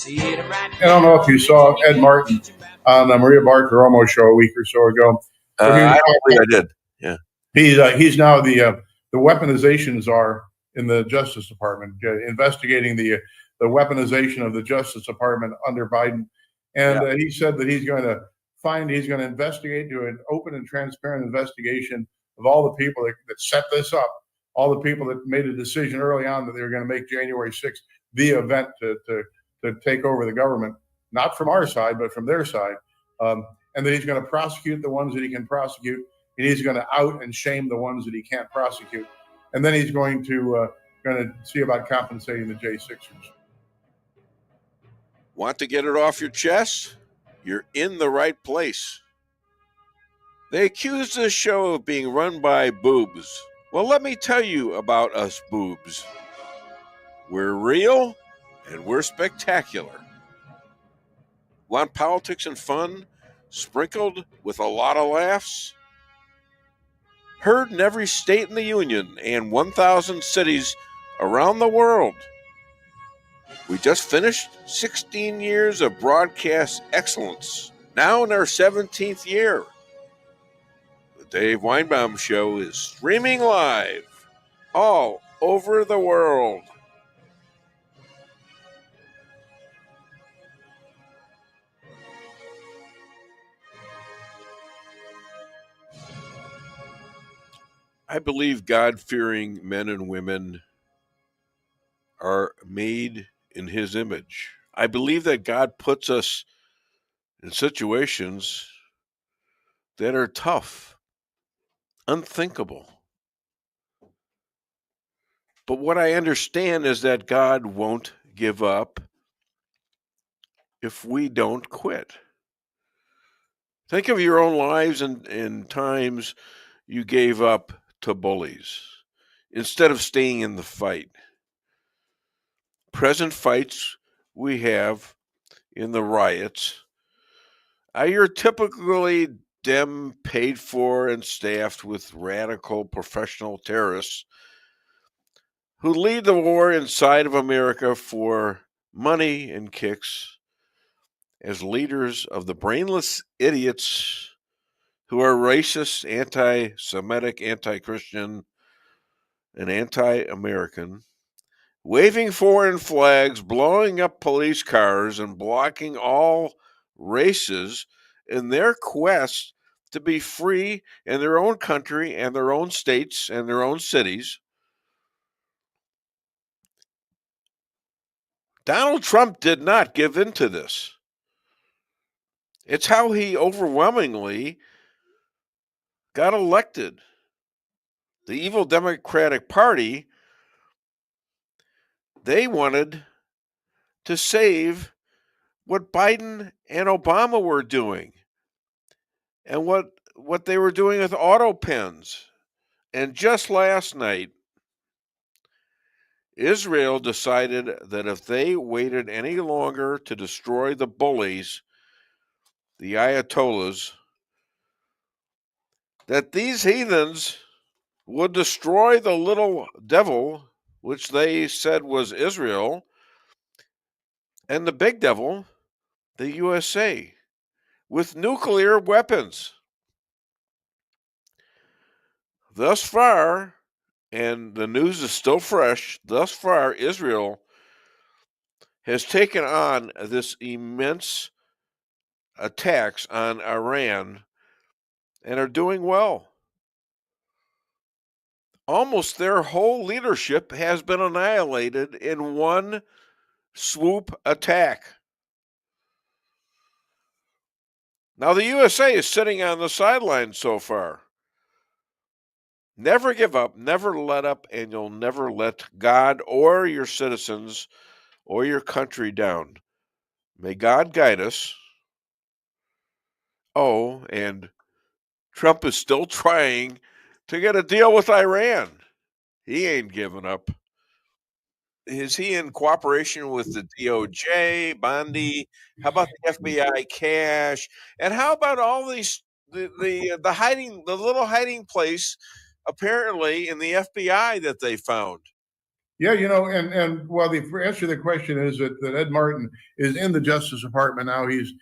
I don't know if you saw Ed Martin on the Maria Bartiromo show a week or so ago. I believe I did. Yeah. He's now the weaponization czar in the Justice Department, investigating the weaponization of the Justice Department under Biden. And he said that he's going to investigate, do an open and transparent investigation of all the people that set this up, all the people that made a decision early on that they were going to make January 6th the event to take over the government, not from our side, but from their side. And that he's going to prosecute the ones that he can prosecute, and he's going to out and shame the ones that he can't prosecute. And then he's going to see about compensating the J6ers. Want to get it off your chest? You're in the right place. They accuse this show of being run by boobs. Well, let me tell you about us boobs. We're real and we're spectacular. Want politics and fun sprinkled with a lot of laughs? Heard in every state in the Union and 1,000 cities around the world. We just finished 16 years of broadcast excellence, now in our 17th year. The Dave Weinbaum Show is streaming live all over the world. I believe God-fearing men and women are made in His image. I believe that God puts us in situations that are tough, unthinkable. But what I understand is that God won't give up if we don't quit. Think of your own lives and times you gave up to bullies instead of staying in the fight. Present fights we have in the riots are your typically Dem paid for and staffed with radical professional terrorists who lead the war inside of America for money and kicks as leaders of the brainless idiots who are racist, anti-Semitic, anti-Christian, and anti-American, waving foreign flags, blowing up police cars, and blocking all races in their quest to be free in their own country and their own states and their own cities. Donald Trump did not give in to this. It's how he overwhelmingly got elected. The evil Democratic Party, they wanted to save what Biden and Obama were doing and what they were doing with auto pens. And just last night, Israel decided that if they waited any longer to destroy the bullies, the Ayatollahs, that these heathens would destroy the little devil, which they said was Israel, and the big devil, the USA, with nuclear weapons. Thus far, and the news is still fresh, thus far, Israel has taken on this immense attacks on Iran and are doing well. Almost their whole leadership has been annihilated in one swoop attack. Now, the USA is sitting on the sidelines so far. Never give up, never let up, and you'll never let God or your citizens or your country down. May God guide us. Oh, and Trump is still trying to get a deal with Iran. He ain't giving up. Is he in cooperation with the DOJ, Bondi? How about the FBI cash? And how about all these the hiding, the little hiding place apparently in the FBI that they found? Yeah, and well, the answer to the question is that Ed Martin is in the Justice Department now. He's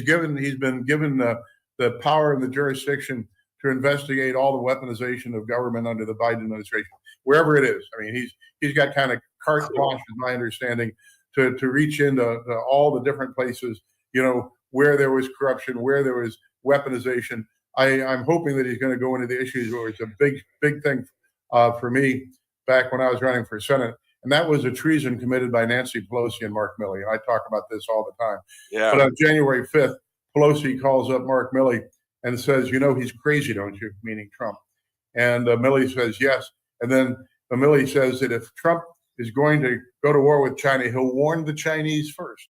been given the power and the jurisdiction to investigate all the weaponization of government under the Biden administration, wherever it is. I mean, he's got kind of carte blanche, in my understanding, to reach into all the different places, where there was corruption, where there was weaponization. I'm hoping that he's going to go into the issues where it's a big thing for me back when I was running for Senate, and that was a treason committed by Nancy Pelosi and Mark Milley. I talk about this all the time. Yeah. But on January 5th, Pelosi calls up Mark Milley and says, he's crazy, don't you? Meaning Trump. And Milley says, yes. And then Milley says that if Trump is going to go to war with China, he'll warn the Chinese first.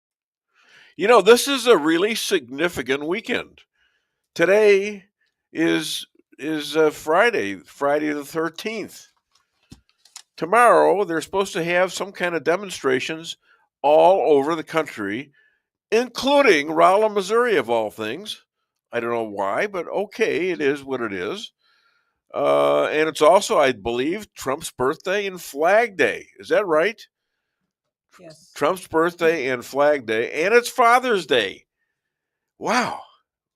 This is a really significant weekend. Today is Friday the 13th. Tomorrow, they're supposed to have some kind of demonstrations all over the country, including Rolla, Missouri, of all things. I don't know why, but okay, it is what it is. And it's also, I believe, Trump's birthday and Flag Day. Is that right? Yes. Trump's birthday and Flag Day, and it's Father's Day. Wow.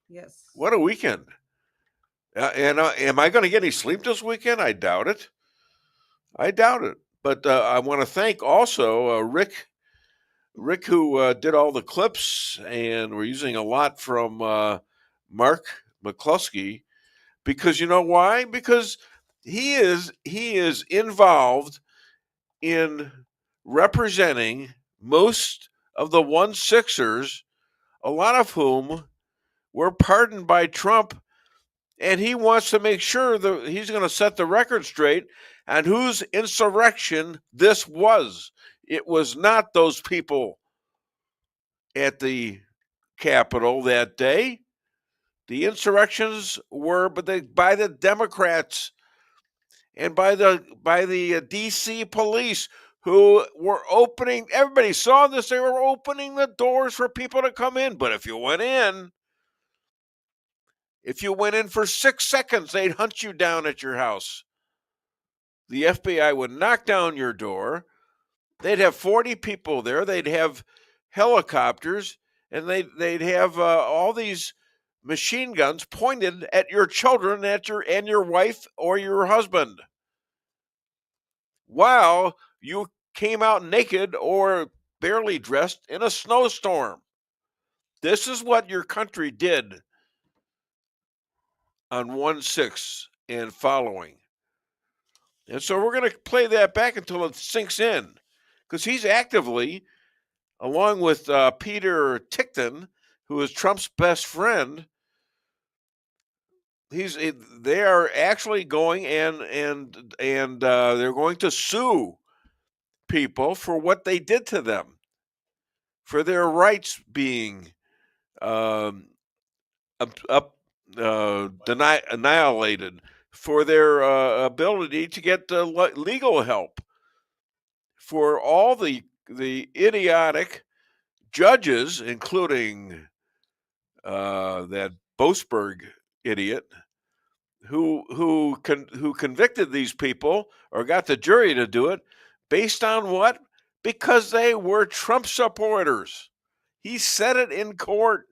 Yes. What a weekend. And am I going to get any sleep this weekend? I doubt it. But I want to thank also Rick, who did all the clips, and we're using a lot from Mark McCluskey, because you know why? Because he is involved in representing most of the 1-6ers, a lot of whom were pardoned by Trump. And he wants to make sure that he's going to set the record straight on whose insurrection this was. It was not those people at the Capitol that day. The insurrections were by the Democrats and by the D.C. police, who were opening. Everybody saw this. They were opening the doors for people to come in. But if you went in for 6 seconds, they'd hunt you down at your house. The FBI would knock down your door. They'd have 40 people there. They'd have helicopters, and they'd have all these machine guns pointed at your children, and your wife or your husband, while you came out naked or barely dressed in a snowstorm. This is what your country did on 1/6 and following. And so we're going to play that back until it sinks in, because he's actively, along with Peter Tickton, who is Trump's best friend, they are actually going and they're going to sue people for what they did to them, for their rights being annihilated, for their ability to get legal help, for all the idiotic judges, including that Boasberg idiot, who convicted these people or got the jury to do it based on what? Because they were Trump supporters. He said it in court.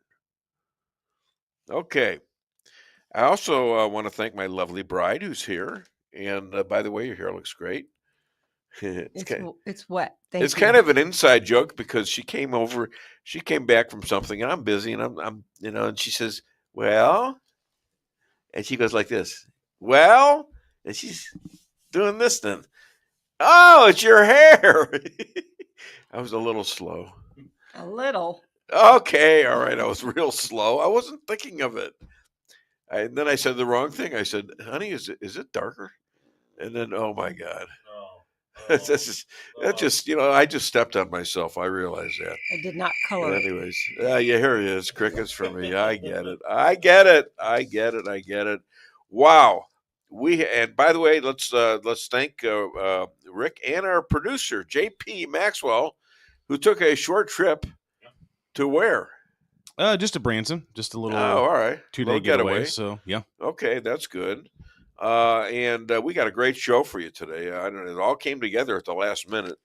Okay. I also want to thank my lovely bride who's here. And by the way, your hair looks great. It's wet. Thank it's you. kind of an inside joke, because she came back from something, and I'm busy, and I'm and she says, well, and she goes like this, well, and she's doing this then. Oh, it's your hair. I was a little slow. A little. Okay, all right. I was real slow. I wasn't thinking of it. And then I said the wrong thing. I said, honey, is it darker? And then, oh my God. That just I just stepped on myself. I realize that. I did not color But it. anyways, yeah, here it is. Crickets for me. I get it. Wow. And by the way, let's thank Rick and our producer, JP Maxwell, who took a short trip to where? Just to Branson, just a little all right. 2-day getaway. So yeah. Okay, that's good. And we got a great show for you today. I don't know, it all came together at the last minute.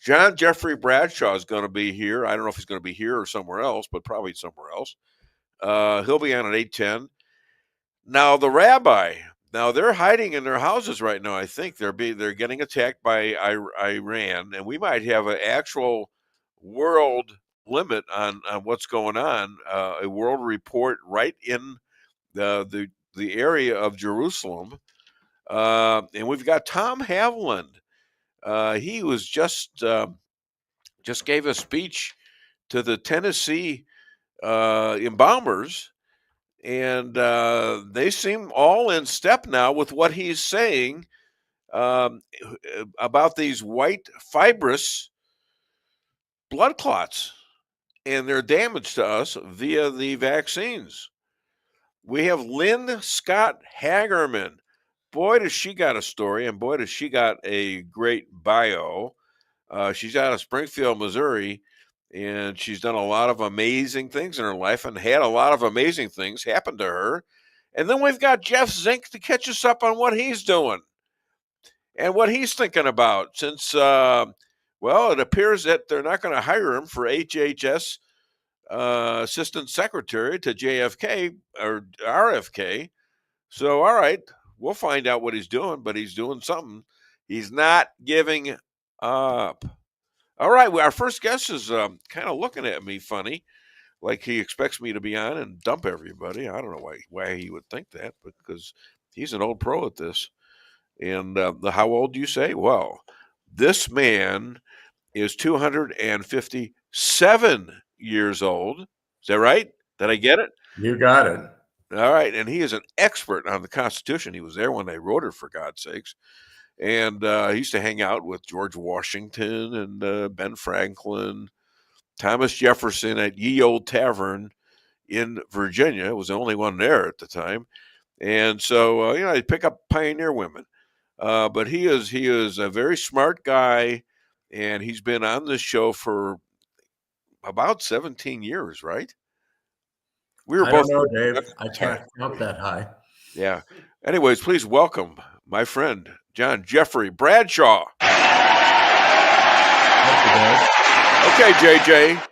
John Jeffrey Bradshaw is going to be here. I don't know if he's going to be here or somewhere else, but probably somewhere else. He'll be on at 8:10. Now the Rabbi. Now they're hiding in their houses right now. I think they're getting attacked by Iran, and we might have an actual world limit on what's going on. A world report right in the area of Jerusalem, and we've got Tom Haviland. He was just gave a speech to the Tennessee embalmers, and they seem all in step now with what he's saying about these white fibrous blood clots and their damage to us via the vaccines. We have Lynn Scott Hagerman. Boy, does she got a story, and boy, does she got a great bio. She's out of Springfield, Missouri, and she's done a lot of amazing things in her life and had a lot of amazing things happen to her. And then we've got Jeff Zink to catch us up on what he's doing and what he's thinking about since, well, it appears that they're not going to hire him for HHS Assistant Secretary to JFK or RFK. So, all right, we'll find out what he's doing, but he's doing something. He's not giving up. All right, well, our first guest is kind of looking at me funny, like he expects me to be on and dump everybody. I don't know why he would think that, but because he's an old pro at this. And how old do you say? Well, this man is 257 years old. Is that right? Did I get it? You got it. All right, and he is an expert on the Constitution. He was there when they wrote it, for God's sakes. And he used to hang out with George Washington and Ben Franklin, Thomas Jefferson at Ye Old Tavern in Virginia. It was the only one there at the time. And so, he'd pick up pioneer women. But he is a very smart guy, and he's been on this show for about 17 years, right? We were I both. don't know, Dave. I can't count that high. Yeah. Anyways, please welcome my friend, John Jeffrey Bradshaw. Okay, JJ,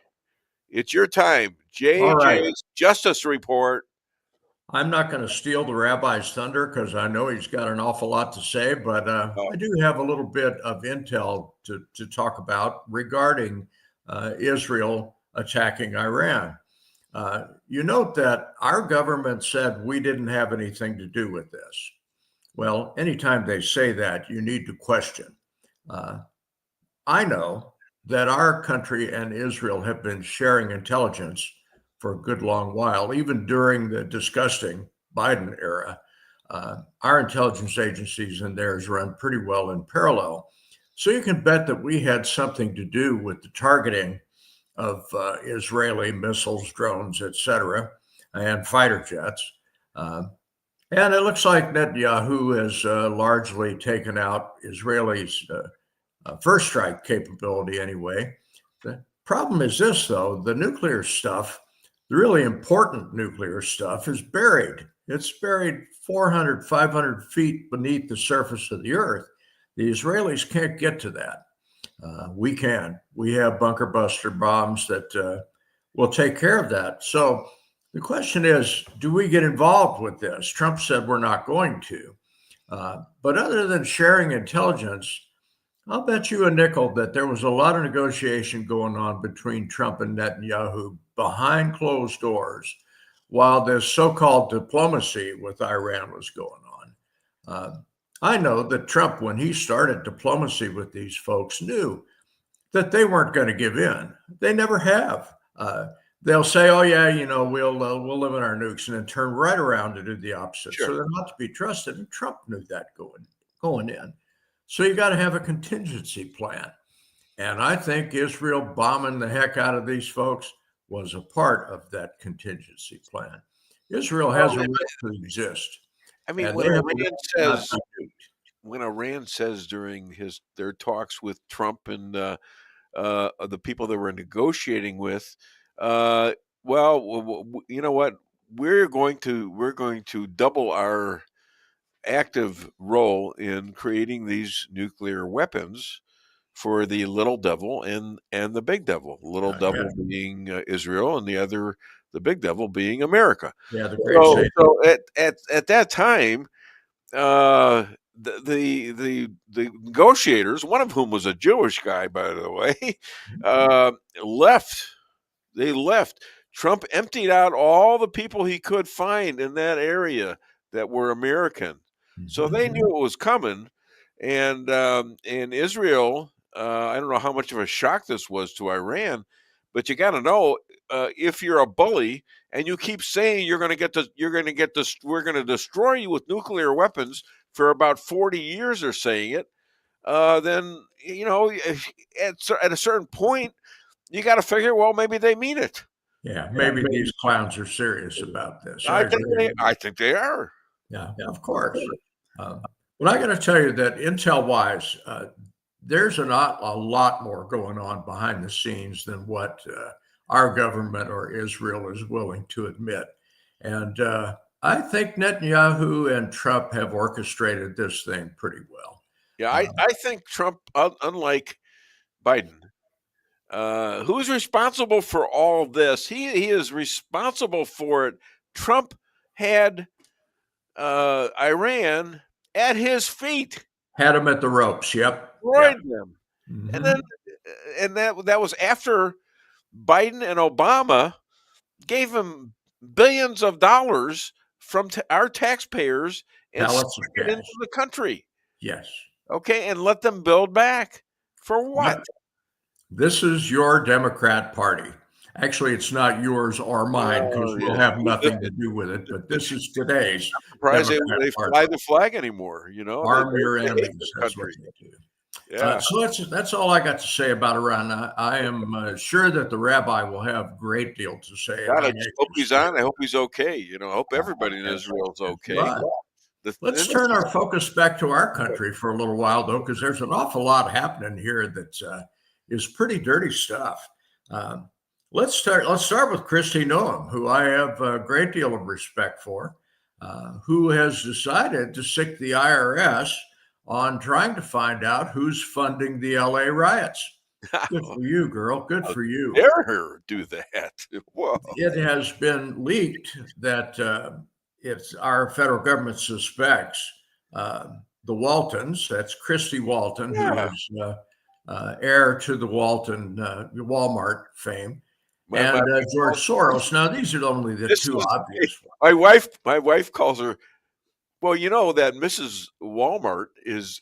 it's your time. JJ's Justice Report. I'm not going to steal the rabbi's thunder because I know he's got an awful lot to say, but I do have a little bit of intel to talk about regarding Israel attacking Iran. You note that our government said we didn't have anything to do with this. Well, anytime they say that, you need to question. I know that our country and Israel have been sharing intelligence for a good long while, even during the disgusting Biden era. Our intelligence agencies and theirs run pretty well in parallel. So you can bet that we had something to do with the targeting of Israeli missiles, drones, etc., and fighter jets. And it looks like Netanyahu has largely taken out Israelis' first strike capability anyway. The problem is this, though. The nuclear stuff, the really important nuclear stuff, is buried. It's buried 400, 500 feet beneath the surface of the earth. The Israelis can't get to that. We can. We have bunker buster bombs that will take care of that. So the question is, do we get involved with this? Trump said we're not going to. But other than sharing intelligence, I'll bet you a nickel that there was a lot of negotiation going on between Trump and Netanyahu behind closed doors while this so-called diplomacy with Iran was going on. I know that Trump, when he started diplomacy with these folks, knew that they weren't going to give in. They never have. They'll say, "Oh yeah, we'll limit our nukes," and then turn right around to do the opposite. Sure. So they're not to be trusted. And Trump knew that going in. So you got to have a contingency plan. And I think Israel bombing the heck out of these folks was a part of that contingency plan. Israel has a right to exist. I mean, when Iran says during their talks with Trump and the people that we're negotiating with, well, you know what? We're going to double our active role in creating these nuclear weapons for the little devil and the big devil. The little devil being Israel, and the big devil being America. Yeah, the great Satan. So at that time, the negotiators, one of whom was a Jewish guy, by the way, left. They left. Trump emptied out all the people he could find in that area that were American. So they knew it was coming. And Israel, I don't know how much of a shock this was to Iran, but you got to know, if you're a bully and you keep saying we're going to destroy you with nuclear weapons for about 40 years, or saying it, then at a certain point, you got to figure, well, maybe they mean it. Yeah, maybe these clowns are serious about this. I think they are. Yeah, of course. Well, I got to tell you that intel-wise, there's a lot more going on behind the scenes than what our government or Israel is willing to admit. And I think Netanyahu and Trump have orchestrated this thing pretty well. Yeah, I think Trump, unlike Biden, who's responsible for all this? He is responsible for it. Trump had Iran at his feet. Had him at the ropes. Yep. Destroyed them. And that was after Biden and Obama gave him billions of dollars from our taxpayers and stuck it into the country. Yes. Okay, and let them build back. For what? This is your Democrat Party. Actually, it's not yours or mine, because we'll have nothing to do with it. But this is today's. I'm surprised they fly the flag anymore. Arm your enemies. That's what they do. Yeah. So that's all I got to say about Iran. I am sure that the rabbi will have a great deal to say. God, I just hope he's on. I hope he's okay. I hope everybody in Israel is okay. Right. Let's turn our focus back to our country for a little while, though, because there's an awful lot happening here that is pretty dirty stuff. Let's start with Kristi Noem, who I have a great deal of respect for, who has decided to sic the IRS on trying to find out who's funding the LA riots. Good for you, girl. Good for you. Dare her do that. Whoa. It has been leaked that it's our federal government suspects the Waltons. That's Christy Walton, who is heir to the Walton Walmart fame, and George Soros. Now, these are only the two obvious ones. My wife calls her. Well, that Mrs. Walmart is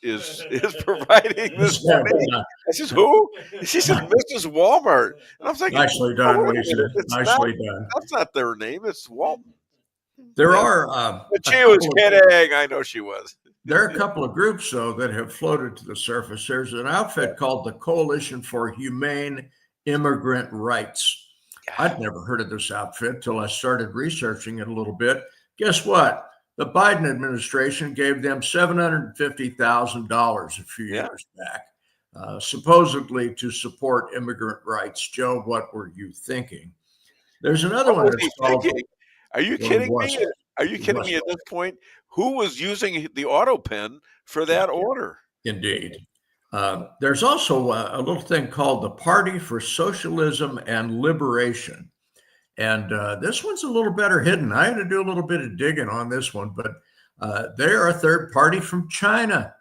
providing this money. I says, who? She says, Mrs. Walmart. And I'm thinking, nicely done, Lisa. Nicely done. That's not their name. It's Walton. There are. But she was kidding. I know she was. There are a couple of groups, though, that have floated to the surface. There's an outfit called the Coalition for Humane Immigrant Rights. I'd never heard of this outfit till I started researching it a little bit. Guess what? The Biden administration gave them $750,000 a few years back, supposedly to support immigrant rights. Joe, what were you thinking? There's another one that's called. Are you kidding me? Are you kidding me at this point? Who was using the auto pen for that order? Indeed. There's also a little thing called the Party for Socialism and Liberation. And this one's a little better hidden. I had to do a little bit of digging on this one, but they are a third party from China.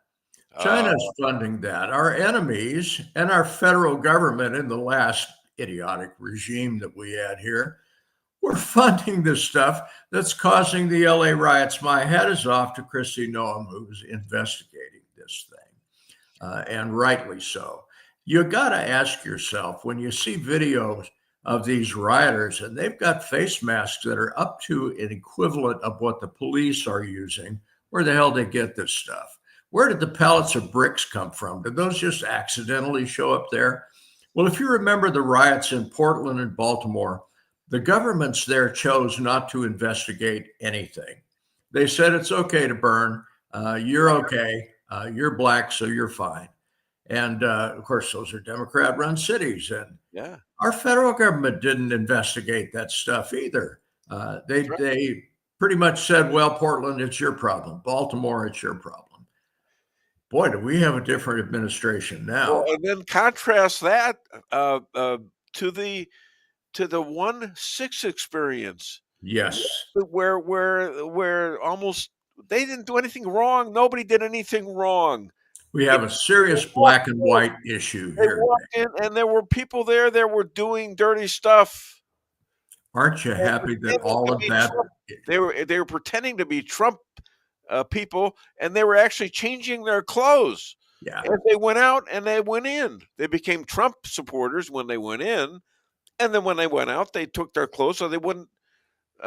China's funding that. Our enemies and our federal government in the last idiotic regime that we had here were funding this stuff that's causing the LA riots. My hat is off to Kristi Noem, who's investigating this thing, and rightly so. You got to ask yourself, when you see videos of these rioters, and they've got face masks that are up to an equivalent of what the police are using, where the hell they get this stuff? Where did the pallets of bricks come from? Did those just accidentally show up there? Well, if you remember the riots in Portland and Baltimore, the governments there chose not to investigate anything. They said, it's okay to burn. You're okay. You're black, so you're fine. And of course, those are Democrat-run cities. And our federal government didn't investigate that stuff either. They pretty much said, well, Portland, it's your problem. Baltimore, it's your problem. Boy, do we have a different administration now. Well, and then contrast that to the 1-6 experience. Yes. Where almost they didn't do anything wrong. Nobody did anything wrong. We have a serious black and white issue here. They walked in and there were people there that were doing dirty stuff. Aren't you happy that all of that? They were pretending to be Trump people, and they were actually changing their clothes. Yeah. And they went out and they went in. They became Trump supporters when they went in, and then when they went out, they took their clothes so they wouldn't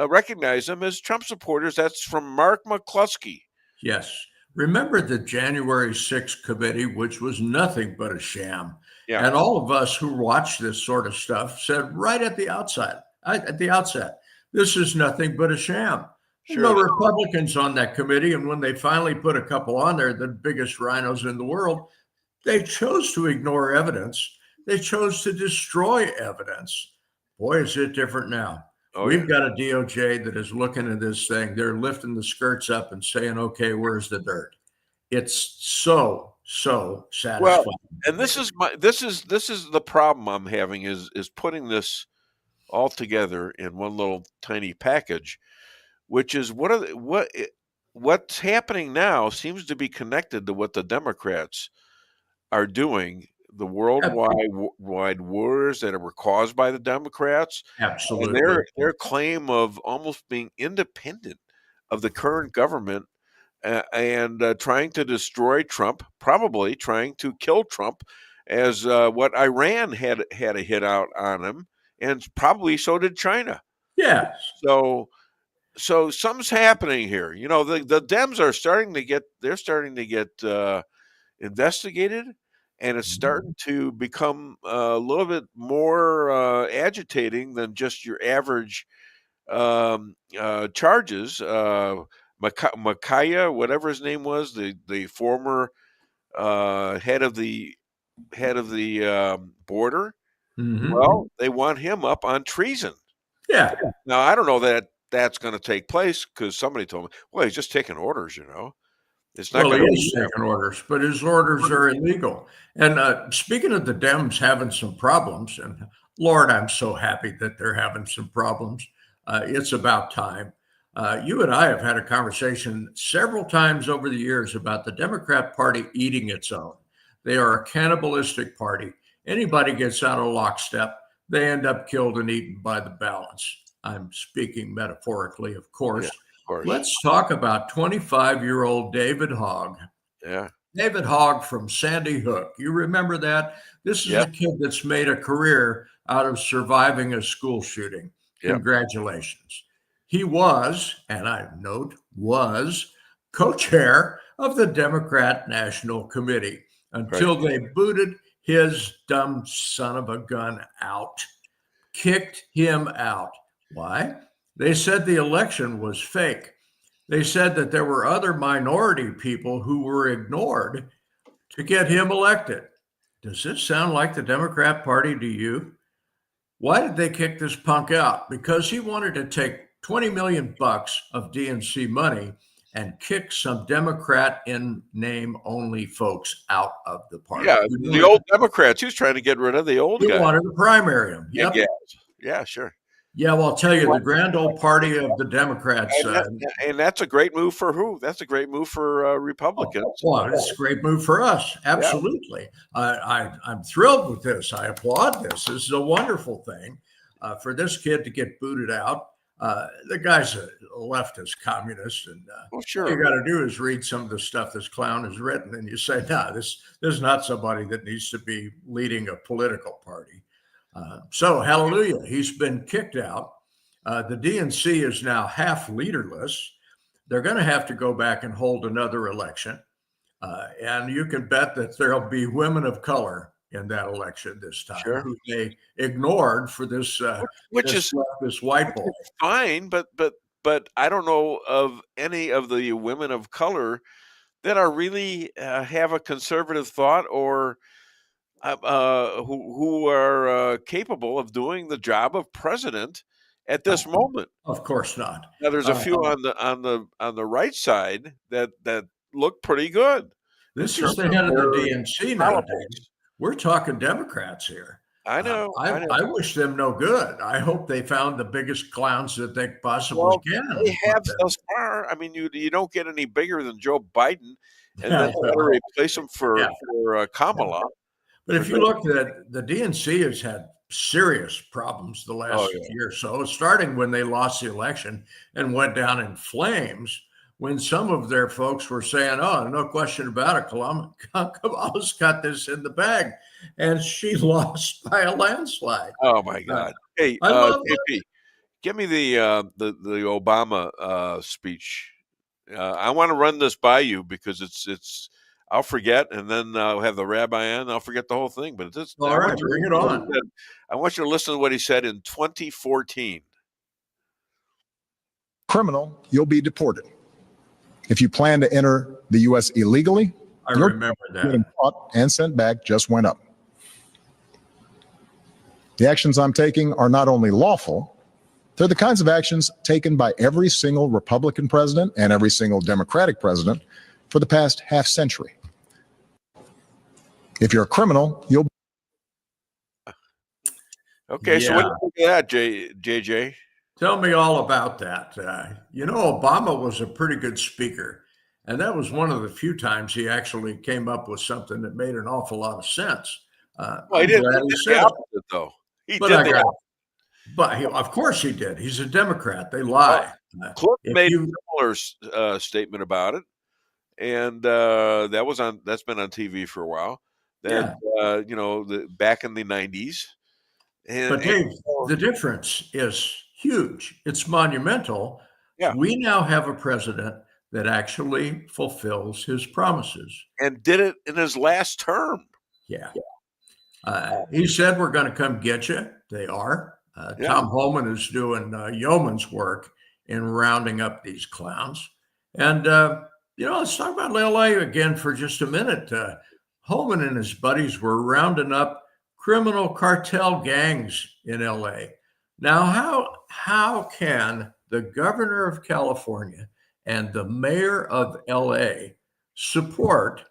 recognize them as Trump supporters. That's from Mark McCluskey. Yes. Remember the January 6th committee, which was nothing but a sham. Yeah. And all of us who watched this sort of stuff said right at the outset, this is nothing but a sham. Sure. No Republicans on that committee. And when they finally put a couple on there, the biggest rhinos in the world, they chose to ignore evidence. They chose to destroy evidence. Boy, is it different now. Oh, We've got a DOJ that is looking at this thing. They're lifting the skirts up and saying, okay, where's the dirt? It's so satisfying. Well, and this is the problem I'm having is putting this all together in one little tiny package, which is what's happening now seems to be connected to what the Democrats are doing, the worldwide wars that were caused by the Democrats. Absolutely. And their claim of almost being independent of the current government and trying to destroy Trump, probably trying to kill Trump, as what Iran had a hit out on him, and probably so did China. Yes. So something's happening here. You know, the Dems are starting to get investigated, and it's starting to become a little bit more agitating than just your average charges. Micaiah, whatever his name was, the former head of the border. Mm-hmm. Well, they want him up on treason. Yeah. Now, I don't know that that's going to take place because somebody told me, well, he's just taking orders, you know. It's not Well, going he is taking orders, but his orders are illegal. And speaking of the Dems having some problems, and Lord, I'm so happy that they're having some problems. It's about time. You and I have had a conversation several times over the years about the Democrat Party eating its own. They are a cannibalistic party. Anybody gets out of lockstep, they end up killed and eaten by the balance. I'm speaking metaphorically, of course. Yeah, of course. Let's talk about 25-year-old David Hogg. Yeah. David Hogg from Sandy Hook. You remember that? This is a kid that's made a career out of surviving a school shooting. Yep. Congratulations. He was, and I note was, co-chair of the Democrat National Committee until they booted his dumb son of a gun out, kicked him out. Why? They said the election was fake. They said that there were other minority people who were ignored to get him elected. Does this sound like the Democrat Party to you? Why did they kick this punk out? Because he wanted to take $20 million of DNC money and kick some Democrat in name only folks out of the party. Yeah, the old Democrats. He was trying to get rid of the old guy. He wanted to primary him. Yep. Yeah, sure. Yeah, well, I'll tell you, the grand old party of the Democrats. And that's a great move for who? That's a great move for Republicans. Well, it's a great move for us. Absolutely. Yeah. I'm thrilled with this. I applaud this. This is a wonderful thing for this kid to get booted out. The guy's a leftist communist, and sure. all you got to do is read some of the stuff this clown has written, and you say, no, this is not somebody that needs to be leading a political party. So hallelujah, he's been kicked out. The DNC is now half leaderless. They're going to have to go back and hold another election. And you can bet that there'll be women of color in that election this time, who they ignored for this, this white boy. Fine, but I don't know of any of the women of color that are really have a conservative thought or who are capable of doing the job of president at this moment. Of course not. Now there's a few on the right side that look pretty good. This is the head of the DNC now, Dave. We're talking Democrats here. I know. I wish them no good. I hope they found the biggest clowns that they possibly can. They have thus far. I mean, you don't get any bigger than Joe Biden, and then replace him for Kamala. But if you look at the DNC has had serious problems the last year or so, starting when they lost the election and went down in flames. When some of their folks were saying, "Oh, no question about it, Kamala's got this in the bag," and she lost by a landslide. Oh my God! Hey, JP, give me the Obama speech. I want to run this by you because it's. I'll forget, and then I'll have the rabbi on. I'll forget the whole thing. But it's all right. Bring it on. I want you to listen to what he said in 2014. Criminal, you'll be deported. If you plan to enter the U.S. illegally, I remember that. Getting caught and sent back just went up. The actions I'm taking are not only lawful, they're the kinds of actions taken by every single Republican president and every single Democratic president for the past half century. If you're a criminal, you'll. Okay, so what do you think of that, JJ? Tell me all about that. Obama was a pretty good speaker, and that was one of the few times he actually came up with something that made an awful lot of sense. Well, he didn't do the opposite, though. But of course he did. He's a Democrat. They lie. Clinton made a similar statement about it, and that's been on TV for a while. That back in the 90s. But Dave, the difference is huge. It's monumental. Yeah. We now have a president that actually fulfills his promises. And did it in his last term. Yeah. He said, "We're going to come get you." They are. Tom Homan is doing yeoman's work in rounding up these clowns. And, let's talk about LA again for just a minute. Homan and his buddies were rounding up criminal cartel gangs in LA. Now, how can the governor of California and the mayor of LA support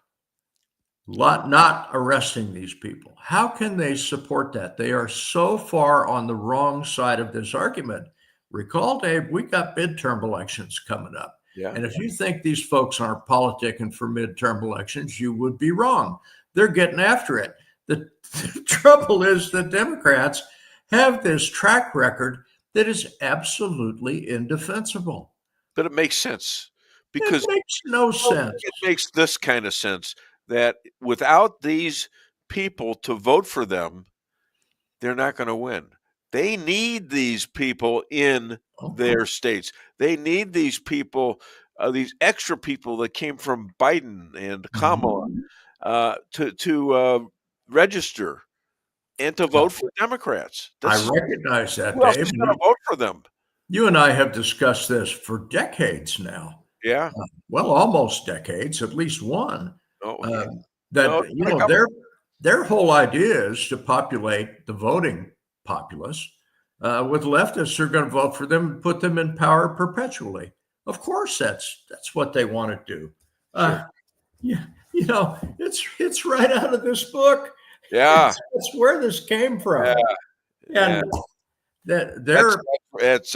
not arresting these people? How can they support that? They are so far on the wrong side of this argument. Recall, Dave, we got midterm elections coming up. Yeah. And if you think these folks aren't politicking for midterm elections, you would be wrong. They're getting after it. The trouble is the Democrats have this track record that is absolutely indefensible. But it makes sense because it makes no sense. It makes this kind of sense that without these people to vote for them, they're not going to win. They need these people in their states. They need these people, these extra people that came from Biden and Kamala to register and to vote for Democrats. I recognize that, who else Dave. is going to vote for them? You and I have discussed this for decades now. Yeah. Well, almost decades, at least one. Their whole idea is to populate the voting populace with leftists who are going to vote for them and put them in power perpetually. Of course, that's what they want to do. Sure. It's right out of this book. Yeah, it's where this came from. Yeah. And it's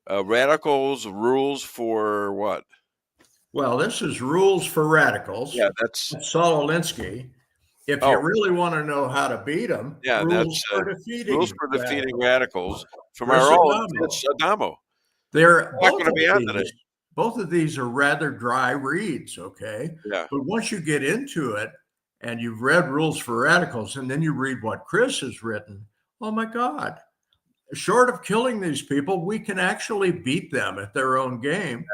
radicals rules for what? Well, this is Rules for Radicals. Yeah, that's Saul Alinsky. If you really want to know how to beat them, Rules for Defeating Radicals from our own Adamo. They're not going to be on today. Both of these are rather dry reads, okay? Yeah. But once you get into it and you've read Rules for Radicals and then you read what Chris has written, oh my God. Short of killing these people, we can actually beat them at their own game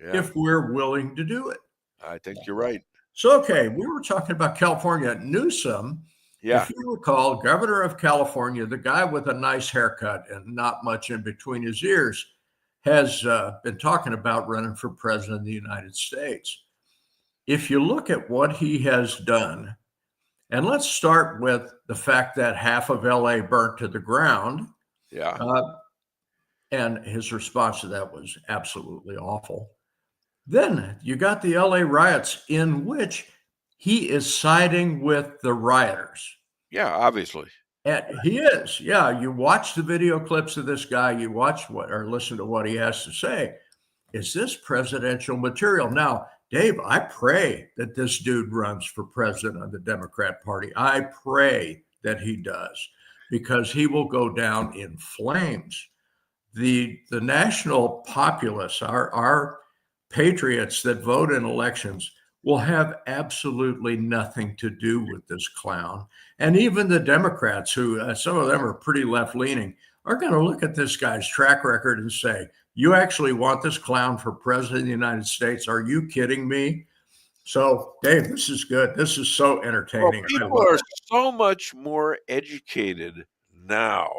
if we're willing to do it. I think you're right. So, okay, we were talking about California. Newsom, if you recall, governor of California, the guy with a nice haircut and not much in between his ears, has been talking about running for president of the United States. If you look at what he has done, and let's start with the fact that half of LA burnt to the ground. Yeah. And his response to that was absolutely awful. Then you got the LA riots in which he is siding with the rioters. Yeah, obviously. And he is. Yeah, you watch the video clips of this guy, you watch what or listen to what he has to say. Is this presidential material? Now, Dave, I pray that this dude runs for president of the Democrat Party. I pray that he does, because he will go down in flames. The national populace, our patriots that vote in elections, will have absolutely nothing to do with this clown. And even the Democrats, who some of them are pretty left-leaning, are going to look at this guy's track record and say, you actually want this clown for president of the United States? Are you kidding me? So, Dave, this is good. This is so entertaining. Well, people are so much more educated now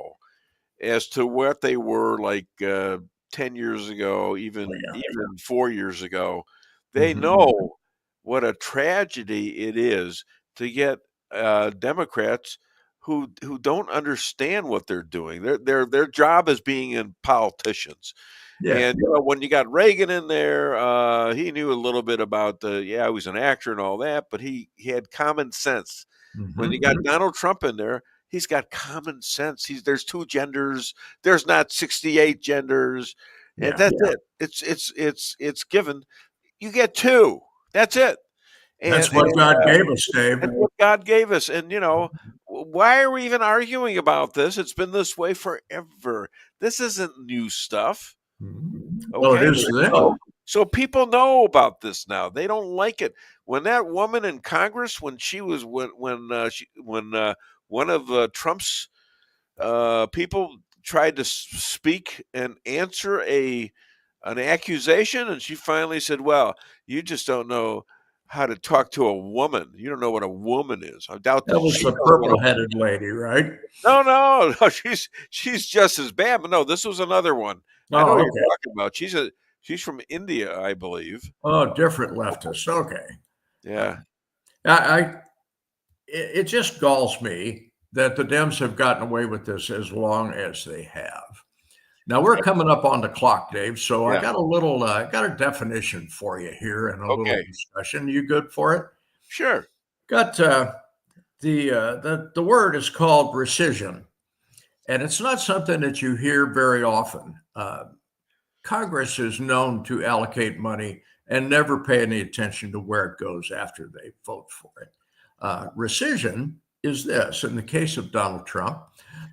as to what they were like 10 years ago, even 4 years ago. They know what a tragedy it is to get Democrats who don't understand what they're doing. Their job is being in politicians. Yeah. And when you got Reagan in there, he knew a little bit about he was an actor and all that, but he had common sense. When you got Donald Trump in there, he's got common sense. There's two genders. There's not 68 genders. And that's it. It's given. You get two. That's it. That's what God gave us, Dave. That's what God gave us. And, why are we even arguing about this? It's been this way forever. This isn't new stuff. Okay? Well, it is So people know about this now. They don't like it. When that woman in Congress, when one of Trump's people tried to speak and answer an accusation, and she finally said, "Well, you just don't know how to talk to a woman. You don't know what a woman is." I doubt that was the purple-headed lady, right? No. She's just as bad. But no, this was another one. I know what you're talking about. She's from India, I believe. Oh, different leftist. Okay. Yeah. It just galls me that the Dems have gotten away with this as long as they have. Now we're coming up on the clock, Dave. So I got a definition for you here and a little discussion. You good for it? Sure. Got the word is called rescission, and it's not something that you hear very often. Congress is known to allocate money and never pay any attention to where it goes after they vote for it. Rescission is this. In the case of Donald Trump,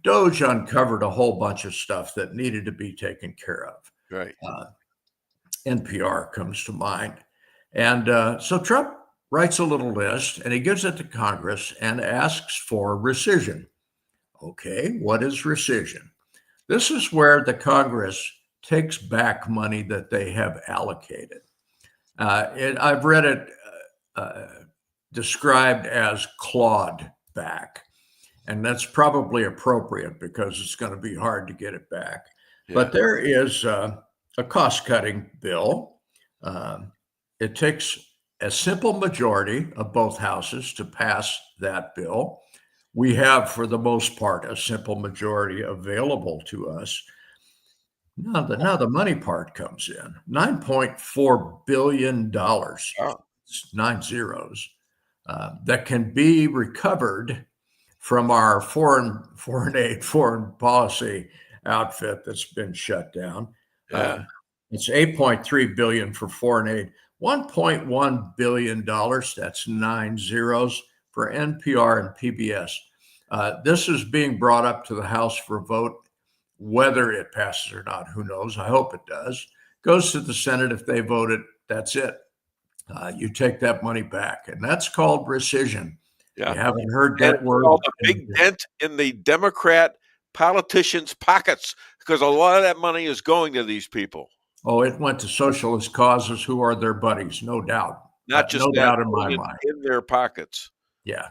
Doge uncovered a whole bunch of stuff that needed to be taken care of. Right. NPR comes to mind. And so Trump writes a little list and he gives it to Congress and asks for rescission. Okay, what is rescission? This is where the Congress takes back money that they have allocated. I've read it described as clawed back. And that's probably appropriate because it's going to be hard to get it back. Yeah. But there is a cost-cutting bill. It takes a simple majority of both houses to pass that bill. We have, for the most part, a simple majority available to us. Now the money part comes in. $9.4 billion, 9 zeros, that can be recovered from our foreign aid, foreign policy outfit that's been shut down. It's $8.3 billion for foreign aid, $1.1 billion, that's 9 zeros, for NPR and PBS. This is being brought up to the House for a vote. Whether it passes or not, who knows? I hope it does. Goes to the Senate. If they vote it, that's it. You take that money back, and that's called rescission. Yeah. You haven't heard that word. Called a big dent in the Democrat politicians' pockets because a lot of that money is going to these people. Oh, it went to socialist causes who are their buddies, no doubt. Not just no doubt in my mind. In their pockets. Yeah.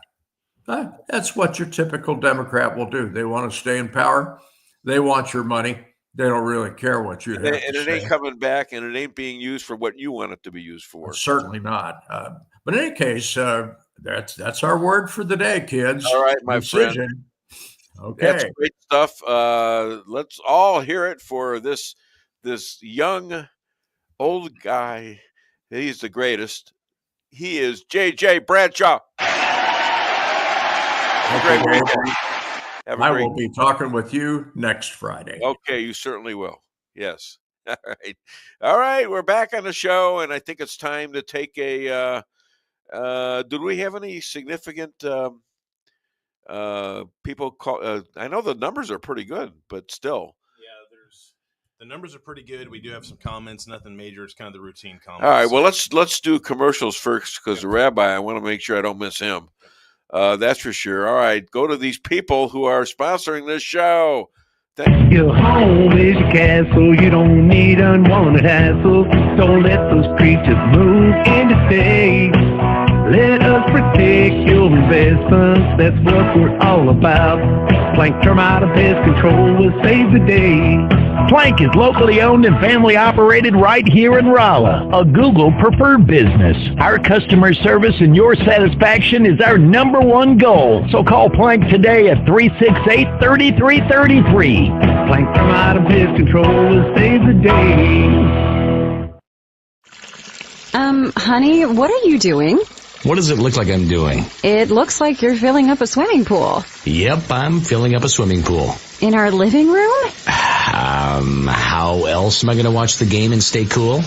That's what your typical Democrat will do. They want to stay in power. They want your money. They don't really care what you have to say. And it ain't coming back, and it ain't being used for what you want it to be used for. Certainly not. But in any case, that's our word for the day, kids. All right, my friend. Okay. That's great stuff. Let's all hear it for this young old guy. He's the greatest. He is J.J. Bradshaw. Okay, Dave. I great. will be talking with you next Friday. Okay, you certainly will. Yes. All right. We're back on the show, and I think it's time to take a. Do we have any significant people call? I know the numbers are pretty good, but still. Yeah, the numbers are pretty good. We do have some comments, nothing major. It's kind of the routine comments. All right. Well, let's do commercials first because the rabbi. I want to make sure I don't miss him. That's for sure. All right. Go to these people who are sponsoring this show. Your home is your castle. You don't need unwanted hassle. Don't let those creatures move in to stay. Let us protect your investments. That's what we're all about. Plank Termite and Pest Control will save the day. Plank is locally owned and family operated right here in Rolla, a Google preferred business. Our customer service and your satisfaction is our #1 goal. So call Plank today at 368-3333. Plank Termite and Pest Control will save the day. Honey, what are you doing? What does it look like I'm doing? It looks like you're filling up a swimming pool. Yep, I'm filling up a swimming pool. In our living room? How else am I going to watch the game and stay cool?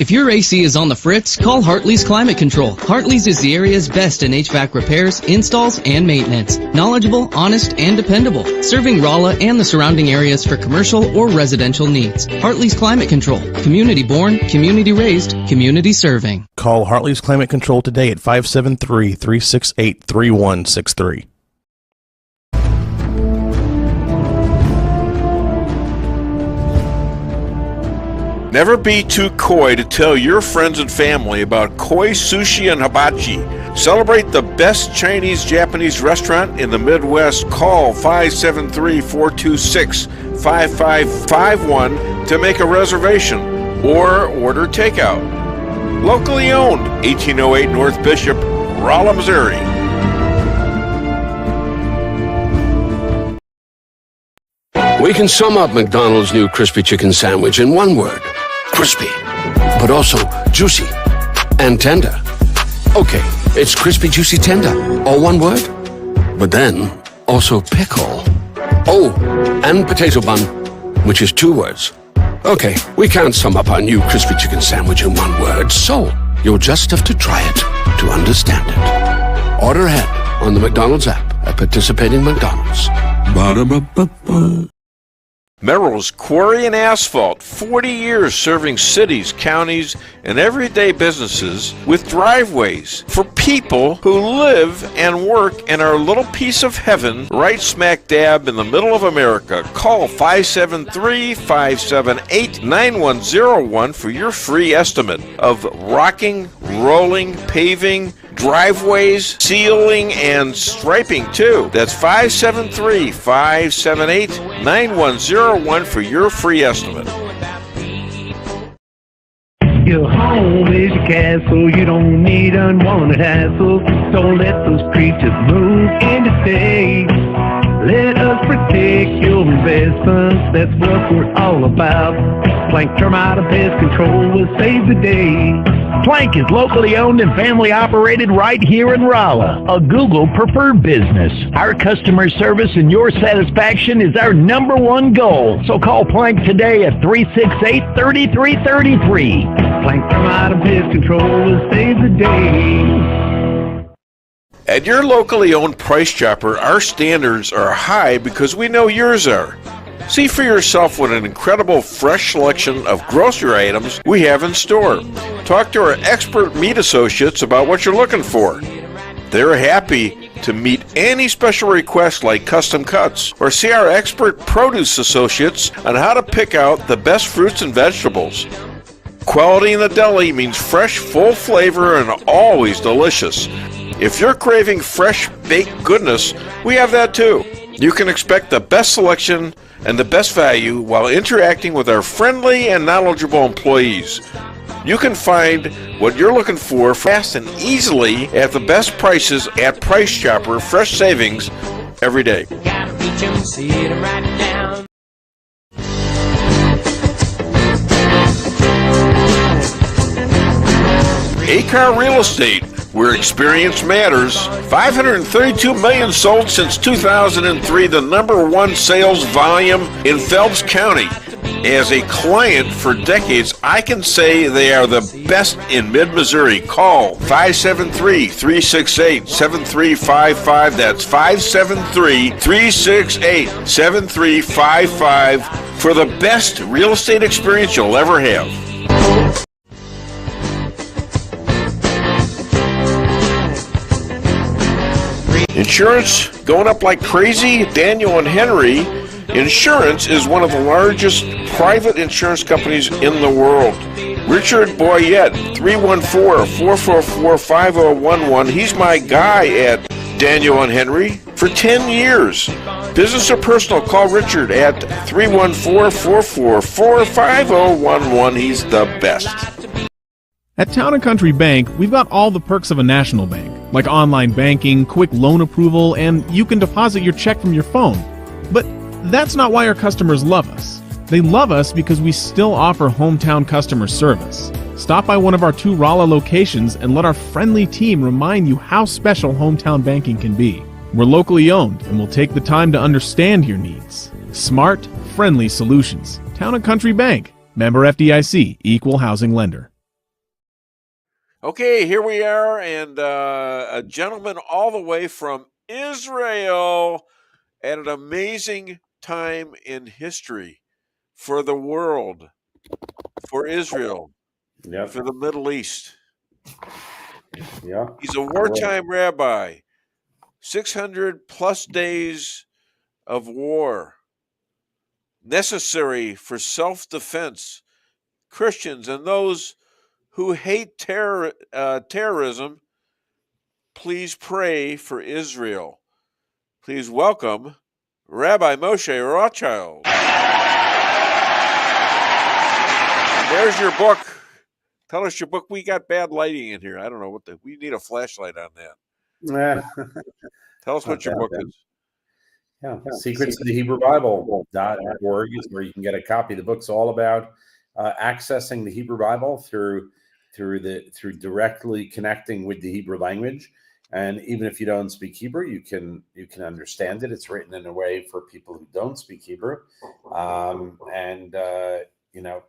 If your AC is on the fritz, call Hartley's Climate Control. Hartley's is the area's best in HVAC repairs, installs, and maintenance. Knowledgeable, honest, and dependable. Serving Rolla and the surrounding areas for commercial or residential needs. Hartley's Climate Control. Community born, community raised, community serving. Call Hartley's Climate Control today at 573-368-3163. Never be too coy to tell your friends and family about Koi Sushi and Hibachi. Celebrate the best Chinese-Japanese restaurant in the Midwest. Call 573-426-5551 to make a reservation or order takeout. Locally owned, 1808 North Bishop, Rolla, Missouri. We can sum up McDonald's new crispy chicken sandwich in one word. Crispy, but also juicy and tender. Okay, it's crispy, juicy, tender, all one word. But then, also pickle. Oh, and potato bun, which is 2 words. Okay, we can't sum up our new crispy chicken sandwich in one word, so you'll just have to try it to understand it. Order ahead on the McDonald's app at participating McDonald's. Ba-da-ba-ba-ba. Merrell's Quarry and Asphalt, 40 years serving cities, counties, and everyday businesses with driveways for people who live and work in our little piece of heaven right smack dab in the middle of America. Call 573-578-9101 for your free estimate of rocking, rolling, paving, driveways, sealing, and striping too. That's 573-578-9101 for your free estimate. Your home is your castle. You don't need unwanted hassle. Don't let those creatures move in to stay. Let us protect your investments. That's what we're all about. Plank Termite and Pest Control will save the day. Plank is locally owned and family operated right here in Rolla, a Google preferred business. Our customer service and your satisfaction is our #1 goal. So call Plank today at 368-3333. Plank Termite and Pest Control will save the day. At your locally owned Price Chopper, our standards are high because we know yours are. See for yourself what an incredible fresh selection of grocery items we have in store. Talk to our expert meat associates about what you're looking for. They're happy to meet any special requests like custom cuts, or see our expert produce associates on how to pick out the best fruits and vegetables. Quality in the deli means fresh, full flavor, and always delicious. If you're craving fresh baked goodness, we have that too. You can expect the best selection and the best value while interacting with our friendly and knowledgeable employees. You can find what you're looking for fast and easily at the best prices at Price Chopper. Fresh savings every day. teach 'em, sit 'em right down. A-Car Real Estate, where experience matters. 532 million sold since 2003, the #1 sales volume in Phelps County. As a client for decades, I can say they are the best in mid-Missouri. Call 573-368-7355. That's 573-368-7355 for the best real estate experience you'll ever have. Insurance going up like crazy? Daniel and Henry Insurance is one of the largest private insurance companies in the world. Richard Boyette, 314-444-5011. He's my guy at Daniel and Henry for 10 years. Business or personal, call Richard at 314-444-5011. He's the best. At Town & Country Bank, we've got all the perks of a national bank, like online banking, quick loan approval, and you can deposit your check from your phone. But that's not why our customers love us. They love us because we still offer hometown customer service. Stop by one of our 2 Rolla locations and let our friendly team remind you how special hometown banking can be. We're locally owned and will take the time to understand your needs. Smart, friendly solutions. Town & Country Bank. Member FDIC. Equal housing lender. Okay, here we are, and a gentleman all the way from Israel at an amazing time in history for the world, for Israel, for the Middle East. Yeah, he's a wartime rabbi. 600 plus days of war necessary for self-defense. Christians and those who hate terrorism, please pray for Israel. Please welcome Rabbi Moshe Rothschild. There's your book. Tell us your book. We got bad lighting in here. I don't know we need a flashlight on that. Tell us what your book is. Yeah, Secrets of the Hebrew Bible.org is where you can get a copy. The book's all about accessing the Hebrew Bible through directly connecting with the Hebrew language. And even if you don't speak Hebrew, you can understand it. It's written in a way for people who don't speak Hebrew.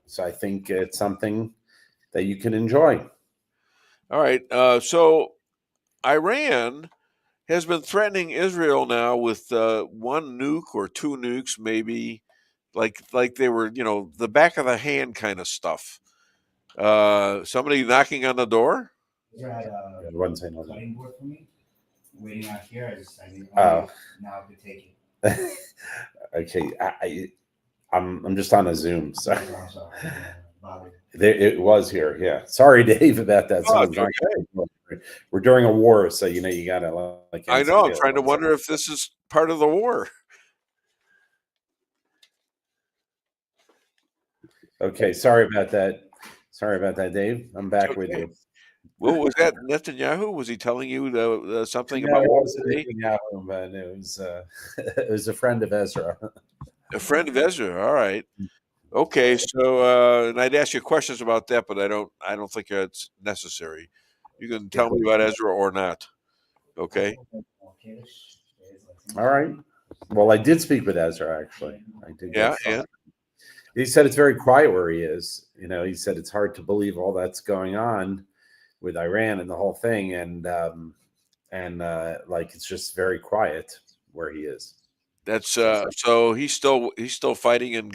So I think it's something that you can enjoy. All right. So Iran has been threatening Israel now with 1 nuke or 2 nukes, maybe, like they were, the back of the hand kind of stuff. Somebody knocking on the door? One second, hold on. Board for me, waiting out here. I need now to take it. Okay, I'm just on a Zoom, so it was here. Yeah, sorry, Dave, about that. We're during a war, so you gotta. I know. I'm trying to wonder if this is part of the war. Okay, sorry about that. Sorry about that, Dave. I'm back with you. Well, was that Netanyahu? Was he telling you something No, about it what wasn't Netanyahu, but it was a friend of Ezra. A friend of Ezra. All right. Okay. So, and I'd ask you questions about that, but I don't think it's necessary. You can tell me about Ezra or not. Okay. All right. Well, I did speak with Ezra, actually. I did. Yeah. And he said it's very quiet where he is. He said it's hard to believe all that's going on with Iran and the whole thing, and it's just very quiet where he is. That's so he's still fighting in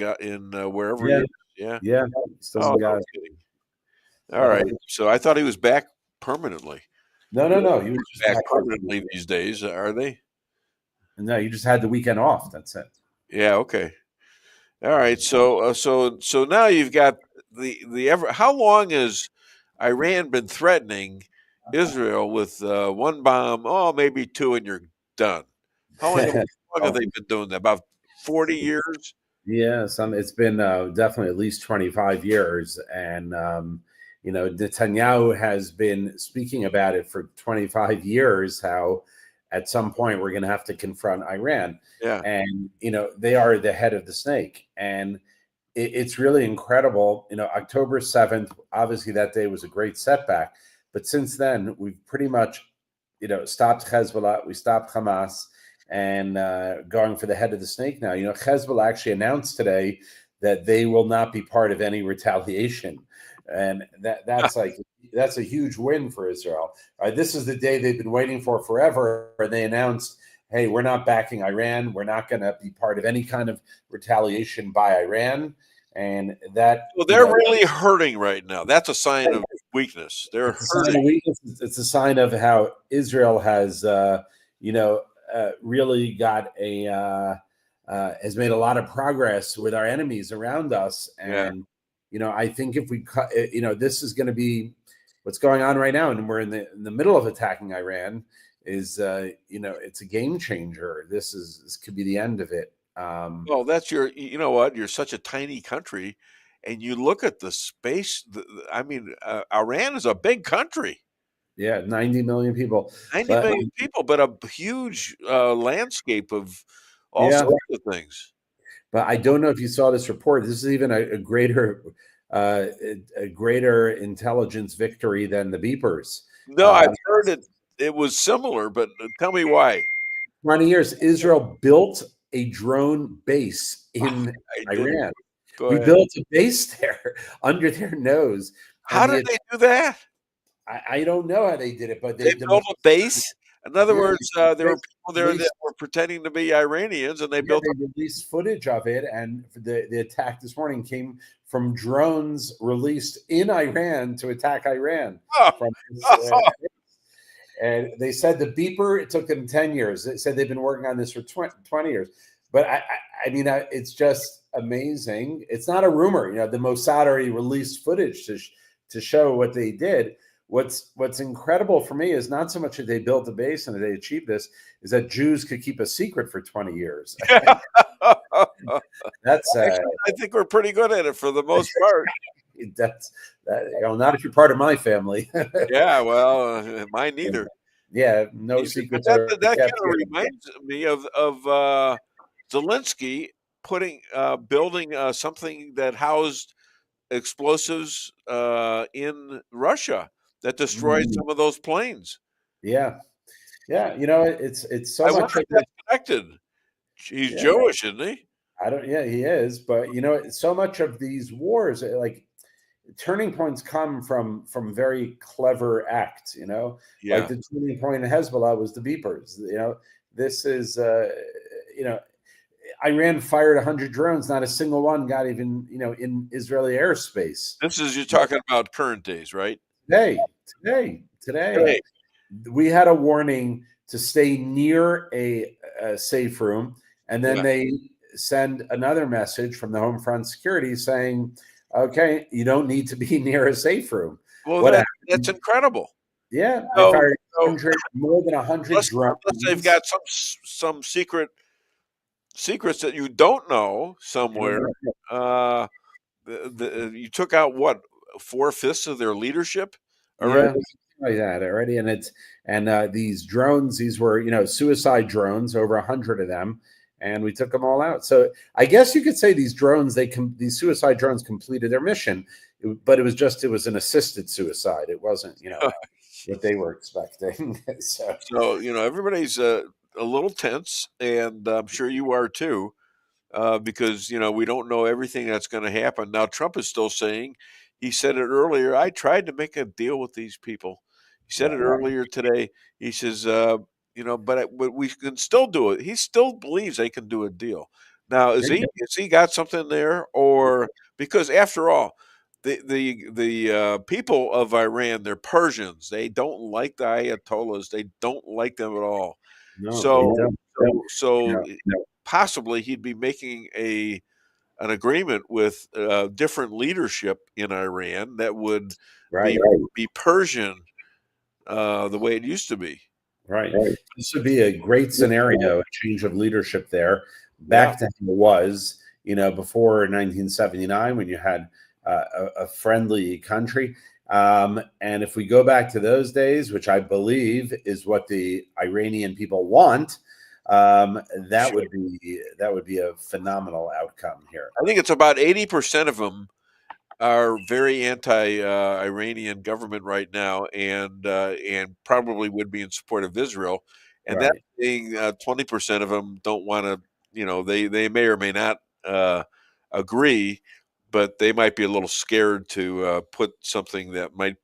wherever he is. Yeah. Still in Gaza. All right. So I thought he was back permanently. No. He was just back permanently these days. Are they? No, you just had the weekend off. That's it. Yeah. Okay. All right. So now you've got how long has Iran been threatening Israel with 1 bomb? Maybe 2, and you're done. How long have they been doing that? About 40 years? Yeah, it's been definitely at least 25 years. And, Netanyahu has been speaking about it for 25 years, how at some point we're going to have to confront Iran. Yeah. And, they are the head of the snake. And it's really incredible. October 7th, obviously that day was a great setback. But since then, we've pretty much, stopped Hezbollah. We stopped Hamas and going for the head of the snake now. Hezbollah actually announced today that they will not be part of any retaliation. And that's a huge win for Israel. This is the day they've been waiting for forever. They announced, hey, we're not backing Iran. We're not going to be part of any kind of retaliation by Iran. And that. Well, they're really hurting right now. That's a sign of weakness. They're hurting. It's a sign of how Israel has, really got has made a lot of progress with our enemies around us. And, I think if we cut, this is going to be what's going on right now. And we're in the middle of attacking Iran is, it's a game changer. This could be the end of it. Well, that's you know what? You're such a tiny country, and you look at the space. Iran is a big country. Yeah, 90 million people. 90 million people, but a huge landscape of all sorts of things. But I don't know if you saw this report. This is even a greater intelligence victory than the beepers. No, I've heard it was similar, but tell me why. 20 years, Israel built a drone base in Iran. We built a base there under their nose. How did they do that? I don't know how they did it, but they built a base. In other words, there were people there that were pretending to be Iranians, and they released footage of it. And the attack this morning came from drones released in Iran to attack Iran. And they said the beeper, it took them 10 years. They said they've been working on this for 20 years. But it's just amazing. It's not a rumor. The Mossad already released footage to show what they did. What's incredible for me is not so much that they built a base and that they achieved this, is that Jews could keep a secret for 20 years. That's I think we're pretty good at it for the most part. Not if you're part of my family. Yeah, well, mine neither. Yeah, no secrets. That kind of reminds me of Zelensky building something that housed explosives in Russia that destroyed some of those planes. Yeah. It's so much connected. He's Jewish, isn't he? He is. But so much of these wars, like turning points come from very clever acts. Like the turning point in Hezbollah was the beepers. This is Iran fired 100 drones. Not a single one got even in Israeli airspace. This is you're talking about current days, right? Today. We had a warning to stay near a safe room, and then they send another message from the Home Front Security saying, "Okay, you don't need to be near a safe room." Well, that's incredible. Yeah, they fired more than 100 drones. Unless they've got some secrets that you don't know somewhere. You took out what 4/5 of their leadership already. Like that already, and these drones, these were suicide drones, over 100 of them, and we took them all out. So I guess you could say these drones, these suicide drones completed their mission, but it was an assisted suicide. It wasn't what they were expecting. So everybody's a little tense, and I'm sure you are too, because we don't know everything that's going to happen. Now Trump is still saying. He said it earlier. I tried to make a deal with these people. He said it earlier today. He says, but we can still do it. He still believes they can do a deal. Now, is he got something there, or because after all, the people of Iran, they're Persians. They don't like the Ayatollahs. They don't like them at all. No, so possibly he'd be making an agreement with different leadership in Iran that would be Persian the way it used to be. Right. This would be a great scenario, a change of leadership there, back to how it was, before 1979 when you had a friendly country. And if we go back to those days, which I believe is what the Iranian people want, that would be a phenomenal outcome here. I think it's about 80% of them are very anti-Iranian government right now, and probably would be in support of Israel. And that being 20% of them don't want to, they may or may not agree, but they might be a little scared to put something that might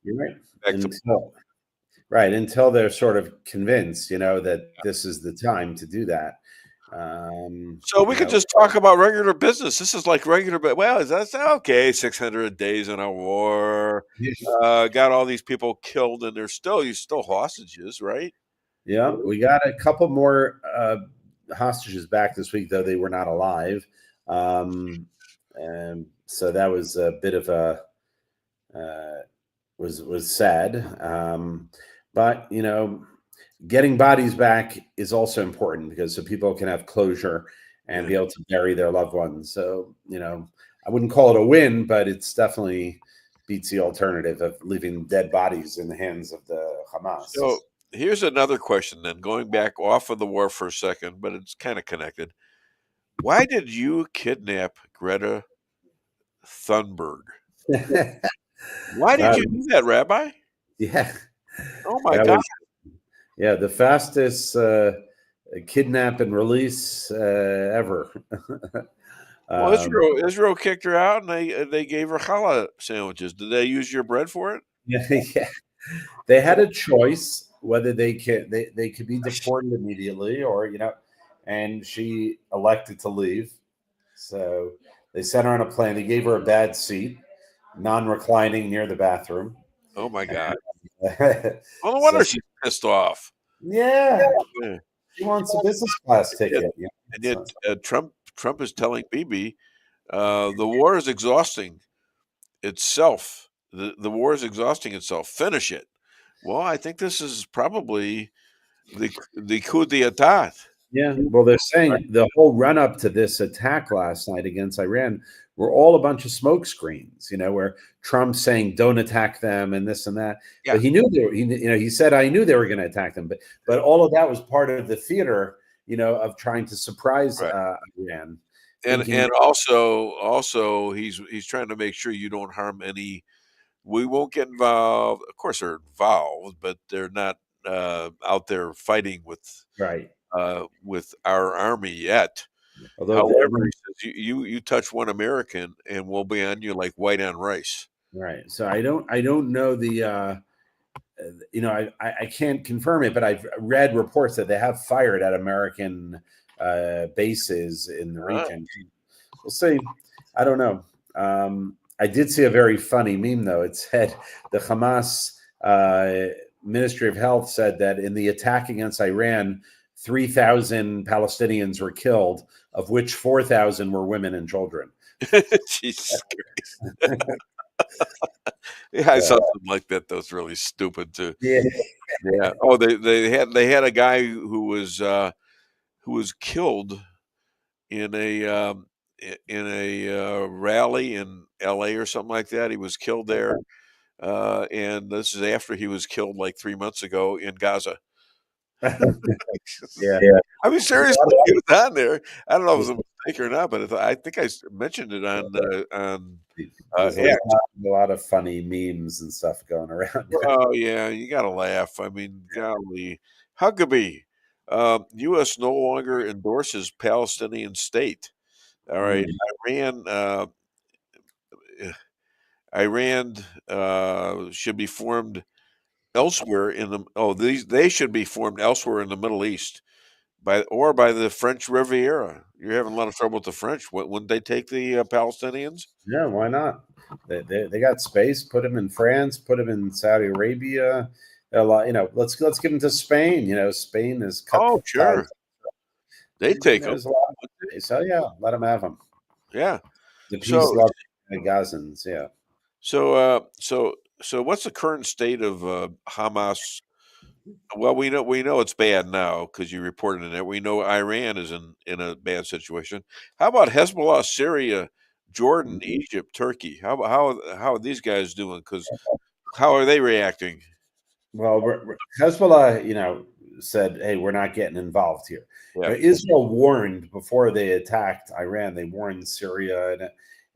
until they're sort of convinced, that this is the time to do that. So we could just talk about regular business. This is like regular, but well, that's okay. 600 days in a war, got all these people killed, and you're still hostages, right? Yeah, we got a couple more hostages back this week, though they were not alive, and so that was a bit of a was sad. But getting bodies back is also important because so people can have closure and be able to bury their loved ones. So, I wouldn't call it a win, but it's definitely beats the alternative of leaving dead bodies in the hands of the Hamas. So here's another question then, going back off of the war for a second, but it's kind of connected. Why did you kidnap Greta Thunberg? Why did you do that, Rabbi? Yeah. Oh my God. The fastest kidnap and release ever. Well, Israel kicked her out, and they gave her challah sandwiches. Did they use your bread for it? Yeah. They had a choice whether they could be deported immediately or and she elected to leave. So they sent her on a plane. They gave her a bad seat, non-reclining near the bathroom. Oh my God. Well, no wonder she's pissed off. Yeah. She wants a business class ticket. And yet Trump is telling Bibi, the war is exhausting itself. The war is exhausting itself. Finish it. Well, I think this is probably the coup d'etat. Yeah, well, they're saying the whole run up to this attack last night against Iran were all a bunch of smoke screens, where Trump's saying don't attack them and this and that. Yeah. But he knew he said I knew they were going to attack them, but all of that was part of the theater, of trying to surprise Iran. And also he's trying to make sure you don't harm any. We won't get involved. Of course, they're involved, but they're not out there fighting with with our army yet. However, he says you touch one American and we'll be on you like white on rice. Right. So I don't know the I can't confirm it, but I've read reports that they have fired at American bases in the region. We'll see. I don't know. I did see a very funny meme, though. It said the Hamas Ministry of Health said that in the attack against Iran, 3,000 Palestinians were killed, of which 4,000 were women and children. Jesus Christ. Yeah, I saw something like that. That was really stupid too. Yeah. Oh, they had a guy who was killed in a rally in LA or something like that. He was killed there. And this is after he was killed like 3 months ago in Gaza. Yeah. I mean, seriously, he was on there. I don't know if it was a mistake or not, but I think I mentioned it on a lot of funny memes and stuff going around. Oh yeah, you gotta laugh. I mean, golly, Huckabee, U.S. no longer endorses Palestinian state. All right, Iran should be formed elsewhere in the. They should be formed elsewhere in the Middle East, by the French Riviera. You're having a lot of trouble with the French. Wouldn't they take the Palestinians? Yeah, why not? They got space. Put them in France. Put them in Saudi Arabia. A lot, let's give them to Spain. Spain is cut. Oh, sure. They take them. So yeah, let them have them. Yeah. The peace-loving Gazans. Yeah. So what's the current state of Hamas? Well, we know it's bad now because you reported it. We know Iran is in a bad situation. How about Hezbollah, Syria, Jordan, Egypt, Turkey? How are these guys doing? Because How are they reacting? Well, Hezbollah, said, "Hey, we're not getting involved here." Yeah. Israel warned before they attacked Iran. They warned Syria, and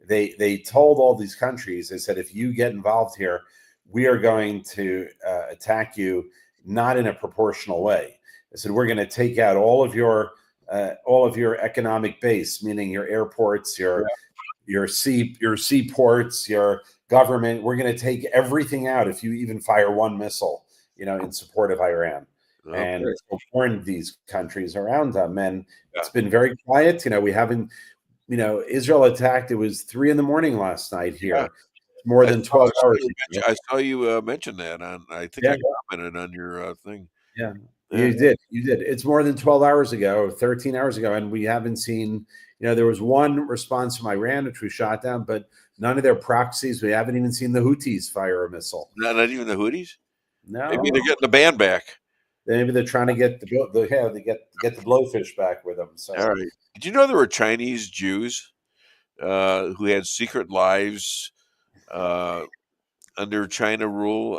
they told all these countries. They said, "If you get involved here, we are going to attack you, not in a proportional way." They said, "We're going to take out all of your economic base, meaning your airports, your seaports, your government. We're going to take everything out if you even fire one missile, in support of Iran." Okay. And warned these countries around them, and it's been very quiet. We haven't, Israel attacked. It was 3 a.m. last night here. Yeah. More than 12 hours. I saw you mention that on. I think I commented on your thing. Yeah. You did. It's more than 12 hours ago, 13 hours ago, and we haven't seen. There was one response from Iran, which was shot down, but none of their proxies. We haven't even seen the Houthis fire a missile. Not even the Houthis. No. Maybe they're getting the band back. Maybe they're trying to get they get the blowfish back with them. So. All right. Did you know there were Chinese Jews who had secret lives under China rule,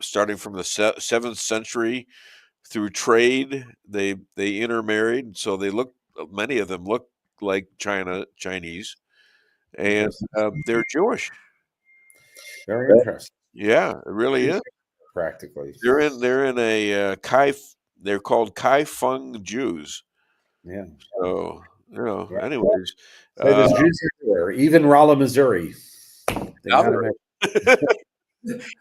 starting from the 7th century through trade? They intermarried, so many of them look like Chinese, and they're Jewish. Very interesting. Yeah, it really is. Practically, they're in a they're called Kai Feng Jews. Yeah. So anyways, there's Jews everywhere, even Rolla, Missouri.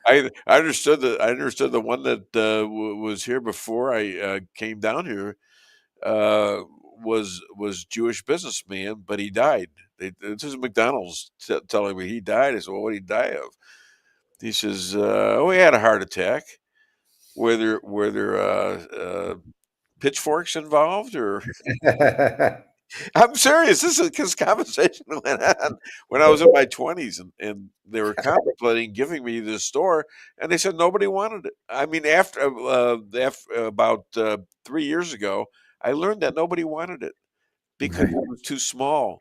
I understood the one that was here before I came down here was Jewish businessman, but he died. This is McDonald's telling me he died. I said, "Well, what did he die of?" He says, "Oh, he had a heart attack." Were there pitchforks involved, or? I'm serious. This conversation went on when I was in my 20s, and they were contemplating giving me this store, and they said nobody wanted it. I mean, after about 3 years ago, I learned that nobody wanted it because it was too small,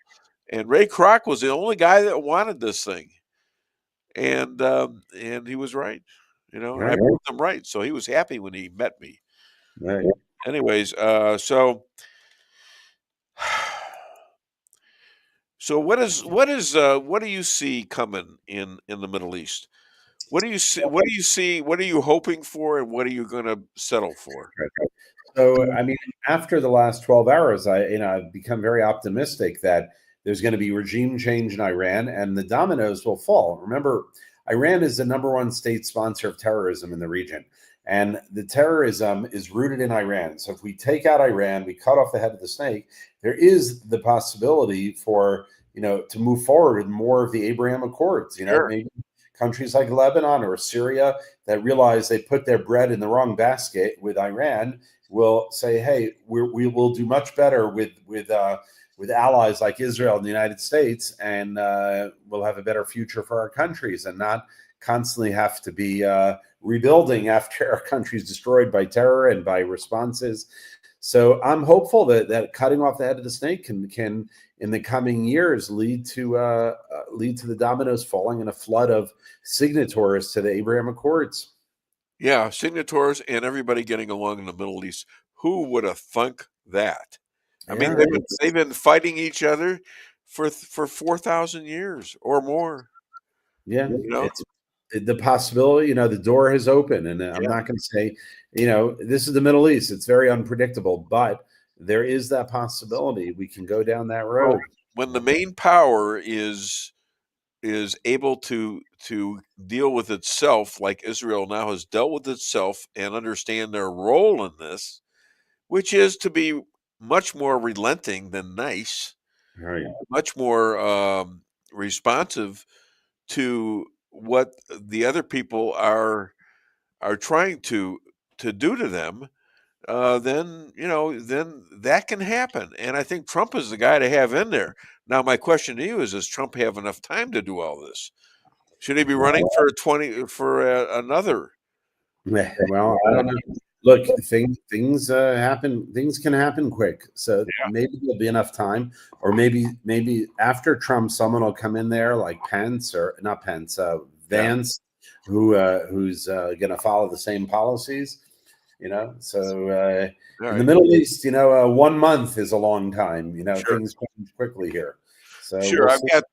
and Ray Kroc was the only guy that wanted this thing, and he was right. And I proved him right, so he was happy when he met me. Right. Anyways, so what do you see coming in the Middle East? What do you see? What do you see? What are you hoping for, and what are you going to settle for? So, I mean, after the last 12 hours, I've become very optimistic that there's going to be regime change in Iran, and the dominoes will fall. Remember, Iran is the #1 state sponsor of terrorism in the region, and the terrorism is rooted in Iran. So if we take out Iran, we cut off the head of the snake, there is the possibility for, to move forward with more of the Abraham Accords, Sure. Maybe countries like Lebanon or Syria that realize they put their bread in the wrong basket with Iran will say, "Hey, we will do much better with allies like Israel and the United States, and we'll have a better future for our countries and not constantly have to be rebuilding after our country is destroyed by terror and by responses." So I'm hopeful that cutting off the head of the snake can in the coming years lead to the dominoes falling and a flood of signatories to the Abraham Accords. Yeah, signatories and everybody getting along in the Middle East. Who would have thunk that? I mean, they've been fighting each other for 4,000 years or more. Yeah, it's the possibility. The door has opened, and I'm not going to say, this is the Middle East. It's very unpredictable, but there is that possibility. We can go down that road. When the main power is able to deal with itself, like Israel now has dealt with itself, and understand their role in this, which is to be much more relenting than nice, right? Much more responsive to what the other people are trying to do to them, then that can happen. And I think Trump is the guy to have in there. Now, my question to you is: does Trump have enough time to do all this? Should he be running for another? Well, I don't know. Look, things happen. Things can happen quick. So maybe there'll be enough time, or maybe after Trump, someone will come in there like Pence or not Pence, Vance who's going to follow the same policies. So All in the Middle East, 1 month is a long time. Things change quickly here. So Sure, I've got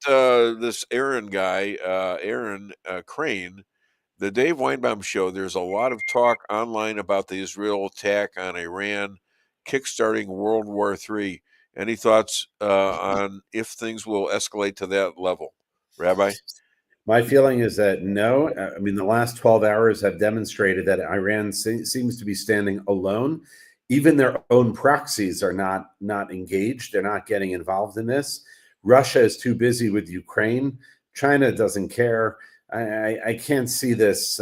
this Aaron guy, Aaron Crane, the Dave Weinbaum Show. There's a lot of talk online about the Israel attack on Iran, kickstarting World War III. Any thoughts on if things will escalate to that level, Rabbi? My feeling is that no. I mean, the last 12 hours have demonstrated that Iran seems to be standing alone. Even their own proxies are not engaged. They're not getting involved in this. Russia is too busy with Ukraine. China doesn't care. I can't see this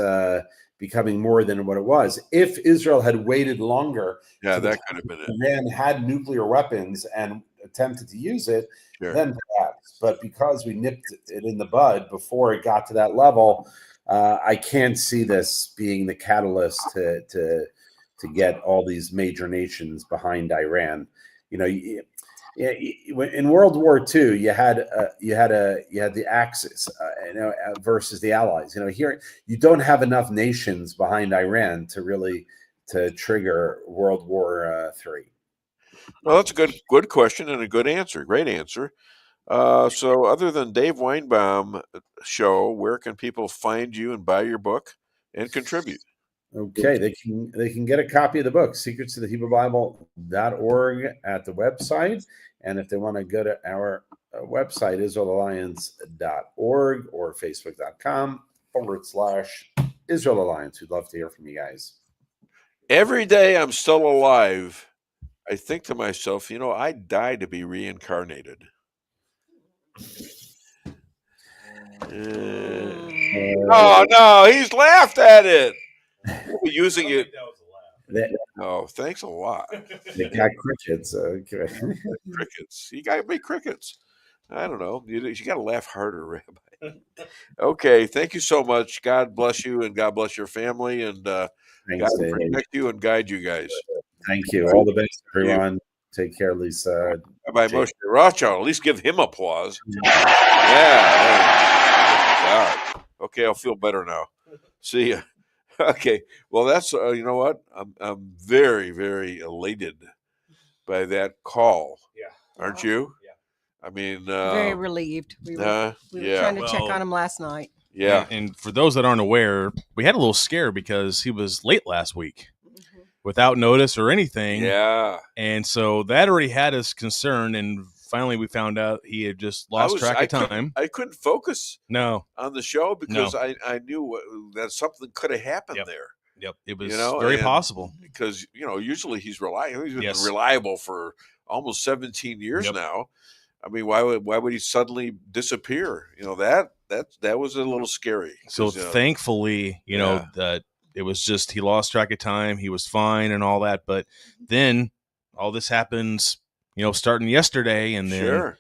becoming more than what it was. If Israel had waited longer, that could have been it. Iran had nuclear weapons and attempted to use it, then perhaps. But because we nipped it in the bud before it got to that level, I can't see this being the catalyst to get all these major nations behind Iran. In World War II, you had the Axis, versus the Allies. Here you don't have enough nations behind Iran to trigger World War III. Well, that's a good question and a good answer. Great answer. So, other than Dave Weinbaum Show, where can people find you and buy your book and contribute? Okay, they can get a copy of the book, Secrets of the HebrewBible.org, at the website. And if they want to go to our website, IsraelAlliance.org or Facebook.com/Israel Alliance. We'd love to hear from you guys. Every day I'm still alive, I think to myself, I die to be reincarnated. Oh, no, he's laughed at it. Using it. Oh, thanks a lot. They got crickets. Okay. Crickets. You got to make crickets. I don't know. You got to laugh harder, Rabbi. Okay. Thank you so much. God bless you and God bless your family. And God protect you and guide you guys. Thank you. All the best, everyone. Take care, Lisa. Rabbi Moshe Rothschild. At least give him applause. Yeah. Okay. I'll feel better now. See ya. Okay, well, that's you know what? I'm very, very elated by that call. Yeah, aren't you? Yeah, I mean, very relieved. We were trying to check on him last night. Yeah, and for those that aren't aware, we had a little scare because he was late last week without notice or anything. Yeah, and so that already had us concerned, and finally we found out he had just lost track of time. I couldn't focus on the show because I knew that something could have happened there. Yep, it was very possible because usually he's reliable. He's been reliable for almost 17 years now. I mean, why would he suddenly disappear? That was a little scary. So thankfully, that it was just he lost track of time. He was fine and all that, but then all this happens. Starting yesterday, and then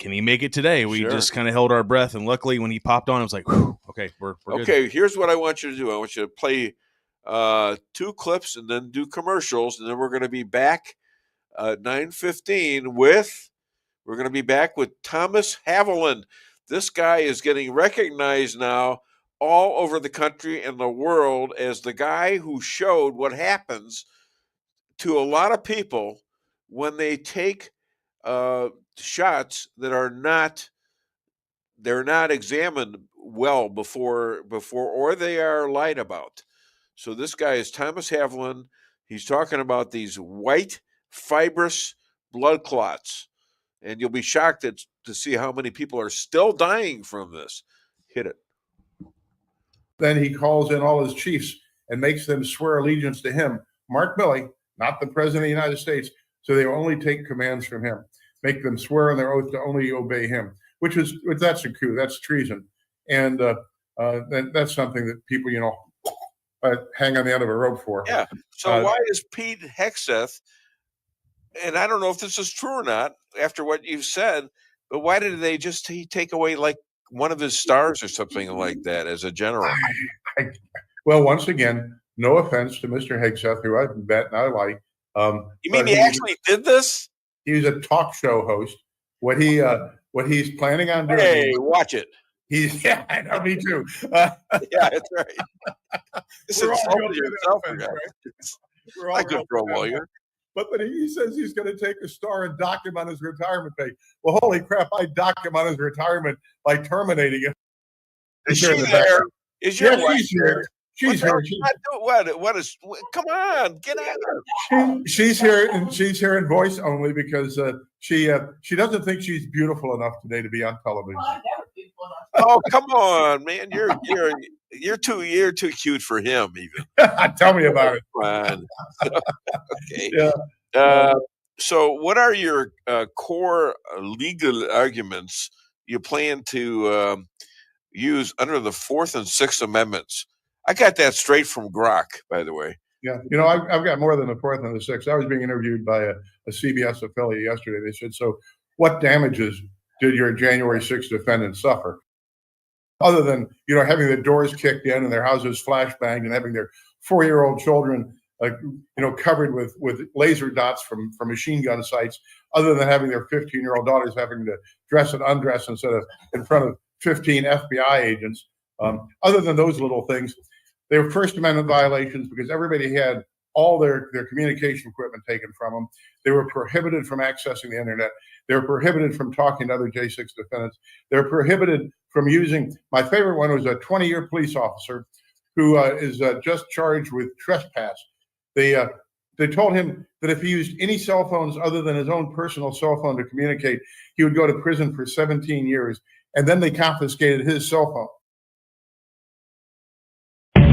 can he make it today? We just kind of held our breath, and luckily, when he popped on, I was like, whew, "Okay, we're okay." Good. Here's what I want you to do. I want you to play 2 clips, and then do commercials, and then we're going to be back at 9:15 with. We're going to be back with Thomas Haviland. This guy is getting recognized now all over the country and the world as the guy who showed what happens to a lot of people when they take shots that are not examined well before or they are lied about. So this guy is Thomas Haviland. He's talking about these white fibrous blood clots, and you'll be shocked to see how many people are still dying from this. Hit it. Then he calls in all his chiefs and makes them swear allegiance to him, Mark Milley, not the president of the United States. So they will only take commands from him, make them swear on their oath to only obey him, that's a coup, that's treason. And that's something that people, hang on the end of a rope for. Yeah. So why is Pete Hegseth, and I don't know if this is true or not after what you've said, but why did they just take away like one of his stars or something like that as a general? Well, once again, no offense to Mr. Hegseth, who I've met and I like. You mean he actually did this? He was a talk show host. What he's planning on doing. Hey, watch it. Yeah, I know, me too. Yeah, that's right. This We're all insulting guilty of yourself, that for offense, God's right? sakes. We're all I could guilty for a of that lawyer. But then he says he's going to take a star and dock him on his retirement pay. Well, holy crap! I dock him on his retirement by terminating him. Is she there? Is your wife she's there? here. She's here. What is? Come on, get out of She's here, and she's here in voice only because she doesn't think she's beautiful enough today to be on television. Oh, come on, man! You're too cute for him, even. Tell me about it. Come on. Okay. Yeah. So, what are your core legal arguments you plan to use under the Fourth and Sixth Amendments? I got that straight from Grok, by the way. Yeah, I've got more than the Fourth and the Sixth. I was being interviewed by a CBS affiliate yesterday. They said, "So, what damages did your January 6th defendants suffer, other than having the doors kicked in and their houses flashbanged and having their 4-year-old children covered with laser dots from machine gun sights, other than having their 15-year-old daughters having to dress and undress instead of in front of 15 FBI agents. Other than those little things, they were First Amendment violations because everybody had all their communication equipment taken from them. They were prohibited from accessing the internet. They were prohibited from talking to other J6 defendants. They were prohibited from using, my favorite one was a 20-year police officer who is just charged with trespass. They told him that if he used any cell phones other than his own personal cell phone to communicate, he would go to prison for 17 years. And then they confiscated his cell phone.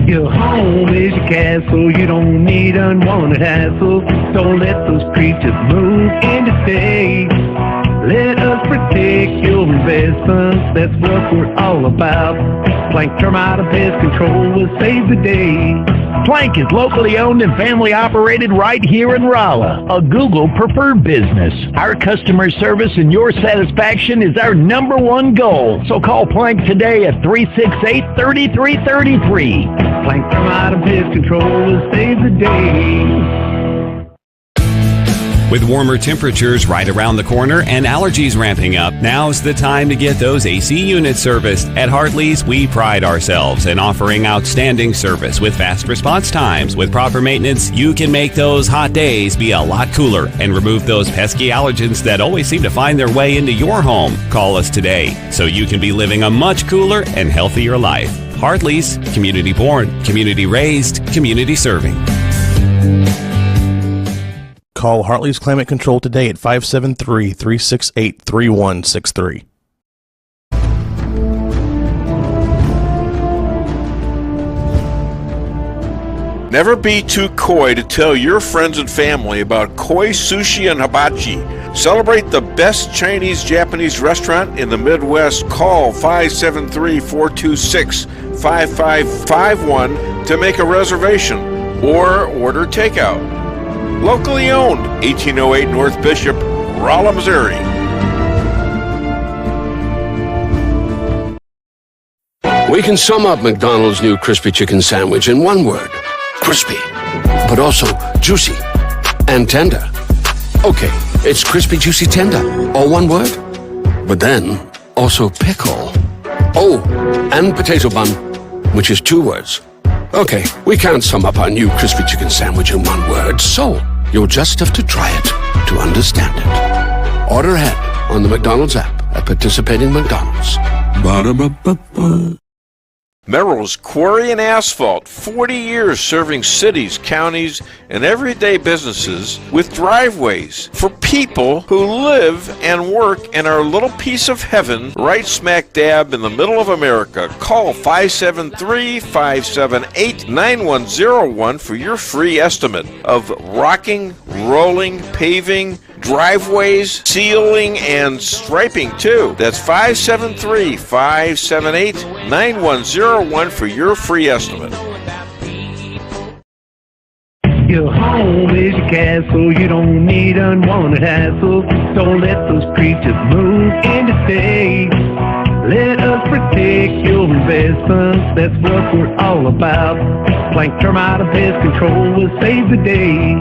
Your home is your castle. You don't need unwanted hassle. Don't let those creatures move in to stay. Let us protect your investments. That's what we're all about. Plank Termite and Pest Control will save the day. Plank is locally owned and family operated right here in Rolla, a Google preferred business. Our customer service and your satisfaction is our #1 goal. So call Plank today at 368-3333. Plank Termite and Pest Control will save the day. With warmer temperatures right around the corner and allergies ramping up, now's the time to get those AC units serviced. At Hartley's, we pride ourselves in offering outstanding service with fast response times. With proper maintenance, you can make those hot days be a lot cooler and remove those pesky allergens that always seem to find their way into your home. Call us today so you can be living a much cooler and healthier life. Hartley's, community born, community raised, community serving. Call Hartley's Climate Control today at 573-368-3163. Never be too coy to tell your friends and family about Koi Sushi and Hibachi. Celebrate the best Chinese-Japanese restaurant in the Midwest. Call 573-426-5551 to make a reservation or order takeout. Locally owned, 1808 North Bishop, Rolla, Missouri. We can sum up McDonald's new crispy chicken sandwich in one word. Crispy. But also juicy and tender. Okay, it's crispy, juicy, tender. All one word? But then, also pickle. Oh, and potato bun, which is 2 words. Okay, we can't sum up our new crispy chicken sandwich in one word, so you'll just have to try it to understand it. Order ahead on the McDonald's app at participating McDonald's. Ba-da-ba-ba-ba. Merrell's Quarry and Asphalt, 40 years serving cities, counties, and everyday businesses with driveways for people who live and work in our little piece of heaven right smack dab in the middle of America. Call 573-578-9101 for your free estimate of rocking, rolling, paving, driveways, sealing, and striping too. That's 573-578-9101 for your free estimate. Your home is your castle. You don't need unwanted hassle. Don't let those creatures move in to stay. Let us protect your investments. That's what we're all about. Plank Termite and Pest Control will save the day.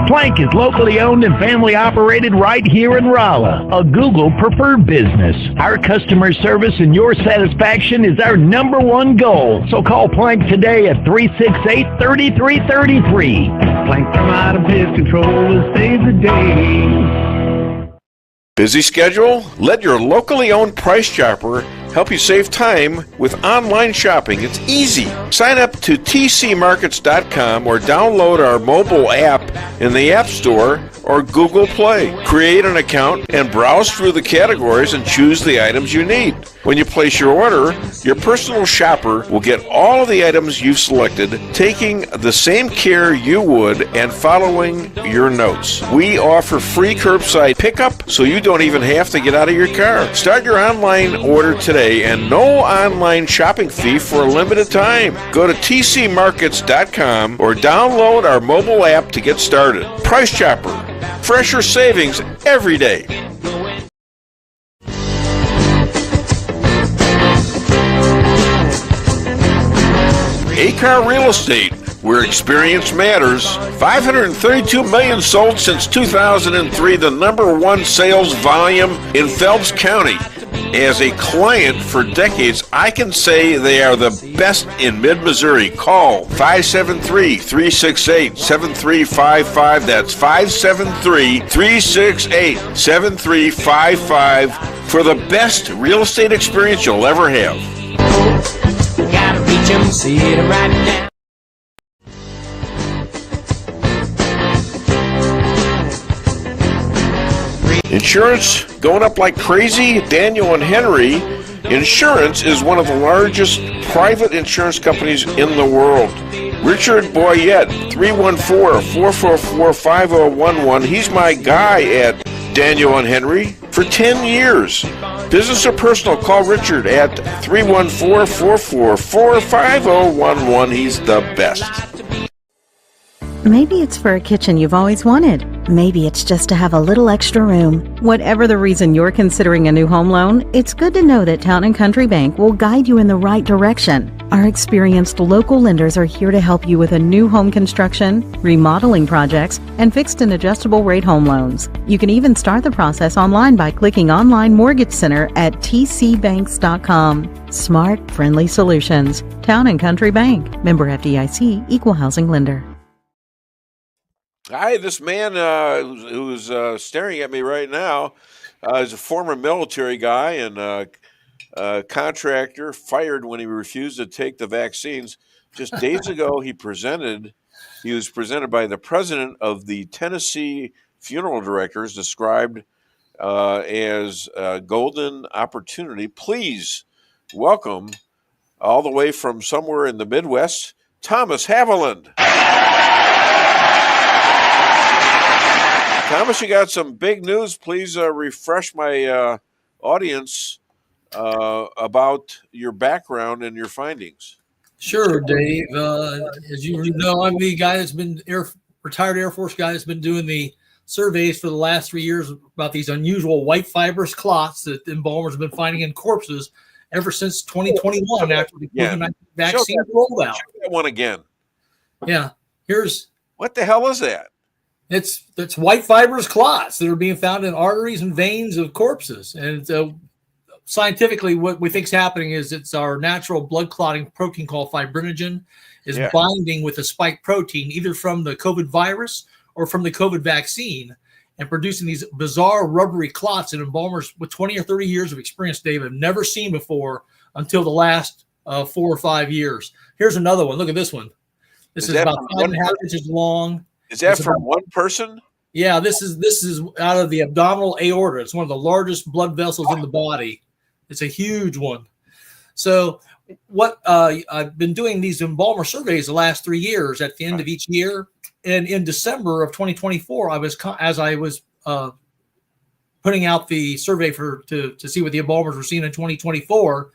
Plank is locally owned and family operated right here in Rolla, a Google preferred business. Our customer service and your satisfaction is our number one goal. So call Plank today at 368-3333. Plank Termite and Pest Control will save the day. Busy schedule? Let your locally owned Price Chopper help you save time with online shopping. It's easy. Sign up to tcmarkets.com or download our mobile app in the App Store or Google Play. Create an account and browse through the categories and choose the items you need. When you place your order, your personal shopper will get all of the items you've selected, taking the same care you would and following your notes. We offer free curbside pickup, so you don't even have to get out of your car. Start your online order today and no online shopping fee for a limited time. Go to tcmarkets.com or download our mobile app to get started. Price Chopper. Fresher savings every day. A-Car Real Estate, where experience matters. 532 million sold since 2003, the number one sales volume in Phelps County. As a client for decades, I can say they are the best in mid-Missouri. Call 573-368-7355. That's 573-368-7355 for the best real estate experience you'll ever have. Gotta reach 'em, see it right now. Insurance going up like crazy? Daniel and Henry Insurance is one of the largest private insurance companies in the world. Richard Boyette, 314-444-5011. He's my guy at Daniel and Henry for 10 years. Business or personal, call Richard at 314-444-5011. He's the best. Maybe it's for a kitchen you've always wanted. Maybe it's just to have a little extra room. Whatever the reason you're considering a new home loan, it's good to know that Town & Country Bank will guide you in the right direction. Our experienced local lenders are here to help you with a new home construction, remodeling projects, and fixed and adjustable rate home loans. You can even start the process online by clicking Online Mortgage Center at tcbanks.com. Smart, friendly solutions. Town & Country Bank. Member FDIC, Equal Housing Lender. Hi, this man who's staring at me right now is a former military guy and contractor, fired when he refused to take the vaccines. Just days ago, he was presented by the president of the Tennessee Funeral Directors, described as a golden opportunity. Please welcome, all the way from somewhere in the Midwest, Thomas Haviland. Thomas, you got some big news. Please refresh my audience about your background and your findings. Sure, Dave. As you know, I'm the guy that's been retired Air Force guy that's been doing the surveys for the last 3 years about these unusual white fibrous clots that embalmers have been finding in corpses ever since 2021 after the COVID-19 vaccine rolled out. Show that one again. Yeah. What the hell is that? It's white fibrous clots that are being found in arteries and veins of corpses. And scientifically, what we think is happening is it's our natural blood clotting protein called fibrinogen is binding with a spike protein, either from the COVID virus or from the COVID vaccine, and producing these bizarre rubbery clots that embalmers with 20 or 30 years of experience, Dave, have never seen before until the last 4 or 5 years. Here's another one. Look at this one. This is about 5.5 inches long. Is that from one person? Yeah, this is out of the abdominal aorta. It's one of the largest blood vessels in the body. It's a huge one. So what I've been doing these embalmer surveys the last 3 years at the end of each year. And in December of 2024, as I was putting out the survey to see what the embalmers were seeing in 2024,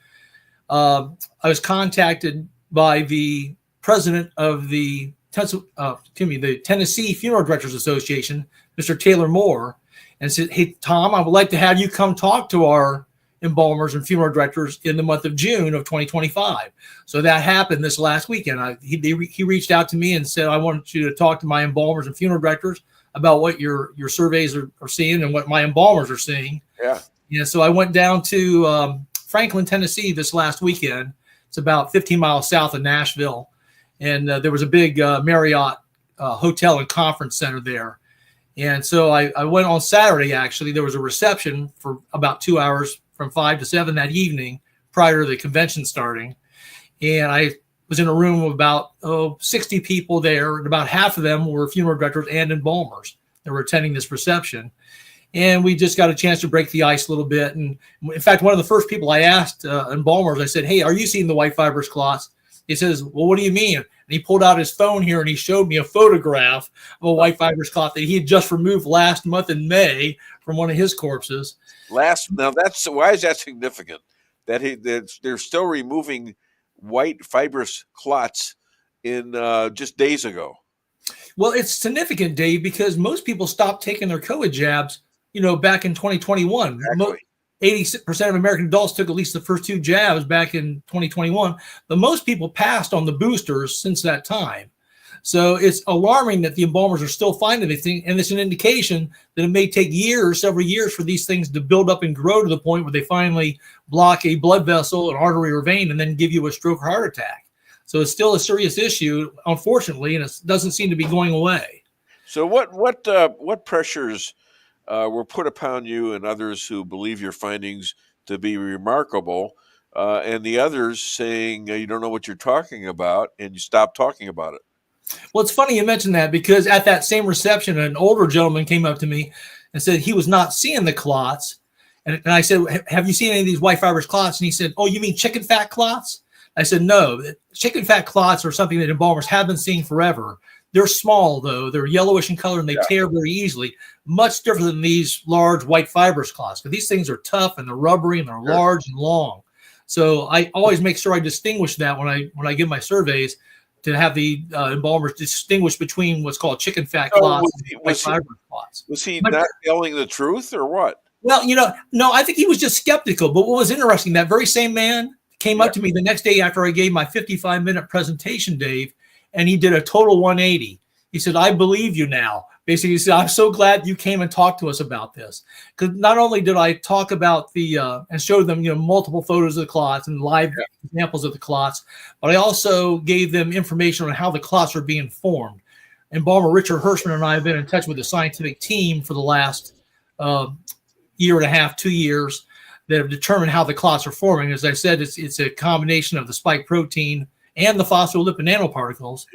I was contacted by the president of the Tennessee Funeral Directors Association, Mr. Taylor Moore, and said, "Hey, Tom, I would like to have you come talk to our embalmers and funeral directors in the month of June of 2025. So that happened this last weekend. He reached out to me and said, I want you to talk to my embalmers and funeral directors about what your surveys are seeing and what my embalmers are seeing. Yeah. Yeah. So I went down to Franklin, Tennessee this last weekend. It's about 15 miles south of Nashville. And there was a big Marriott hotel and conference center there. And so I went on Saturday, actually. There was a reception for about 2 hours from 5 to 7 that evening prior to the convention starting. And I was in a room of about 60 people there, and about half of them were funeral directors and embalmers that were attending this reception. And we just got a chance to break the ice a little bit. And in fact, one of the first people I asked embalmers, I said, hey, are you seeing the white fibrous clots? He says, well, what do you mean? And he pulled out his phone here and he showed me a photograph of a white fibrous clot that he had just removed last month in May from one of his corpses. Now why is that significant? That they're still removing white fibrous clots in just days ago. Well, it's significant, Dave, because most people stopped taking their COVID jabs, back in 2021. Exactly. 80% of American adults took at least the first 2 jabs back in 2021. But most people passed on the boosters since that time. So it's alarming that the embalmers are still finding these things. And it's an indication that it may take several years for these things to build up and grow to the point where they finally block a blood vessel, an artery or vein, and then give you a stroke or heart attack. So it's still a serious issue, unfortunately, and it doesn't seem to be going away. So what pressures were put upon you and others who believe your findings to be remarkable, and the others saying you don't know what you're talking about and you stop talking about it? Well, it's funny you mentioned that, because at that same reception, an older gentleman came up to me and said he was not seeing the clots. And I said, have you seen any of these white fibrous clots? And he said, oh, you mean chicken fat clots? I said, no, chicken fat clots are something that embalmers have been seeing forever. They're small, though. They're yellowish in color and they tear very easily. Much different than these large white fibrous clots, because these things are tough and they're rubbery and they're large and long. So I always make sure I distinguish that when I give my surveys, to have the embalmers distinguish between what's called chicken fat clots and white fibrous clots. Was he not telling the truth or what? Well, no, I think he was just skeptical. But what was interesting, that very same man came up to me the next day after I gave my 55-minute presentation, Dave, and he did a total 180. He said, I believe you now. Basically, he said, I'm so glad you came and talked to us about this. Because not only did I talk about and show them, multiple photos of the clots and live examples of the clots, but I also gave them information on how the clots are being formed. Embalmer Richard Hirschman and I have been in touch with the scientific team for the last year and a half, 2 years, that have determined how the clots are forming. As I said, it's a combination of the spike protein and the phospholipid nanoparticles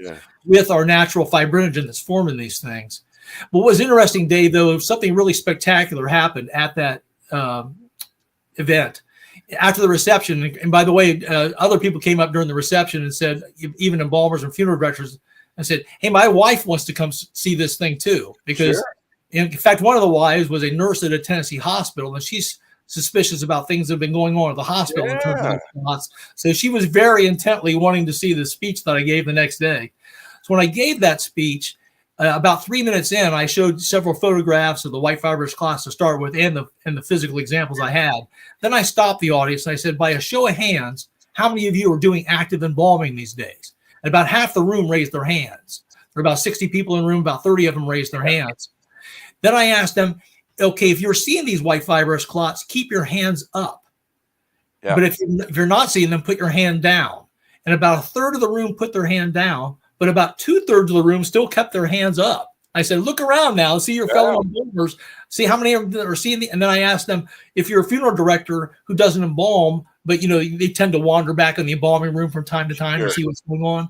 with our natural fibrinogen that's forming these things. But what was interesting, Dave, though, something really spectacular happened at that event. After the reception, and by the way, other people came up during the reception and said, even embalmers and funeral directors, and said, hey, my wife wants to come see this thing too. Because, in fact, one of the wives was a nurse at a Tennessee hospital, and she's suspicious about things that have been going on at the hospital in terms of response. So she was very intently wanting to see the speech that I gave the next day. So when I gave that speech, about 3 minutes in, I showed several photographs of the white fibrous clots to start with and the physical examples I had. Then I stopped the audience and I said, by a show of hands, how many of you are doing active embalming these days? And about half the room raised their hands. There were about 60 people in the room, about 30 of them raised their hands. Then I asked them, okay, if you're seeing these white fibrous clots, keep your hands up. Yeah. But if you're not seeing them, put your hand down. And about a third of the room put their hand down, but about 2/3 of the room still kept their hands up. I said, look around now, see your fellow embalmers, see how many of them are seeing and then I asked them, if you're a funeral director who doesn't embalm, but they tend to wander back in the embalming room from time to time to see what's going on,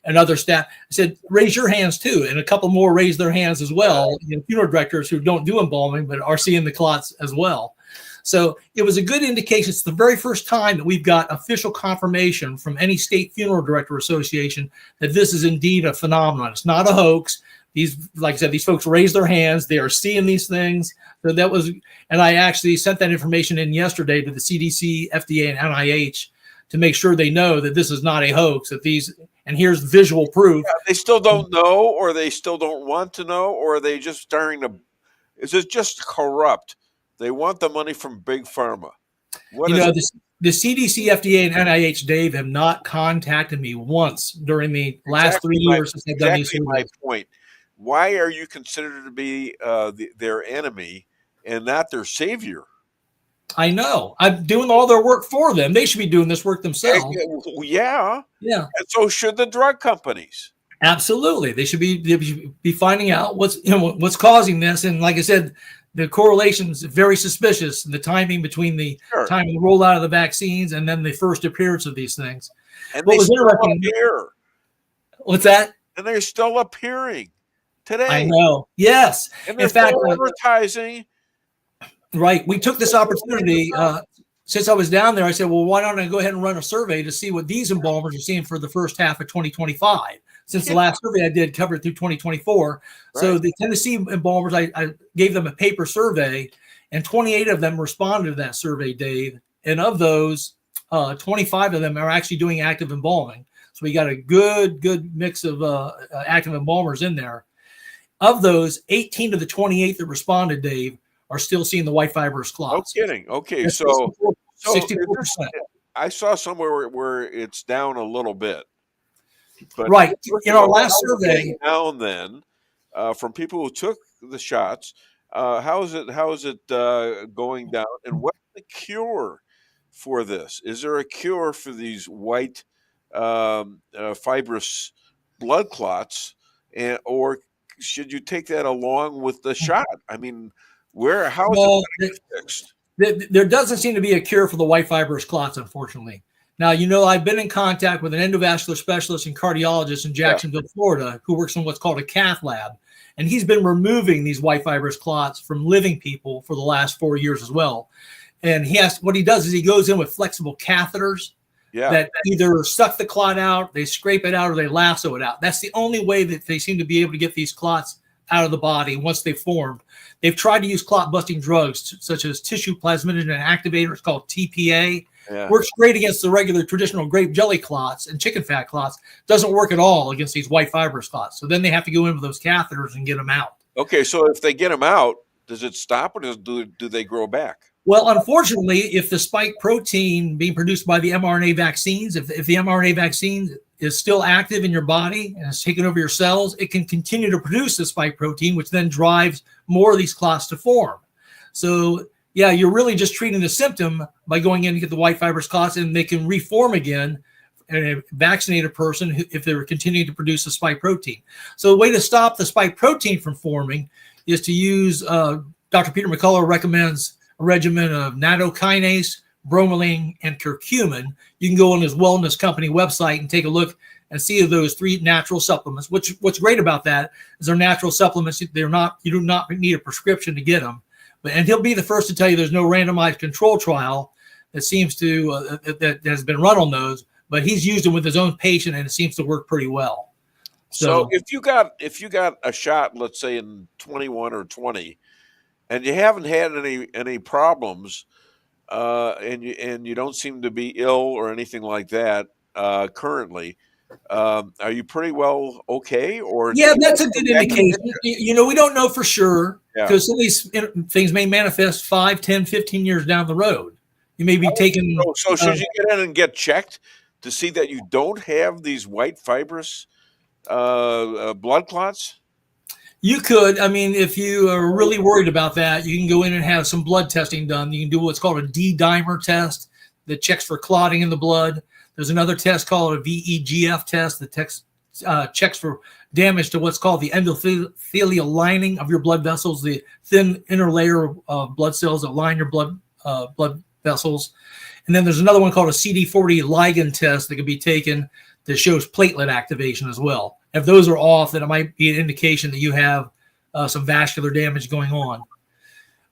and other staff, I said, raise your hands too. And a couple more raised their hands as well. Funeral directors who don't do embalming, but are seeing the clots as well. So it was a good indication. It's the very first time that we've got official confirmation from any state funeral director association that this is indeed a phenomenon. It's not a hoax. These, like I said, these folks raised their hands. They are seeing these things. So that was, and I actually sent that information in yesterday to the CDC, FDA, and NIH to make sure they know that this is not a hoax, that these, and here's visual proof. Yeah, they still don't know, or they still don't want to know, or are they just starting to, is it just corrupt? They want the money from big pharma. The CDC, FDA, and NIH, Dave, have not contacted me once during the last 3 years since they've done these surveys. My point. Why are you considered to be their enemy and not their savior? I know. I'm doing all their work for them. They should be doing this work themselves. Yeah. Yeah. And so should the drug companies. Absolutely. They should be finding out what's causing this. And like I said, the correlation is very suspicious. The timing between the time of the rollout of the vaccines and then the first appearance of these things. And what was interesting? Appear. What's that? And they're still appearing today. I know. Yes. And they're still advertising. Right. We took this opportunity since I was down there. I said, well, why don't I go ahead and run a survey to see what these embalmers are seeing for the first half of 2025? Since the last survey I did covered through 2024. Right. So the Tennessee embalmers, I gave them a paper survey, and 28 of them responded to that survey, Dave. And of those, 25 of them are actually doing active embalming. So we got a good mix of active embalmers in there. Of those, 18 of the 28 that responded, Dave, are still seeing the white fibrous clots. No kidding. Okay, that's so 64%. I saw somewhere where it's down a little bit. But right. In our last survey, now and then, from people who took the shots, how is it going down? And what's the cure for this? Is there a cure for these white fibrous blood clots, or should you take that along with the shot? I mean, how is it fixed? There doesn't seem to be a cure for the white fibrous clots, unfortunately. Now, I've been in contact with an endovascular specialist and cardiologist in Jacksonville, Florida, who works in what's called a cath lab. And he's been removing these white fibrous clots from living people for the last 4 years as well. And what he does is he goes in with flexible catheters that either suck the clot out, they scrape it out, or they lasso it out. That's the only way that they seem to be able to get these clots out of the body once they've formed. They've tried to use clot-busting drugs such as tissue plasminogen activator. It's called TPA. Yeah. Works great against the regular traditional grape jelly clots and chicken fat clots. Doesn't work at all against these white fibrous clots. So then they have to go in with those catheters and get them out. Okay, so if they get them out, does it stop or do they grow back? Well, unfortunately, if the spike protein being produced by the mRNA vaccines, if the mRNA vaccine is still active in your body and it's taken over your cells, it can continue to produce the spike protein, which then drives more of these clots to form. So yeah, you're really just treating the symptom by going in to get the white fibrous clots, and they can reform again and vaccinate a person if they're continuing to produce the spike protein. So the way to stop the spike protein from forming is to use, Dr. Peter McCullough recommends a regimen of nattokinase, bromelain, and curcumin. You can go on his wellness company website and take a look and see those 3 natural supplements. What's great about that is they're natural supplements. You do not need a prescription to get them. And he'll be the first to tell you there's no randomized control trial that seems to that has been run on those, but he's used them with his own patient and it seems to work pretty well. So if you got a shot, let's say in 21 or 20, and you haven't had any problems, and you don't seem to be ill or anything like that currently, are you pretty well okay? Or that's a good indication. We don't know for sure because some of these things may manifest 5, 10, 15 years down the road. You may be taking. So should you get in and get checked to see that you don't have these white fibrous blood clots? You could. I mean, if you are really worried about that, you can go in and have some blood testing done. You can do what's called a D-dimer test that checks for clotting in the blood. There's another test called a VEGF test that checks for damage to what's called the endothelial lining of your blood vessels, the thin inner layer of blood cells that line your blood vessels. And then there's another one called a CD40 ligand test that can be taken that shows platelet activation as well. If those are off, then it might be an indication that you have some vascular damage going on.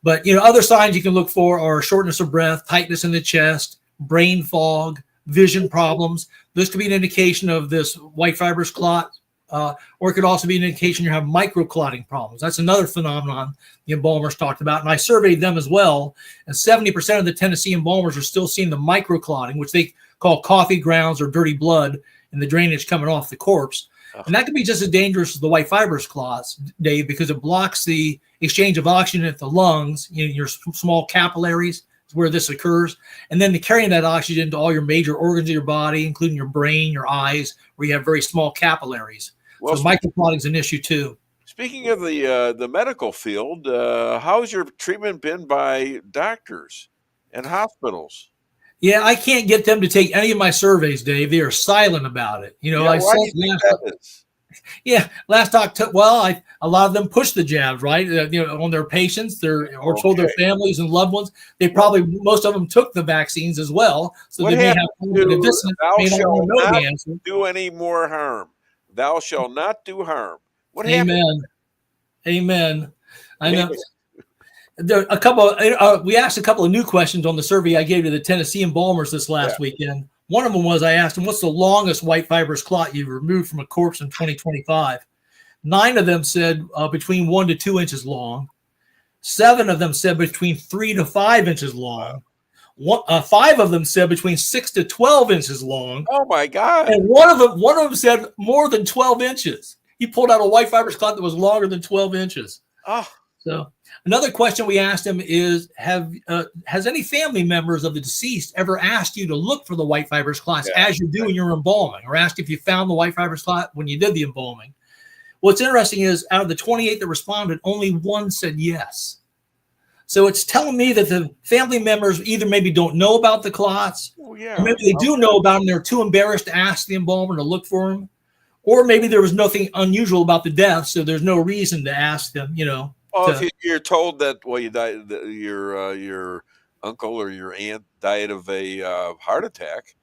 But, other signs you can look for are shortness of breath, tightness in the chest, brain fog, vision problems. This could be an indication of this white fibrous clot, or it could also be an indication you have microclotting problems. That's another phenomenon the embalmers talked about, and I surveyed them as well, and 70% of the Tennessee embalmers are still seeing the microclotting, which they call coffee grounds or dirty blood in the drainage coming off the corpse. And that can be just as dangerous as the white fibrous clots, Dave, because it blocks the exchange of oxygen at the lungs, your small capillaries. where this occurs, and then carrying that oxygen to all your major organs of your body, including your brain, your eyes, where you have very small capillaries. Well, so microclotting is an issue too. Speaking of the medical field, how's your treatment been by doctors and hospitals? Yeah, I can't get them to take any of my surveys, Dave. They are silent about it. You know, last October. Well, a lot of them push the jabs, right? On their patients, told their families and loved ones. They probably most of them took the vaccines as well, so they may have thou shalt not do any more harm. Thou shalt not do harm. What happened? Amen. I know. There are a couple. We asked a couple of new questions on the survey I gave to the Tennessee embalmers this last weekend. One of them was I asked them, "What's the longest white fibrous clot you've removed from a corpse in 2025?" 9 of them said between 1 to 2 inches long. 7 of them said between 3 to 5 inches long. 5 of them said between 6 to 12 inches long. Oh my God! And one of them said more than 12 inches. He pulled out a white fibrous clot that was longer than 12 inches. Oh, so. Another question we asked him is, has any family members of the deceased ever asked you to look for the white fibrous clots as you do in your embalming, or asked if you found the white fibrous clot when you did the embalming? What's interesting is out of the 28 that responded, only 1 said yes. So it's telling me that the family members either maybe don't know about the clots, or maybe they do know about them. They're too embarrassed to ask the embalmer to look for them, or maybe there was nothing unusual about the death, so there's no reason to ask them, Well, if you're told that, you died, your uncle or your aunt died of a heart attack,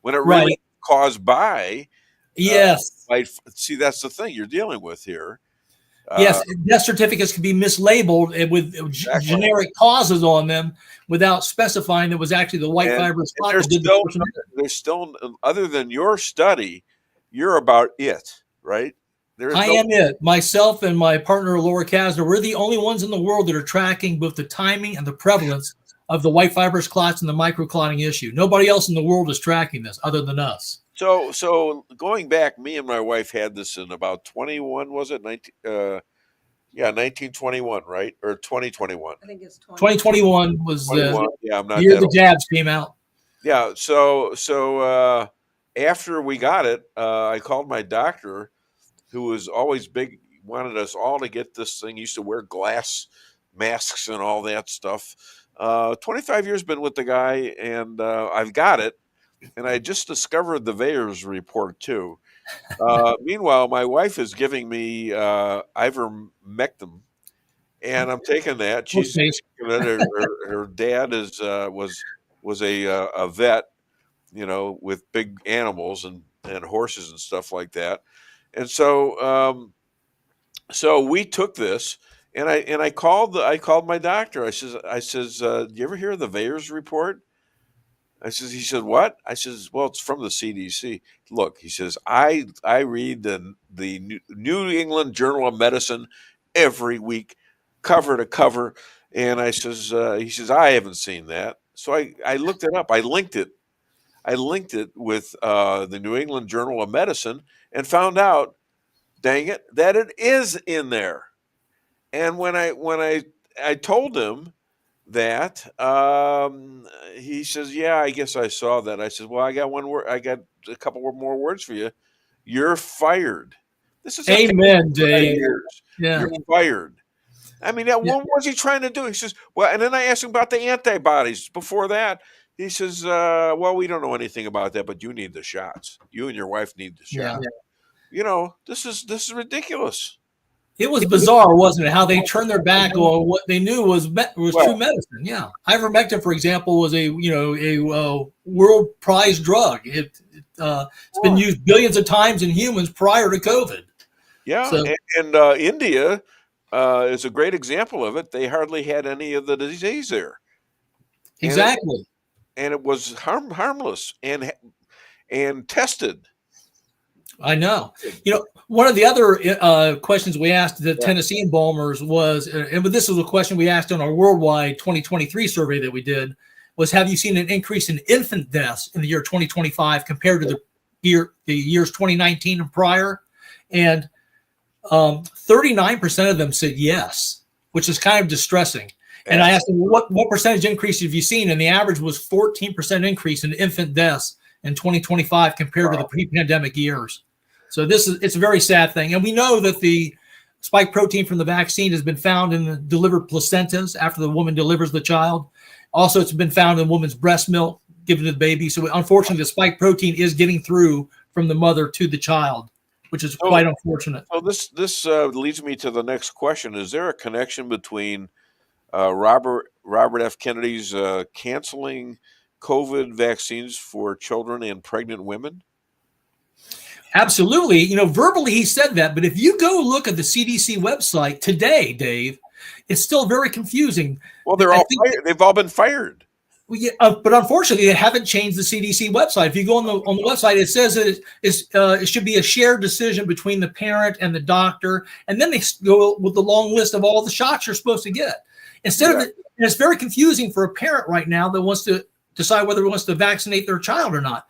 when it really caused by, see, that's the thing you're dealing with here. Yes, death certificates can be mislabeled with generic causes on them without specifying that was actually the white fibrous clot. There's still, other than your study, you're about it, right? I am it. Myself and my partner, Laura Kasner, we're the only ones in the world that are tracking both the timing and the prevalence of the white fibrous clots and the microclotting issue. Nobody else in the world is tracking this other than us. So going back, me and my wife had this in about 21, was it? 1921, right? Or 2021? I think it's 2021 was the I'm not year the jabs came out. Yeah. So after we got it, I called my doctor, who was always big, wanted us all to get this thing. He used to wear glass masks and all that stuff. 25 years been with the guy, and I've got it. And I just discovered the VAERS report too. Meanwhile, my wife is giving me ivermectin, and I'm taking that. She's her dad was a vet, with big animals and horses and stuff like that. And so we took this, and I called my doctor. I says, do you ever hear of the VAERS report? He said, what? I says, well, it's from the CDC. Look, he says, I read the New England Journal of Medicine every week, cover to cover. And he says, I haven't seen that. So I looked it up. I linked it with the New England Journal of Medicine and found out, dang it, that it is in there. And when I told him that, he says, yeah, I guess I saw that. I said, well, I got a couple more words for you. You're fired. This is amen, Dave. Yeah. You're fired. I mean, what was he trying to do? He says, well, and then I asked him about the antibodies before that. He says, well, we don't know anything about that, but you need the shots. You and your wife need the shots. Yeah. This is ridiculous. It was bizarre, wasn't it? How they turned their back on what they knew was true medicine. Yeah, ivermectin, for example, was a world prize drug. It's been used billions of times in humans prior to COVID. Yeah, so, and India is a great example of it. They hardly had any of the disease there. Exactly, and it was harmless and tested. I know. One of the other questions we asked the Tennessee embalmers was, and this was a question we asked on our worldwide 2023 survey that we did, was, have you seen an increase in infant deaths in the year 2025 compared to the years 2019 and prior? And 39% of them said yes, which is kind of distressing. And I asked him, what percentage increase have you seen? And the average was 14% increase in infant deaths in 2025 compared to the pre-pandemic years. So it's a very sad thing. And we know that the spike protein from the vaccine has been found in the delivered placentas after the woman delivers the child. Also, it's been found in woman's breast milk given to the baby. So unfortunately, the spike protein is getting through from the mother to the child, which is quite unfortunate. So this leads me to the next question. Is there a connection between Robert F. Kennedy's canceling COVID vaccines for children and pregnant women? Absolutely. Verbally he said that, but if you go look at the CDC website today, Dave, it's still very confusing. Well, they've all been fired. Well, yeah, but unfortunately, they haven't changed the CDC website. If you go on the website, it says that it should be a shared decision between the parent and the doctor, and then they go with the long list of all the shots you're supposed to get. Instead of it, and it's very confusing for a parent right now that wants to decide whether he wants to vaccinate their child or not.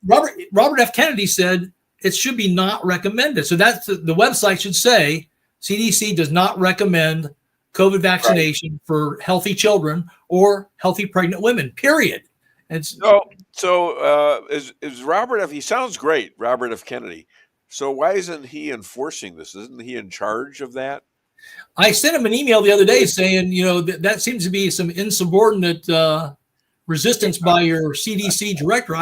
Robert F. Kennedy said it should be not recommended. So that's the website should say CDC does not recommend COVID vaccination for healthy children or healthy pregnant women, period. And so is Robert F. He sounds great, Robert F. Kennedy. So why isn't he enforcing this? Isn't he in charge of that? I sent him an email the other day saying, that seems to be some insubordinate resistance by your CDC director.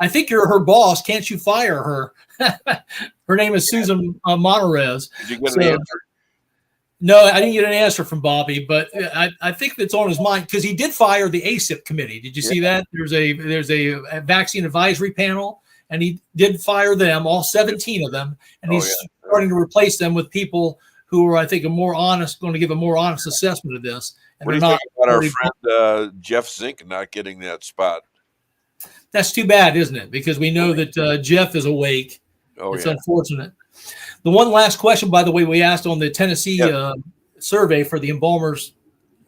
I think you're her boss. Can't you fire her? Her name is Susan Monterez. Did you get an answer? No, I didn't get an answer from Bobby, but I think that's on his mind because he did fire the ACIP committee. Did you see that? There's a vaccine advisory panel, and he did fire them, all 17 of them, and he's starting to replace them with people who are, I think, going to give a more honest assessment of this. And what do you think about our friend Jeff Zink not getting that spot? That's too bad, isn't it? Because we know that Jeff is awake. It's unfortunate. The one last question, by the way, we asked on the Tennessee survey for the embalmers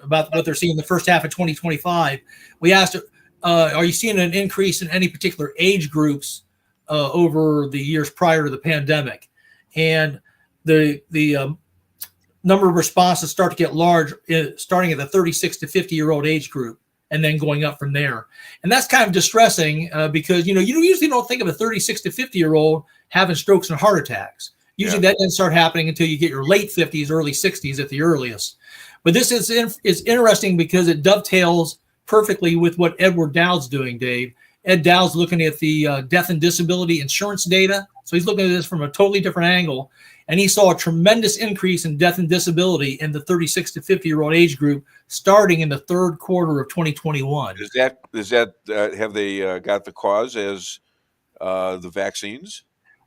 about what they're seeing in the first half of 2025. We asked, are you seeing an increase in any particular age groups over the years prior to the pandemic? And the number of responses start to get large, starting at the 36 to 50-year-old age group, and then going up from there. And that's kind of distressing because, you usually don't think of a 36 to 50-year-old having strokes and heart attacks. Usually that doesn't start happening until you get your late 50s, early 60s at the earliest. But this is interesting because it dovetails perfectly with what Edward Dowd's doing, Dave. Ed Dowd's looking at the death and disability insurance data. So he's looking at this from a totally different angle. And he saw a tremendous increase in death and disability in the 36 to 50-year-old age group starting in the third quarter of 2021. Is that have they got the cause as the vaccines?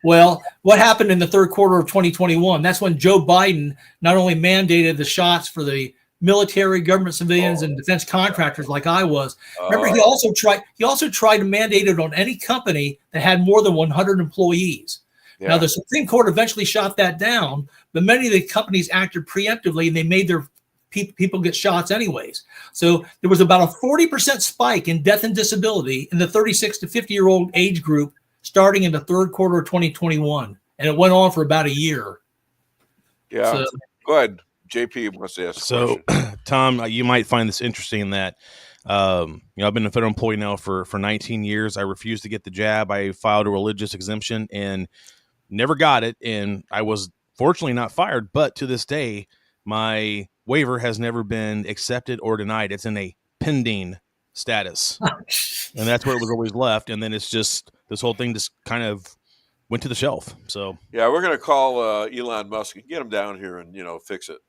Well, what happened in the third quarter of 2021? That's when Joe Biden not only mandated the shots for the military, government civilians, and defense contractors like I was. Remember, he also tried to mandate it on any company that had more than 100 employees. Yeah. Now, the Supreme Court eventually shot that down, but many of the companies acted preemptively and they made their people get shots anyways. So there was about a 40% spike in death and disability in the 36 to 50-year-old age group starting in the third quarter of 2021. And it went on for about a year. Yeah. So, go ahead. JP wants to ask a question. Tom, you might find this interesting in that, I've been a federal employee now for 19 years. I refused to get the jab. I filed a religious exemption and never got it. And I was fortunately not fired. But to this day, my waiver has never been accepted or denied. It's in a pending status. And that's where it was always left. And then it's just this whole thing just kind of went to the shelf. So, yeah, we're going to call Elon Musk and get him down here and, fix it.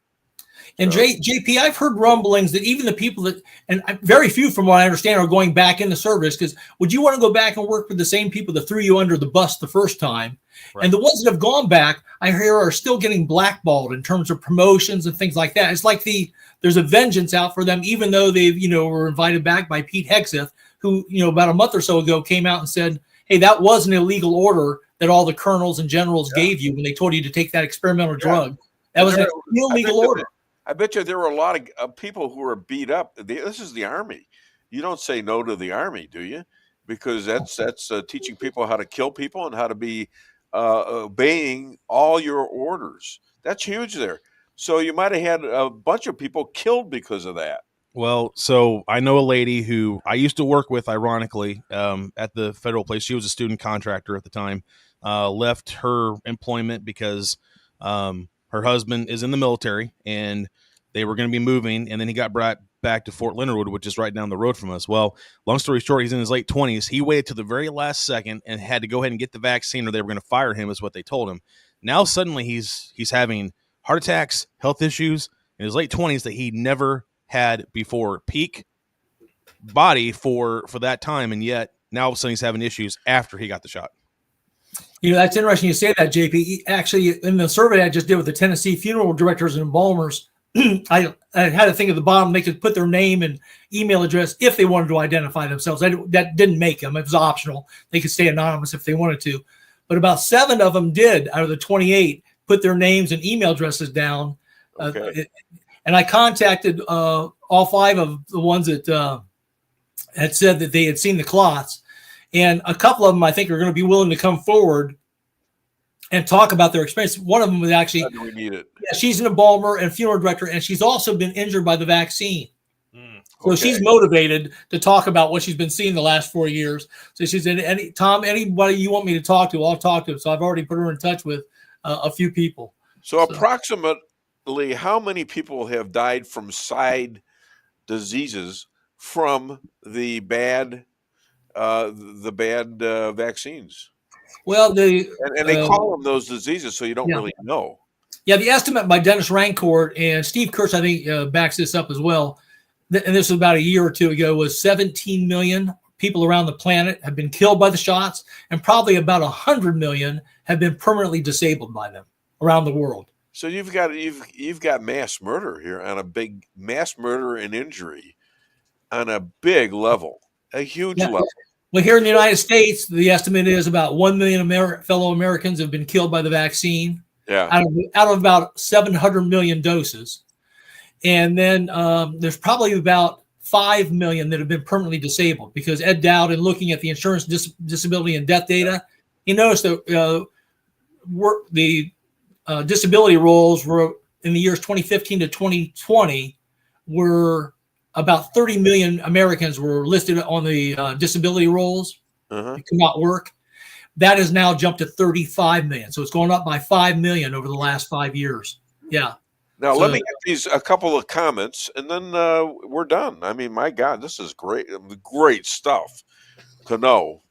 And JP, I've heard rumblings that even the people that, and very few from what I understand, are going back in the service because would you want to go back and work with the same people that threw you under the bus the first time? Right. And the ones that have gone back, I hear, are still getting blackballed in terms of promotions and things like that. It's like there's a vengeance out for them, even though they've, were invited back by Pete Hegseth, who, about a month or so ago came out and said, hey, that was an illegal order that all the colonels and generals gave you when they told you to take that experimental drug. That was an illegal order. I bet you there were a lot of people who were beat up. This is the Army. You don't say no to the Army, do you? Because that's teaching people how to kill people and how to be obeying all your orders. That's huge there. So you might have had a bunch of people killed because of that. Well, so I know a lady who I used to work with, ironically, at the federal place. She was a student contractor at the time, left her employment because her husband is in the military and they were going to be moving. And then he got brought back to Fort Leonard Wood, which is right down the road from us. Well, long story short, he's in his late 20s. He waited to the very last second and had to go ahead and get the vaccine or they were going to fire him, is what they told him. Now, suddenly he's having heart attacks, health issues in his late 20s that he never had before, peak body for that time, and yet now all of a sudden he's having issues after he got the shot. You know, that's interesting you say that, JP. Actually, in the survey I just did with the Tennessee funeral directors and embalmers, I had a thing at the bottom. They could put their name and email address if they wanted to identify themselves. That didn't make them. It was optional. They could stay anonymous if they wanted to. But about 7 of them did, out of the 28, put their names and email addresses down. Okay. And I contacted all 5 of the ones that had said that they had seen the clots. And a couple of them, I think, are going to be willing to come forward and talk about their experience. One of them was actually, How do we need it? yeah, she's an embalmer and funeral director, and she's also been injured by the vaccine. So she's motivated to talk about what she's been seeing the last 4 years. So she said, Tom, anybody you want me to talk to, I'll talk to. So I've already put her in touch with a few people. So approximately how many people have died from side diseases from the bad vaccines? Well, and they call them those diseases, so you don't really know. Yeah, the estimate by Dennis Rancourt and Steve Kurtz, I think, backs this up as well. And this was about a year or two ago, was 17 million people around the planet have been killed by the shots, and probably about 100 million have been permanently disabled by them around the world. So you've got mass murder here on a big mass murder and injury on a big level, a huge level. Well, here in the United States, the estimate is about 1 million fellow Americans have been killed by the vaccine. Yeah. Out of about 700 million doses. And then there's probably about 5 million that have been permanently disabled, because Ed Dowd, in looking at the insurance disability and death data, he noticed that the disability rolls were in the years 2015 to 2020 were about 30 million Americans were listed on the disability rolls. Could not work. That has now jumped to 35 million. So it's gone up by 5 million over the last 5 years. Yeah. Now, let me get a couple of comments, and then we're done. I mean, my God, this is great stuff to know.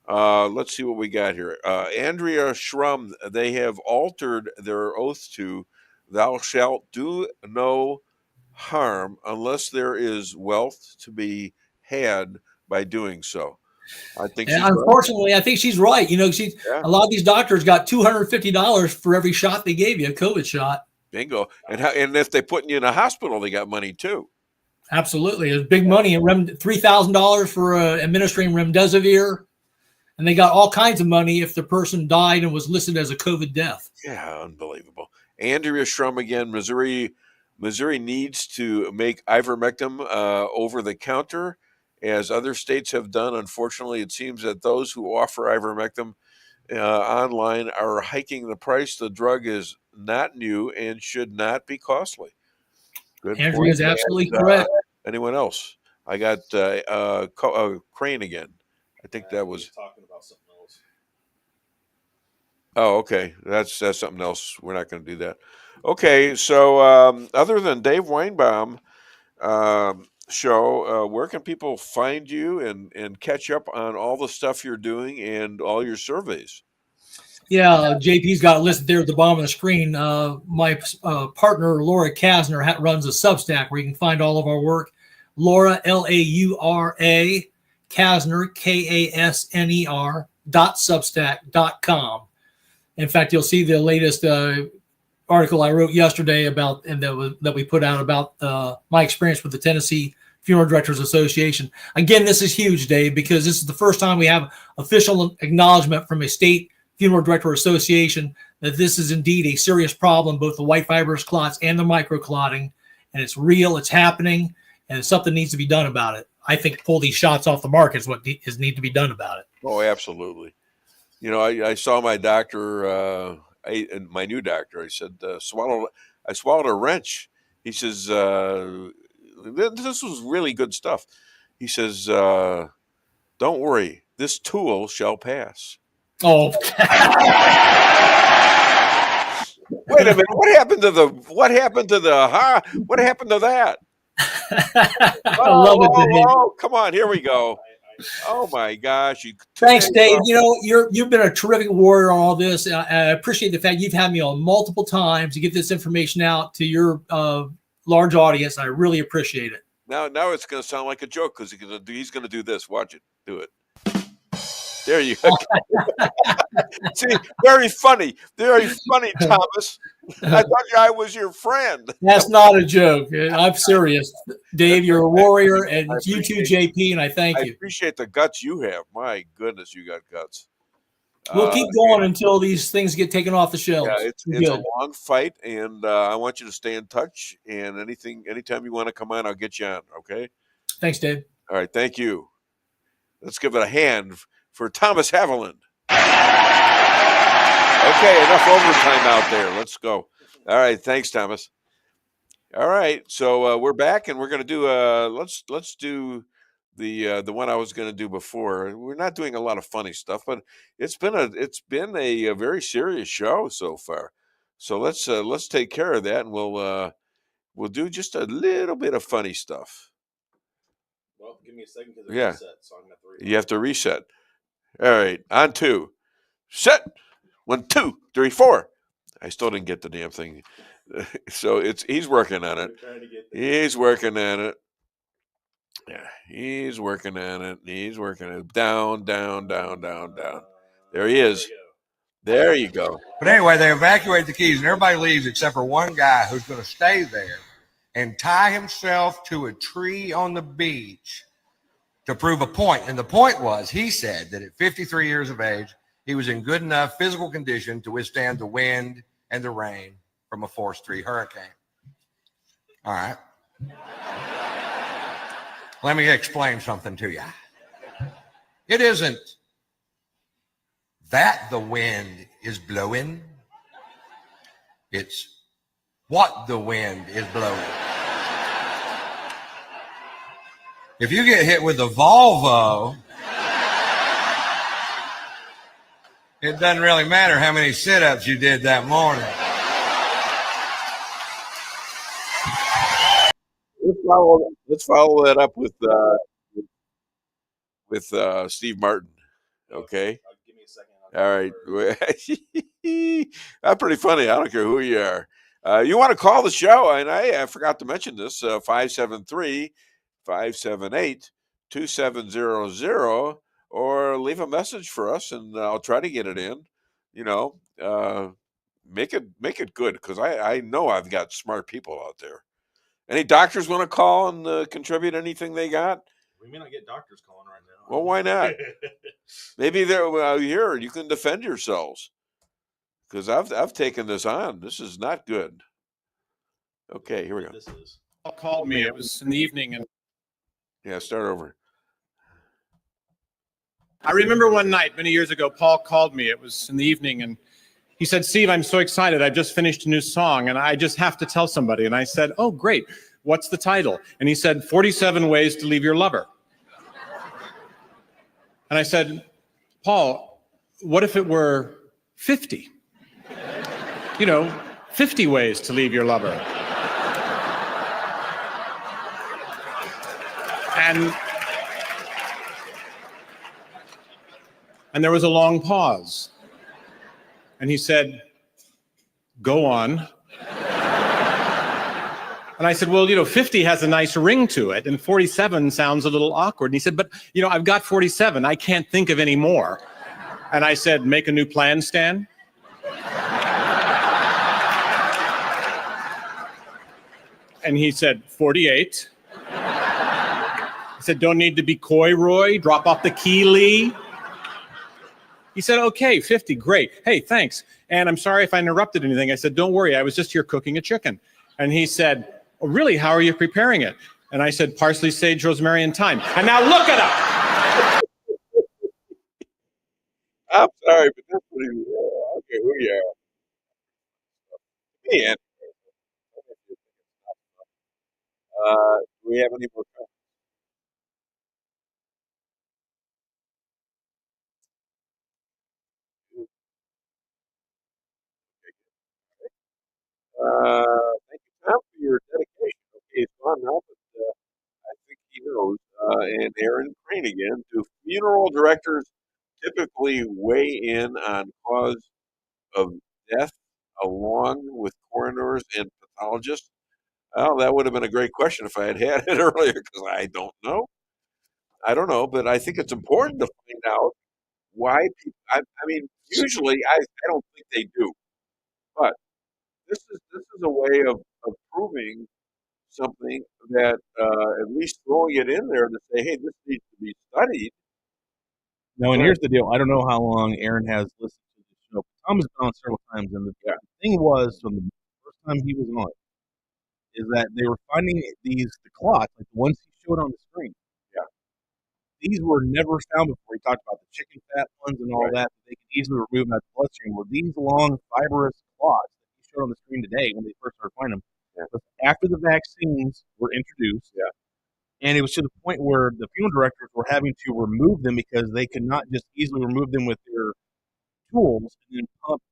Let's see what we got here. Andrea Schrum, they have altered their oath to "Thou shalt do no harm unless there is wealth to be had by doing so." I think. And unfortunately, I think she's right. You know, a lot of these doctors got $250 for every shot they gave you, a COVID shot. Bingo. And if they put you in a hospital, they got money too. Absolutely. There's big money. $3,000 for administering remdesivir. And they got all kinds of money if the person died and was listed as a COVID death. Yeah, unbelievable. Andrea Schrum again, Missouri needs to make ivermectin over the counter, as other states have done. Unfortunately, it seems that those who offer ivermectin online are hiking the price. The drug is not new and should not be costly. Good. Andrea is absolutely correct. Anyone else? I got Crane again. I think that was talking about something else. Oh, okay. That's something else. We're not going to do that. Okay. So other than Dave Weinbaum Show, where can people find you and catch up on all the stuff you're doing and all your surveys? Yeah, JP's got it listed there at the bottom of the screen. My partner, Laura Kasner, runs a Substack where you can find all of our work. Laura, Laura, Kasner, Kasner.substack.com. In fact, you'll see the latest article I wrote yesterday about, and that we put out about my experience with the Tennessee Funeral Directors Association. Again, this is huge, Dave, because this is the first time we have official acknowledgement from a state Funeral Director Association that this is indeed a serious problem, both the white fibrous clots and the microclotting, and it's real, it's happening, and something needs to be done about it. I think pull these shots off the market is what need to be done about it. Oh, absolutely. You know, I saw my doctor, my new doctor. I said, swallow. I swallowed a wrench. He says, this was really good stuff. He says, don't worry, this tool shall pass. Oh. Wait a minute. What happened to that? I love it, Dave. Oh, come on. Here we go. Oh my gosh. Thanks, Dave. You know, you've been a terrific warrior on all this. I appreciate the fact you've had me on multiple times to get this information out to your large audience. I really appreciate it. Now it's going to sound like a joke because he's going to do this. Watch it. Do it. There you go. See, very funny. Very funny, Thomas. I thought I was your friend. That's not a joke. I'm serious. Dave, you're a warrior, and you too, JP, and I thank you. I appreciate the guts you have. My goodness, you got guts. We'll keep going until these things get taken off the shelves. Yeah, it's a long fight, and I want you to stay in touch. And anytime you want to come on, I'll get you on. Okay. Thanks, Dave. All right, thank you. Let's give it a hand for Thomas Haviland. Okay, enough overtime out there. Let's go. All right, thanks, Thomas. All right, so we're back, and we're going to do let's do the one I was going to do before. We're not doing a lot of funny stuff, but it's been a very serious show so far. So let's take care of that, and we'll do just a little bit of funny stuff. Well, give me a second because reset, so I'm going to reset. You have to reset. All right, on two. Set. 1, 2, 3, 4. I still didn't get the damn thing. So he's working on it. He's working on it. Yeah, he's working on it. He's working it. Down, down, down, down, down. There he is. There you go. But anyway, they evacuate the keys, and everybody leaves except for one guy who's going to stay there and tie himself to a tree on the beach to prove a point. And the point was, he said that at 53 years of age, he was in good enough physical condition to withstand the wind and the rain from a Force 3 hurricane. All right. Let me explain something to you. It isn't that the wind is blowing. It's what the wind is blowing. If you get hit with a Volvo, it doesn't really matter how many sit-ups you did that morning. Let's follow that up with Steve Martin. Okay. Give me a second. All right. That's pretty funny. I don't care who you are. You want to call the show, and I forgot to mention this, 573-578-2700, or leave a message for us, and I'll try to get it in. You know, make it good, because I know I've got smart people out there. Any doctors want to call and contribute anything they got? We may not get doctors calling right now. Well, why not? Maybe they're here. You can defend yourselves, because I've taken this on. This is not good. Okay, here we go. Paul called me. It was in the evening, and yeah, start over. I remember one night many years ago, Paul called me. It was in the evening, and he said, "Steve, I'm so excited. I've just finished a new song, and I just have to tell somebody." And I said, "Oh, great. What's the title?" And he said, 47 Ways to Leave Your Lover. And I said, "Paul, what if it were 50? 50 ways to leave your lover." And there was a long pause. And he said, "Go on." And I said, "Well, 50 has a nice ring to it, and 47 sounds a little awkward." And he said, "But, I've got 47. I can't think of any more." And I said, "Make a new plan, Stan." And he said, 48. I said, "Don't need to be coy, Roy. Drop off the key, Lee." He said, "Okay, 50, great. Hey, thanks. And I'm sorry if I interrupted anything." I said, "Don't worry, I was just here cooking a chicken." And he said, "Oh, really? How are you preparing it?" And I said, "Parsley, sage, rosemary, and thyme." And now look it up. I'm sorry, but that's pretty okay. Who you are? Man, Do we have any more comments? Thank you, Tom, for your dedication. Okay, it's gone now, but I think he knows. And Aaron Crane again. Do funeral directors typically weigh in on cause of death along with coroners and pathologists? Well, that would have been a great question if I had had it earlier, because I don't know. I don't know, but I think it's important to find out why people. I mean, usually I don't think they do, but this is a way of proving something that at least throwing it in there to say, hey, this needs to be studied. No, and here's the deal. I don't know how long Aaron has listened to the show. Tom has been on several times, and the thing was, from the first time he was on, is that they were finding the clots, like the ones he showed on the screen. Yeah. These were never found before. He talked about the chicken fat ones and all that. They could easily remove them out of the bloodstream. Were these long, fibrous clots that he showed on the screen today when they first started finding them? Yeah. But after the vaccines were introduced, and it was to the point where the funeral directors were having to remove them because they could not just easily remove them with their tools and then pump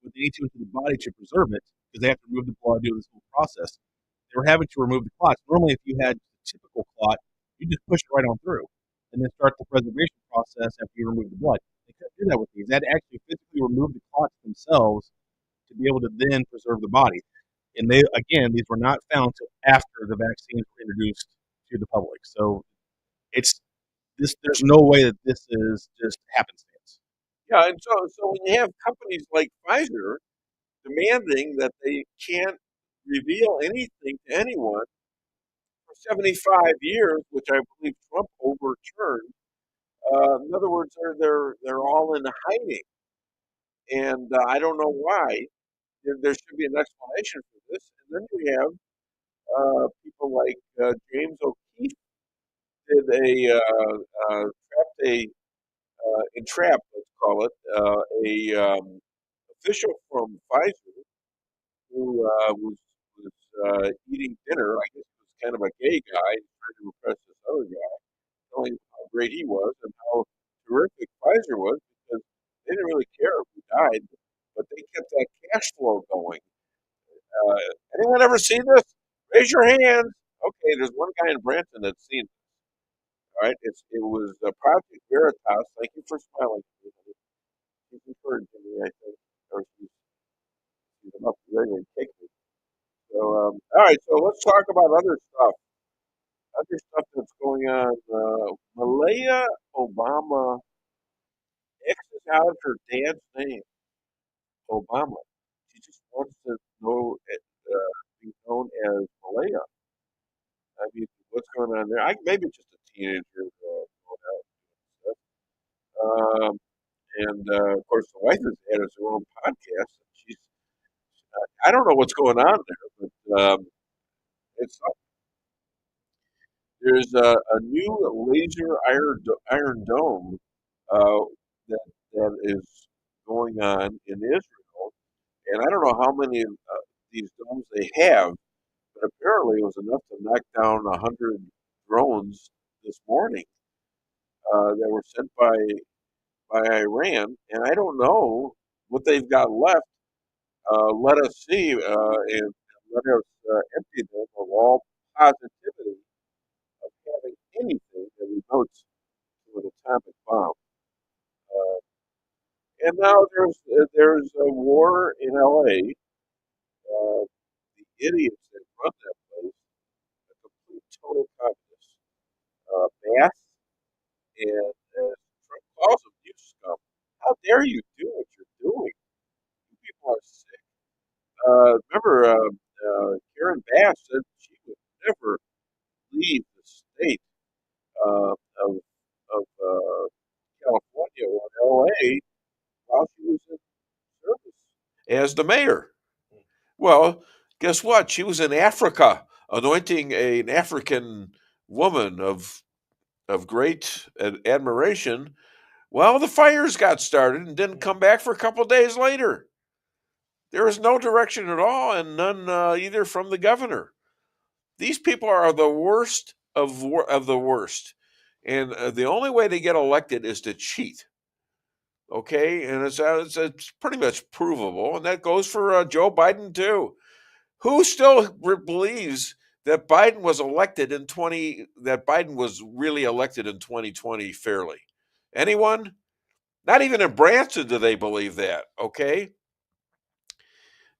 what they need to into the body to preserve it, because they have to remove the blood, do this whole process. They were having to remove the clots. Normally, if you had a typical clot, you just push it right on through and then start the preservation process after you remove the blood. They couldn't do that with these. They had to actually physically remove the clots themselves to be able to then preserve the body. And these were not found until after the vaccines were introduced to the public. So there's no way that this is just happenstance. Yeah, and so when you have companies like Pfizer demanding that they can't reveal anything to anyone for 75 years, which I believe Trump overturned. In other words, they're all in hiding, and I don't know why. There should be an explanation for this. And then we have people like James O'Keefe did entrapped, let's call it, a official from Pfizer who was eating dinner. I guess he was kind of a gay guy trying to impress this other guy, telling him how great he was and how terrific Pfizer was, because they didn't really care if he died, but they kept that cash flow going. Anyone ever seen this? Raise your hands. Okay, there's one guy in Branson that's seen it. All right, it was Project Veritas. Thank you for smiling. She's encouraging me, I think, or she's enough to ready to kick me. So, all right, so let's talk about other stuff. Other stuff that's going on. Malaya Obama X's out her dad's name, Obama. She just wants to be known as Malaya. I mean, what's going on there? Maybe just a teenager going out and stuff. And of course, the wife has had her own podcast. She's I don't know what's going on there, but it's there's a new laser iron dome that is going on in Israel, and I don't know how many of these domes they have, but apparently it was enough to knock down 100 drones this morning that were sent by Iran, and I don't know what they've got left. Let us see and let us empty them of all positivity of having anything that remotes to an atomic bomb. And now there's a war in L.A. The idiots that run that place, a complete total communist, Bath and Trump calls them you scum. How dare you do what you're doing? You people are sick. Remember, Karen Bass said she would never leave the state of California or LA while she was in service as the mayor. Well, guess what? She was in Africa anointing an African woman of great admiration. Well, the fires got started and didn't come back for a couple of days later. There was no direction at all, and none either from the governor. These people are the worst of the worst. And the only way to get elected is to cheat. Okay, and it's pretty much provable, and that goes for Joe Biden too. Who still believes that Biden was really elected in 2020 fairly? Anyone? Not even in Branson do they believe that. Okay.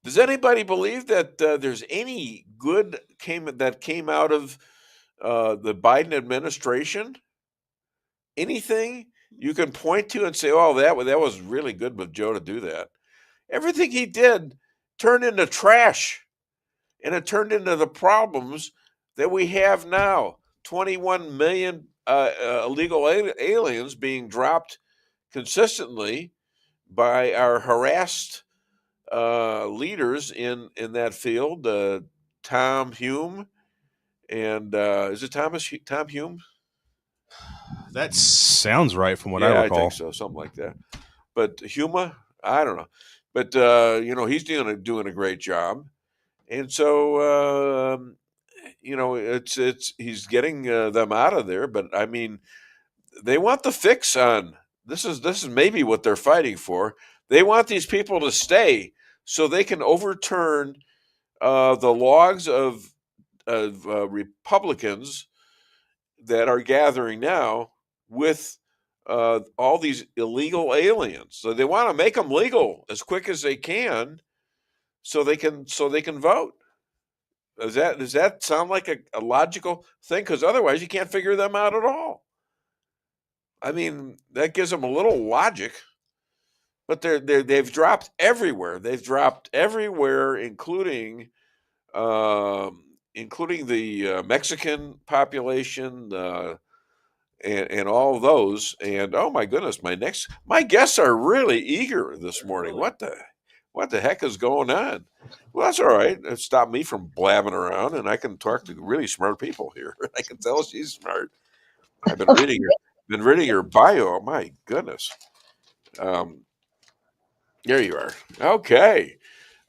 Does anybody believe that there's any good came out of the Biden administration? Anything you can point to and say, "Oh, that was really good with Joe to do that." Everything he did turned into trash, and it turned into the problems that we have now. 21 million illegal aliens being dropped consistently by our harassed leaders in that field. Tom Hume and is it Tom Hume? That sounds right from what I Yeah, recall. I think so, something like that. But Huma, I don't know. But he's doing a great job, and so it's he's getting them out of there. But I mean, they want the fix on this is maybe what they're fighting for. They want these people to stay so they can overturn the logs of Republicans that are gathering now with all these illegal aliens. So they want to make them legal as quick as they can, so they can vote. Does that sound like a logical thing? Because otherwise, you can't figure them out at all. I mean, that gives them a little logic, but they've dropped everywhere. They've dropped everywhere, including the Mexican population. And all of those, and oh my goodness, my guests are really eager this morning. What the heck is going on? Well, that's all right. It stopped me from blabbing around, and I can talk to really smart people here. I can tell she's smart. I've been reading her bio. My goodness. There you are. Okay.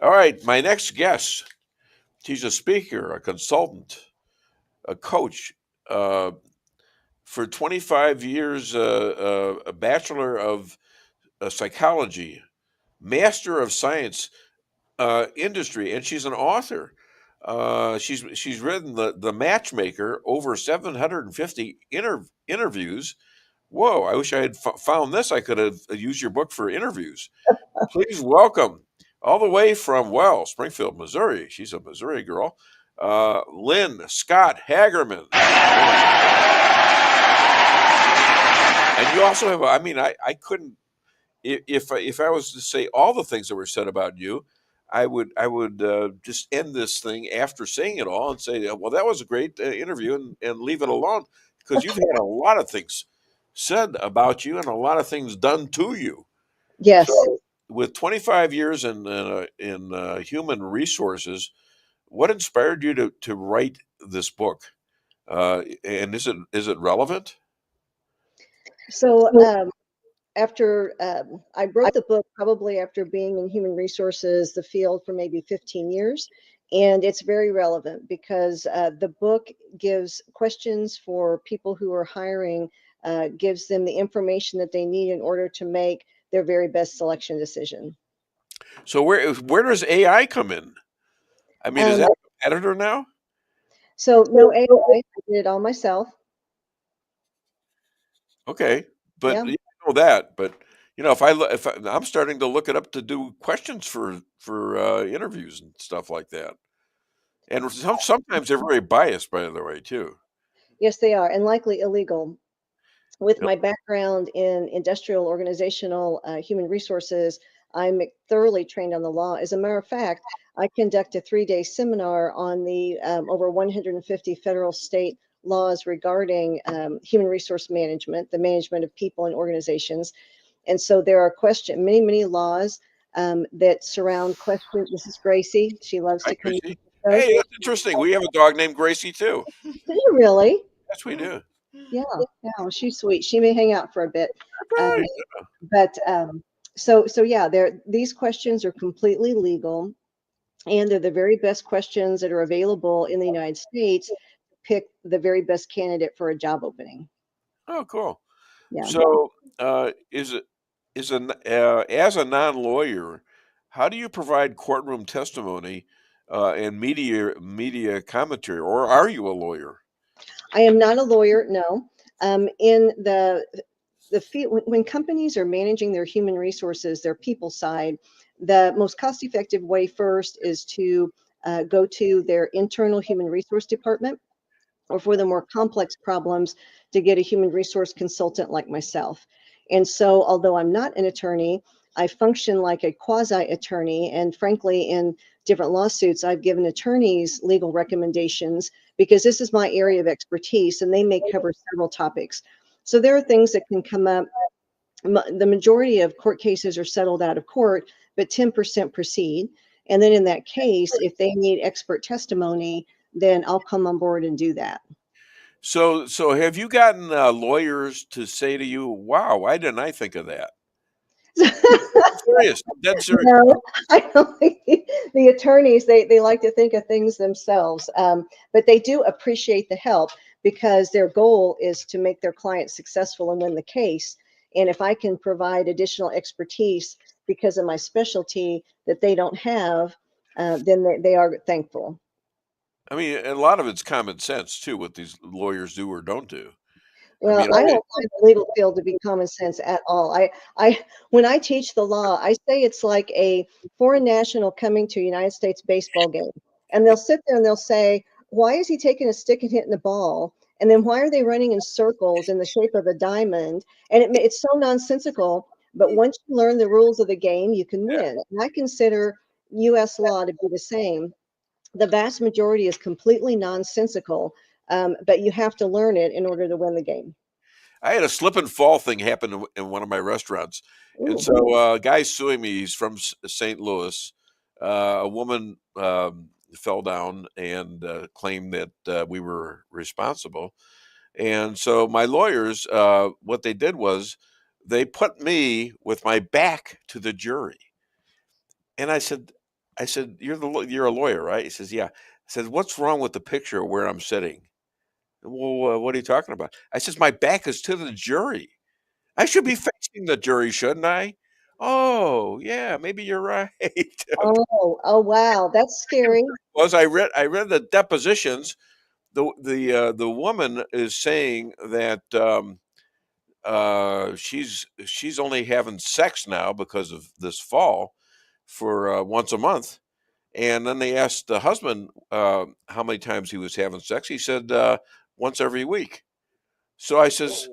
All right. My next guest. She's a speaker, a consultant, a coach. For 25 years, a Bachelor of Psychology, Master of Science industry, and she's an author. She's written the Matchmaker, over 750 interviews. Whoa! I wish I had found this. I could have used your book for interviews. Please welcome, all the way from Springfield, Missouri. She's a Missouri girl. Lynn Scott Hagerman. And you also have, I couldn't, if I was to say all the things that were said about you, I would just end this thing after saying it all and say, well, that was a great interview, and leave it alone, because you've had a lot of things said about you and a lot of things done to you. Yes. So, with 25 years in human resources, what inspired you to write this book? And is it relevant? So after I wrote the book, probably after being in human resources, the field, for maybe 15 years. And it's very relevant because the book gives questions for people who are hiring, gives them the information that they need in order to make their very best selection decision. So where does AI come in? I mean, is that a competitor now? So no AI, I did it all myself. Okay, but Yeah. you know that. But if I'm starting to look it up to do questions for interviews and stuff like that, and sometimes they're very biased, by the way, too. Yes, they are, and likely illegal. With my background in industrial, organizational, human resources, I'm thoroughly trained on the law. As a matter of fact, I conduct a 3-day seminar on the over 150 federal state laws regarding human resource management, the management of people and organizations. And so there are many laws that surround questions. This is Gracie. She loves to come. Hey, that's interesting. We have a dog named Gracie too. Do you really? Yes, we do. Yeah, she's sweet. She may hang out for a bit. But so yeah, these questions are completely legal. And they're the very best questions that are available in the United States to pick the very best candidate for a job opening. Oh, cool. Yeah. So, as a non-lawyer, how do you provide courtroom testimony and media commentary, or are you a lawyer? I am not a lawyer, no. In the field, when companies are managing their human resources, their people side, the most cost-effective way first is to go to their internal human resource department, or for the more complex problems, to get a human resource consultant like myself. And so, although I'm not an attorney, I function like a quasi-attorney, and frankly, in different lawsuits, I've given attorneys legal recommendations because this is my area of expertise, and they may cover several topics. So there are things that can come up. The majority of court cases are settled out of court, but 10% proceed. And then in that case, if they need expert testimony, then I'll come on board and do that. So have you gotten lawyers to say to you, "Wow, why didn't I think of that"? Serious, dead serious. No, I don't think the attorneys, they like to think of things themselves, but they do appreciate the help because their goal is to make their client successful and win the case. And if I can provide additional expertise because of my specialty that they don't have, then they are thankful. I mean, a lot of it's common sense too, what these lawyers do or don't do. Well, I don't find the legal field to be common sense at all. When I teach the law, I say it's like a foreign national coming to a United States baseball game, and they'll sit there and they'll say, "Why is he taking a stick and hitting the ball? And then why are they running in circles in the shape of a diamond?" And it's so nonsensical. But once you learn the rules of the game, you can win. And I consider U.S. law to be the same. The vast majority is completely nonsensical, but you have to learn it in order to win the game. I had a slip and fall thing happen in one of my restaurants. And so a guy's suing me. He's from St. Louis. A woman fell down and claimed that we were responsible. And so my lawyers, what they did was they put me with my back to the jury. And I said, you're a lawyer, right? He says, yeah. I said, what's wrong with the picture of where I'm sitting? Well, what are you talking about? I says, my back is to the jury. I should be facing the jury, shouldn't I? Oh, yeah, maybe you're right. Oh, wow, that's scary. I read the depositions. The woman is saying that she's only having sex now because of this fall for once a month. And then they asked the husband how many times he was having sex. He said once every week. So I says,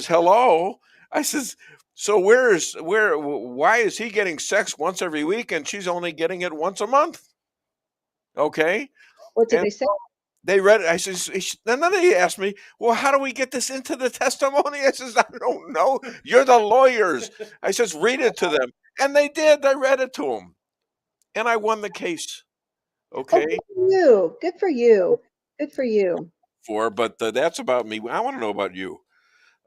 hello. I says, so why is he getting sex once every week and she's only getting it once a month? Okay. What did they say? They read it. I says, and then they asked me, well, how do we get this into the testimony? I says, I don't know. You're the lawyers. I says, read it to them. And they did. I read it to them. And I won the case. Okay. Oh, good for you. Good for you. But that's about me. I want to know about you.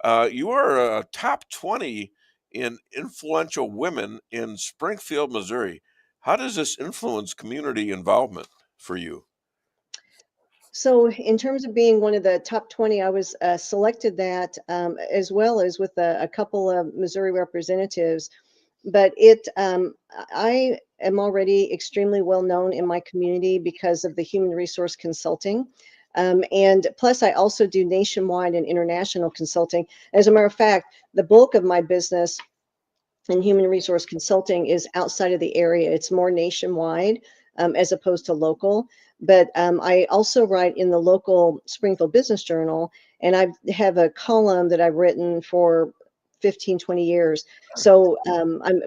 You are a top 20 in influential women in Springfield, Missouri. How does this influence community involvement for you? So in terms of being one of the top 20, I was selected that as well as with a couple of Missouri representatives. But I am already extremely well known in my community because of the human resource consulting. And plus, I also do nationwide and international consulting. As a matter of fact, the bulk of my business in human resource consulting is outside of the area. It's more nationwide as opposed to local. But I also write in the local Springfield Business Journal, and I have a column that I've written for 15, 20 years. So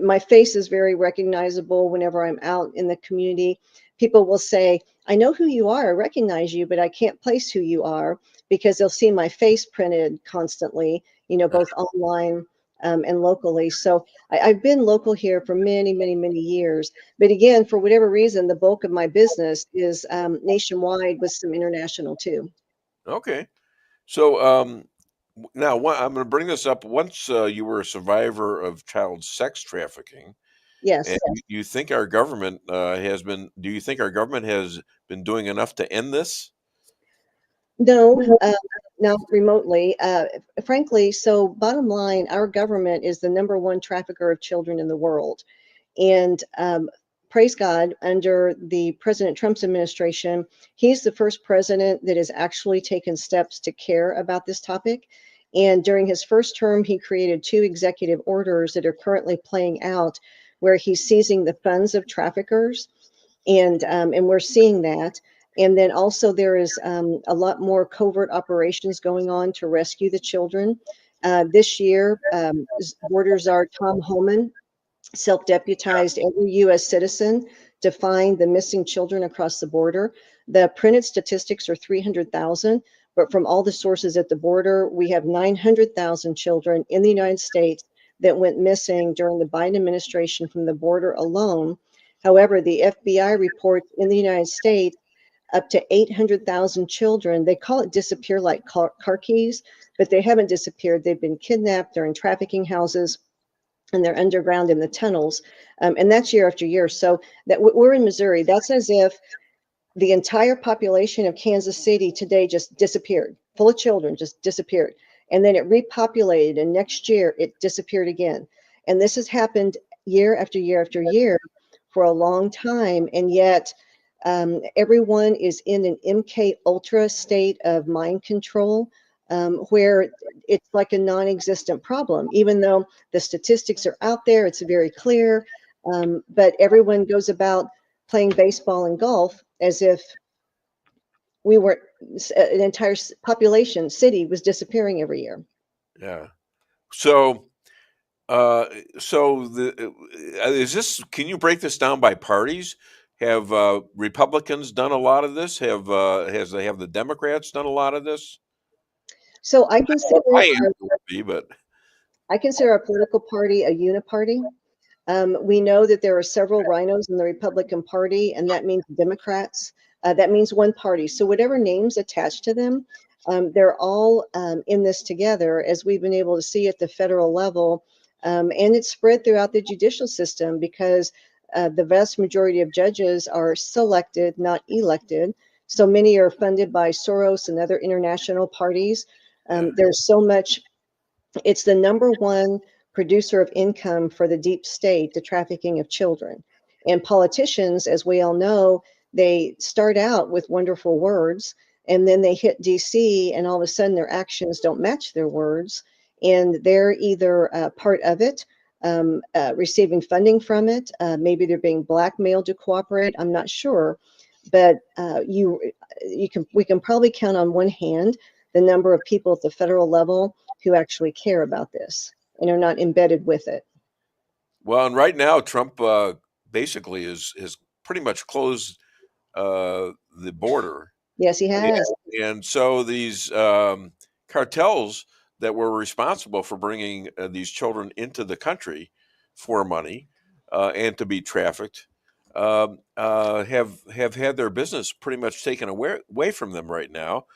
my face is very recognizable whenever I'm out in the community. People will say, I know who you are, I recognize you, but I can't place who you are because they'll see my face printed constantly, both online and locally. So I've been local here for many, many, many years. But again, for whatever reason, the bulk of my business is nationwide with some international too. Okay. So now I'm going to bring this up. Once you were a survivor of child sex trafficking, Yes. And you think our government do you think our government has been doing enough to end this? No, not remotely. Frankly, so bottom line, our government is the number one trafficker of children in the world. And praise God, under the President Trump's administration, he's the first president that has actually taken steps to care about this topic. And during his first term, he created 2 executive orders that are currently playing out where he's seizing the funds of traffickers. And we're seeing that. And then also there is a lot more covert operations going on to rescue the children. This year, Border Czar Tom Homan self-deputized every U.S. citizen to find the missing children across the border. The printed statistics are 300,000, but from all the sources at the border, we have 900,000 children in the United States that went missing during the Biden administration from the border alone. However, the FBI reports in the United States up to 800,000 children. They call it disappear like car keys, but they haven't disappeared. They've been kidnapped. They're in trafficking houses, and they're underground in the tunnels. And that's year after year. So that we're in Missouri. That's as if the entire population of Kansas City today just disappeared, full of children, just disappeared. And then it repopulated, and next year it disappeared again. And this has happened year after year after year for a long time. And yet everyone is in an MK Ultra state of mind control, where it's like a non-existent problem, even though the statistics are out there, it's very clear, but everyone goes about playing baseball and golf as if we were an entire population city was disappearing every year. Yeah. So, is this? Can you break this down by parties? Have Republicans done a lot of this? Have the Democrats done a lot of this? So I consider I consider our political party a uniparty. We know that there are several rhinos in the Republican Party, and that means Democrats. That means one party. So whatever names attached to them, they're all in this together, as we've been able to see at the federal level. And it's spread throughout the judicial system because the vast majority of judges are selected, not elected. So many are funded by Soros and other international parties. There's so much. It's the number one producer of income for the deep state, the trafficking of children. And politicians, as we all know, they start out with wonderful words, and then they hit DC, and all of a sudden their actions don't match their words. And they're either part of it, receiving funding from it. Maybe they're being blackmailed to cooperate. I'm not sure. But we can probably count on one hand the number of people at the federal level who actually care about this and are not embedded with it. Well, and right now, Trump basically has pretty much closed the border. Yes, he has. And so these cartels that were responsible for bringing these children into the country for money and to be trafficked have had their business pretty much taken away from them right now.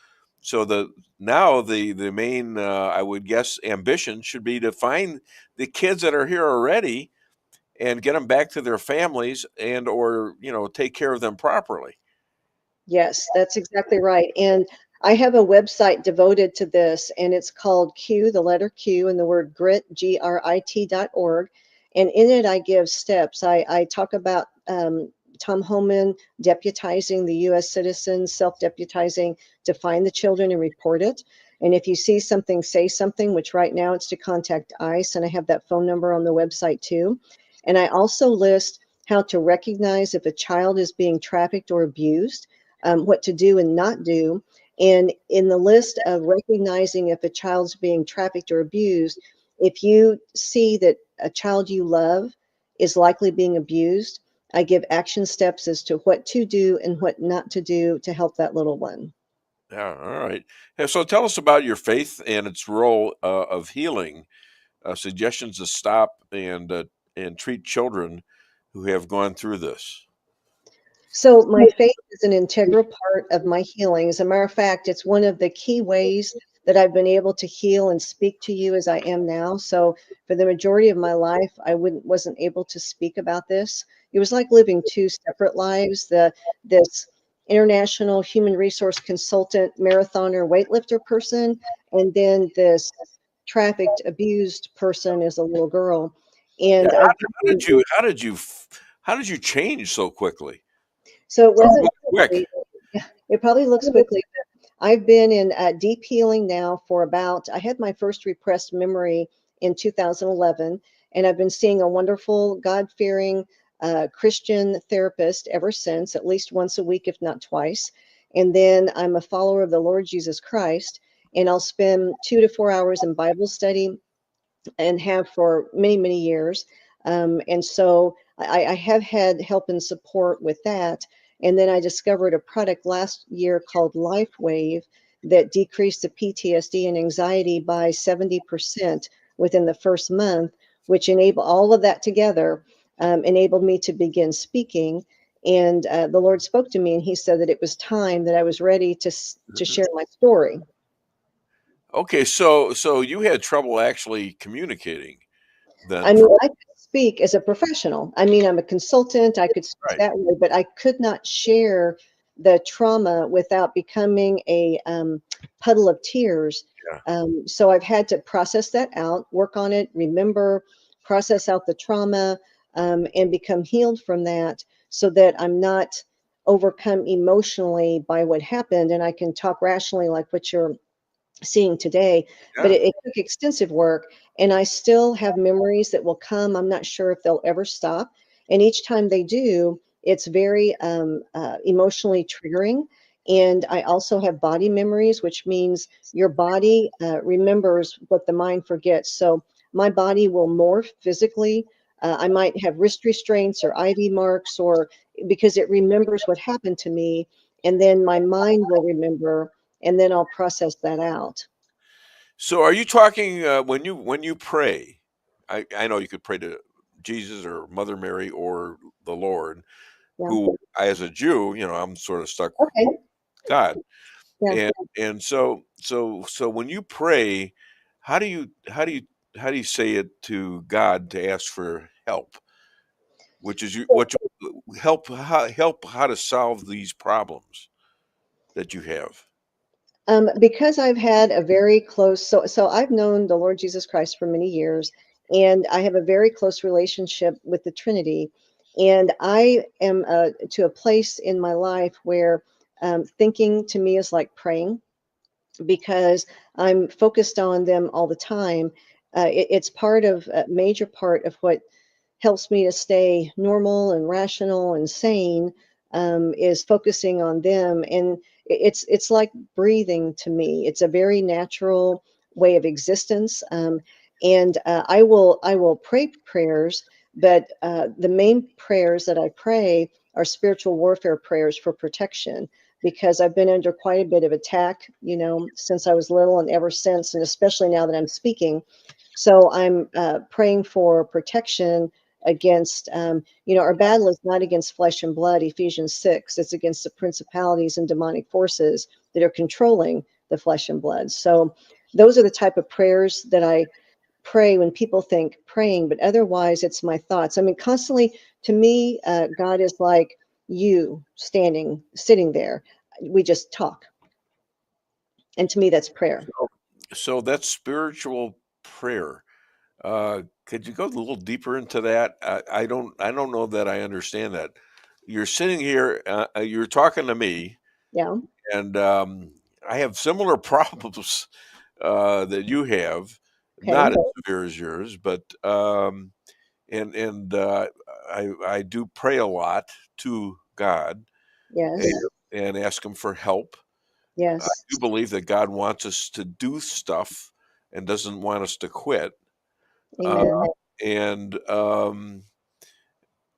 So the main I would guess ambition should be to find the kids that are here already and get them back to their families and or take care of them properly. Yes, that's exactly right. And I have a website devoted to this, and it's called Q, the letter Q, and the word grit, GRIT.org. And in it, I give steps. I talk about Tom Homan deputizing the U.S. citizens, self-deputizing to find the children and report it. And if you see something, say something, which right now it's to contact ICE. And I have that phone number on the website too. And I also list how to recognize if a child is being trafficked or abused, what to do and not do. And in the list of recognizing if a child's being trafficked or abused, if you see that a child you love is likely being abused, I give action steps as to what to do and what not to do to help that little one. Yeah, all right. So tell us about your faith and its role of healing, suggestions to stop and treat children who have gone through this. So my faith is an integral part of my healing. As a matter of fact, it's one of the key ways that I've been able to heal and speak to you as I am now. So for the majority of my life, I wasn't able to speak about this. It was like living two separate lives. This international human resource consultant, marathoner, weightlifter person, and then this trafficked, abused person as a little girl. And how did you change so quickly? So it wasn't quick. quickly. It probably looks quickly. I've been in deep healing now for I had my first repressed memory in 2011, and I've been seeing a wonderful, God-fearing Christian therapist ever since, at least once a week, if not twice. And then I'm a follower of the Lord Jesus Christ, and I'll spend 2 to 4 hours in Bible study and have for many, many years. And so I have had help and support with that. And then I discovered a product last year called LifeWave that decreased the PTSD and anxiety by 70% within the first month, which enabled all of that together, enabled me to begin speaking. And the Lord spoke to me, and he said that it was time, that I was ready to share my story. Okay, so you had trouble actually communicating then. I mean, I could speak as a professional. I mean, I'm a consultant. I could speak that way, but I could not share the trauma without becoming a puddle of tears. So I've had to process that out, work on it, remember, process out the trauma, and become healed from that, so that I'm not overcome emotionally by what happened, and I can talk rationally like what you're seeing today. But it took extensive work, and I still have memories that will come. I'm not sure if they'll ever stop, and each time they do, it's very emotionally triggering. And I also have body memories, which means your body remembers what the mind forgets. So my body will morph physically. I might have wrist restraints or IV marks, or because it remembers what happened to me, and then my mind will remember, and then I'll process that out. So are you talking when you pray? I know you could pray to Jesus or Mother Mary or the Lord, who, as a Jew, I'm sort of stuck with God. And so when you pray, how do you say it to God to ask for help? Which is help how to solve these problems that you have? Because I've had a very close, so I've known the Lord Jesus Christ for many years, and I have a very close relationship with the Trinity. And I am to a place in my life where thinking to me is like praying, because I'm focused on them all the time. It's a major part of what helps me to stay normal and rational and sane, is focusing on them. And it's like breathing to me. It's a very natural way of existence. And I will pray prayers, but the main prayers that I pray are spiritual warfare prayers for protection, because I've been under quite a bit of attack, since I was little and ever since, and especially now that I'm speaking. So I'm praying for protection against, our battle is not against flesh and blood, Ephesians 6. It's against the principalities and demonic forces that are controlling the flesh and blood. So those are the type of prayers that I pray when people think praying, but otherwise it's my thoughts. I mean, constantly, to me, God is like you sitting there. We just talk. And to me, that's prayer. So that's spiritual prayer. Could you go a little deeper into that? I don't know that I understand that. You're sitting here, you're talking to me. Yeah. And I have similar problems that you have, Okay. not as severe as yours, but I do pray a lot to God. Yes. And ask him for help. Yes. I do believe that God wants us to do stuff and doesn't want us to quit. And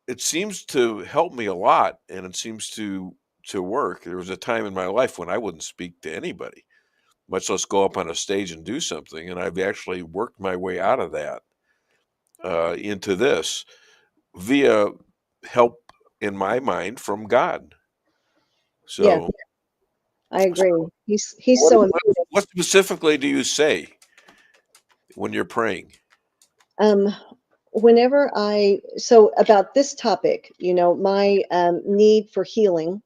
it seems to help me a lot, and it seems to work. There was a time in my life when I wouldn't speak to anybody, much less go up on a stage and do something. And I've actually worked my way out of that into this via help, in my mind, from God. So yeah, I agree. He's so amazing. What specifically do you say when you're praying? Whenever so about this topic, my need for healing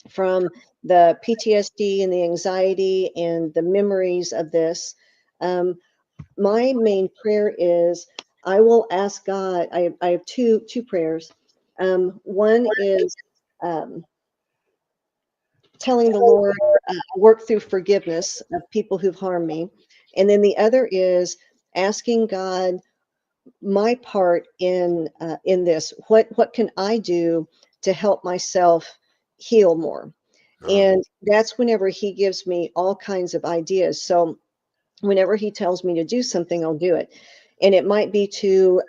from the PTSD and the anxiety and the memories of this, my main prayer is I will ask God. I have two prayers. One is telling the Lord, work through forgiveness of people who've harmed me, and then the other is asking God my part in this. What can I do to help myself heal more? And that's whenever he gives me all kinds of ideas. So whenever he tells me to do something, I'll do it. And it might be to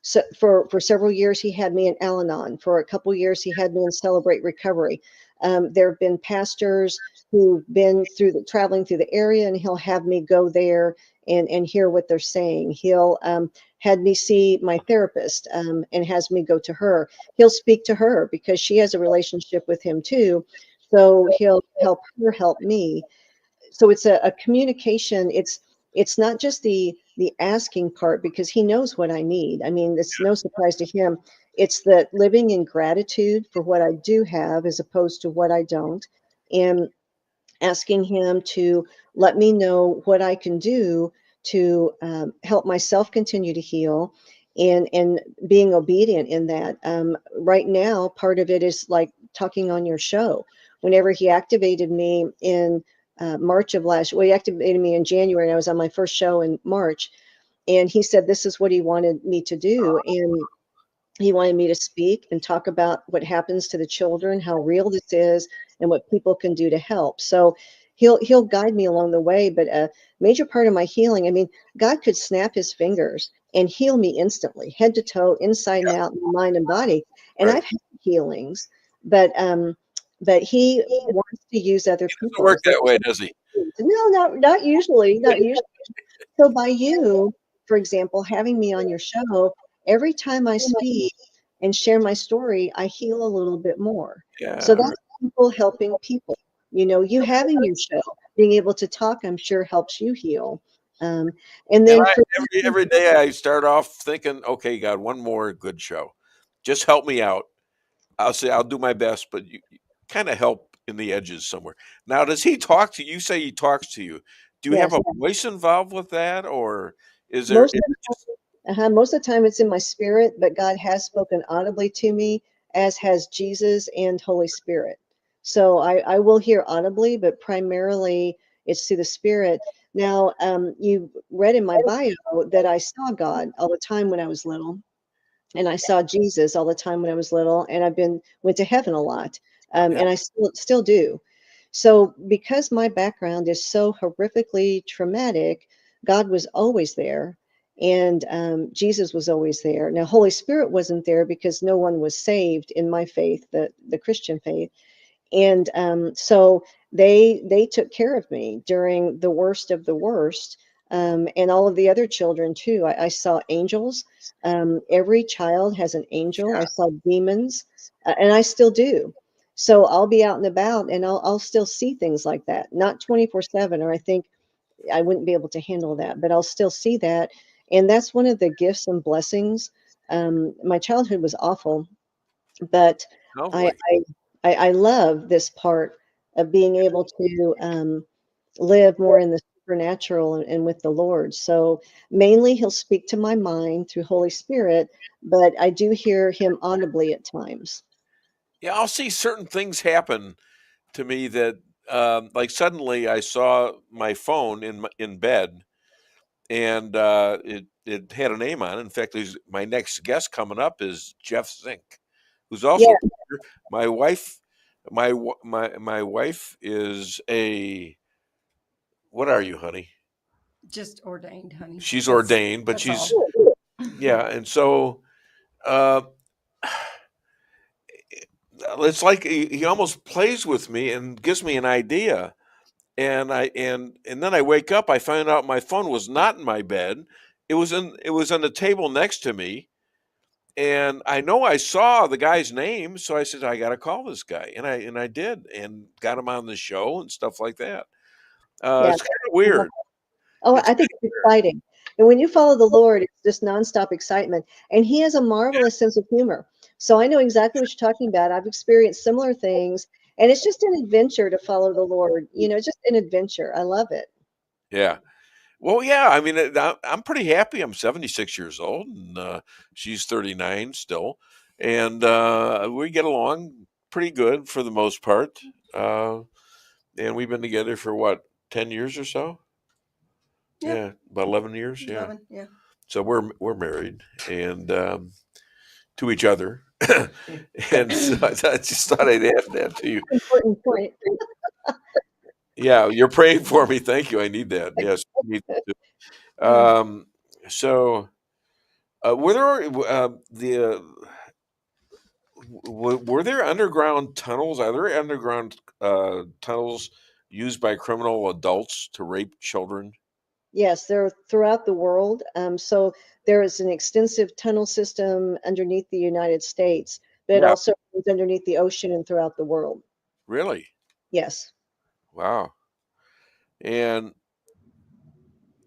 so for several years he had me in Al-Anon. For a couple years he had me in Celebrate Recovery. There have been pastors who've been traveling through the area, and he'll have me go there and hear what they're saying. He'll had me see my therapist and has me go to her. He'll speak to her because she has a relationship with him too. So he'll help her help me. So it's a communication. It's not just the asking part, because he knows what I need. I mean, it's no surprise to him. It's that living in gratitude for what I do have as opposed to what I don't, and asking him to let me know what I can do to help myself continue to heal, and being obedient in that. Right now, part of it is like talking on your show. Whenever he activated me in March of last year, well, he activated me in January, and I was on my first show in March, and he said this is what he wanted me to do. And he wanted me to speak and talk about what happens to the children, how real this is, and what people can do to help. So he'll guide me along the way. But a major part of my healing, I mean, God could snap his fingers and heal me instantly, head to toe, inside and out, mind and body. And I've had healings, but he wants to use other people. Doesn't work that way, does he? No, not usually. Not usually. So by you, for example, having me on your show, every time I speak and share my story, I heal a little bit more. Yeah. So that's people helping people. You having your show, being able to talk, I'm sure helps you heal. And then every day I start off thinking, okay, God, one more good show. Just help me out. I'll do my best, but you kind of help in the edges somewhere. Now, does he talk to you? You say he talks to you. Do you have a voice involved with that, or is there? Most of the time it's in my spirit, but God has spoken audibly to me, as has Jesus and Holy Spirit. So I will hear audibly, but primarily it's through the Spirit. Now, you read in my bio that I saw God all the time when I was little, and I saw Jesus all the time when I was little, and went to heaven a lot, and I still do. So because my background is so horrifically traumatic, God was always there, and Jesus was always there. Now, Holy Spirit wasn't there because no one was saved in my faith, the Christian faith. And so they took care of me during the worst of the worst, and all of the other children too. I saw angels. Every child has an angel. I saw demons, and I still do. So I'll be out and about, and I'll still see things like that. Not 24/7, or I think I wouldn't be able to handle that, but I'll still see that. And that's one of the gifts and blessings. My childhood was awful, but I love this part of being able to live more in the supernatural and with the Lord. So mainly he'll speak to my mind through Holy Spirit, but I do hear him audibly at times. Yeah, I'll see certain things happen to me that, like suddenly I saw my phone in bed, and it had a name on it. In fact, my next guest coming up is Jeff Zink, who's also my wife. My wife is a, what are you, honey? Just ordained, honey. She's ordained, but she's yeah, and so it's like he almost plays with me and gives me an idea, and then I wake up, I find out my phone was not in my bed. It was on the table next to me, and I know I saw the guy's name, so I said I got to call this guy, and I did, and got him on the show and stuff like that. Yeah. It's kind of weird. Oh, I think it's exciting. And when you follow the Lord, it's just nonstop excitement. And he has a marvelous sense of humor. So I know exactly what you're talking about. I've experienced similar things. And it's just an adventure to follow the Lord. It's just an adventure. I love it. Yeah. Well, yeah. I mean, I'm pretty happy. I'm 76 years old, and she's 39 still, and we get along pretty good for the most part. And we've been together for what, 10 years or so? Yep. Yeah, about 11 years. 11, yeah. So we're married and to each other, and so I just thought I'd add that to you. Important point. Yeah, you're praying for me. Thank you. I need that. Yes. I need that too. So, were there were there underground tunnels? Are there underground tunnels used by criminal adults to rape children? Yes, they're throughout the world. So there is an extensive tunnel system underneath the United States, but it Yeah. also is underneath the ocean and throughout the world. Really? Yes. Wow. And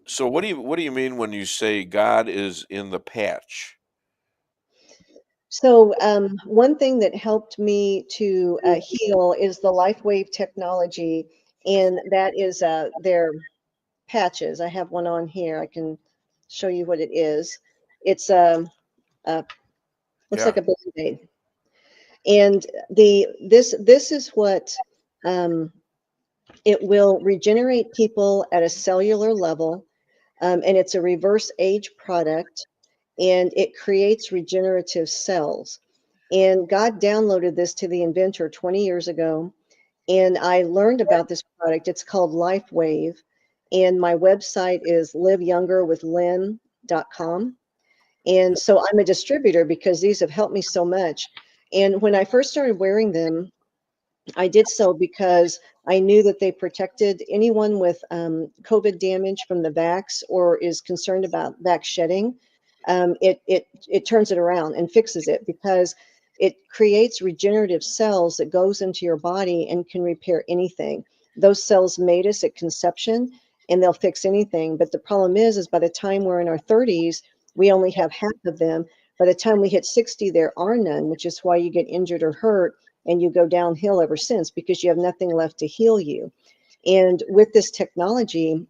so, what do you mean when you say God is in the patch? So one thing that helped me to heal is the LifeWave technology, and that is their patches. I have one on here. I can show you what it is. It's looks like a Band-Aid. And this is what it will regenerate people at a cellular level, and it's a reverse age product, and it creates regenerative cells. And God downloaded this to the inventor 20 years ago, and I learned about this product. It's called LifeWave, and my website is liveyoungerwithlynn.com. And so I'm a distributor because these have helped me so much. And when I first started wearing them, I did so because I knew that they protected anyone with COVID damage from the vax or is concerned about vax shedding. It turns it around and fixes it because it creates regenerative cells that goes into your body and can repair anything. Those cells made us at conception, and they'll fix anything. But the problem is by the time we're in our 30s, we only have half of them. By the time we hit 60, there are none, which is why you get injured or hurt and you go downhill ever since because you have nothing left to heal you. And with this technology,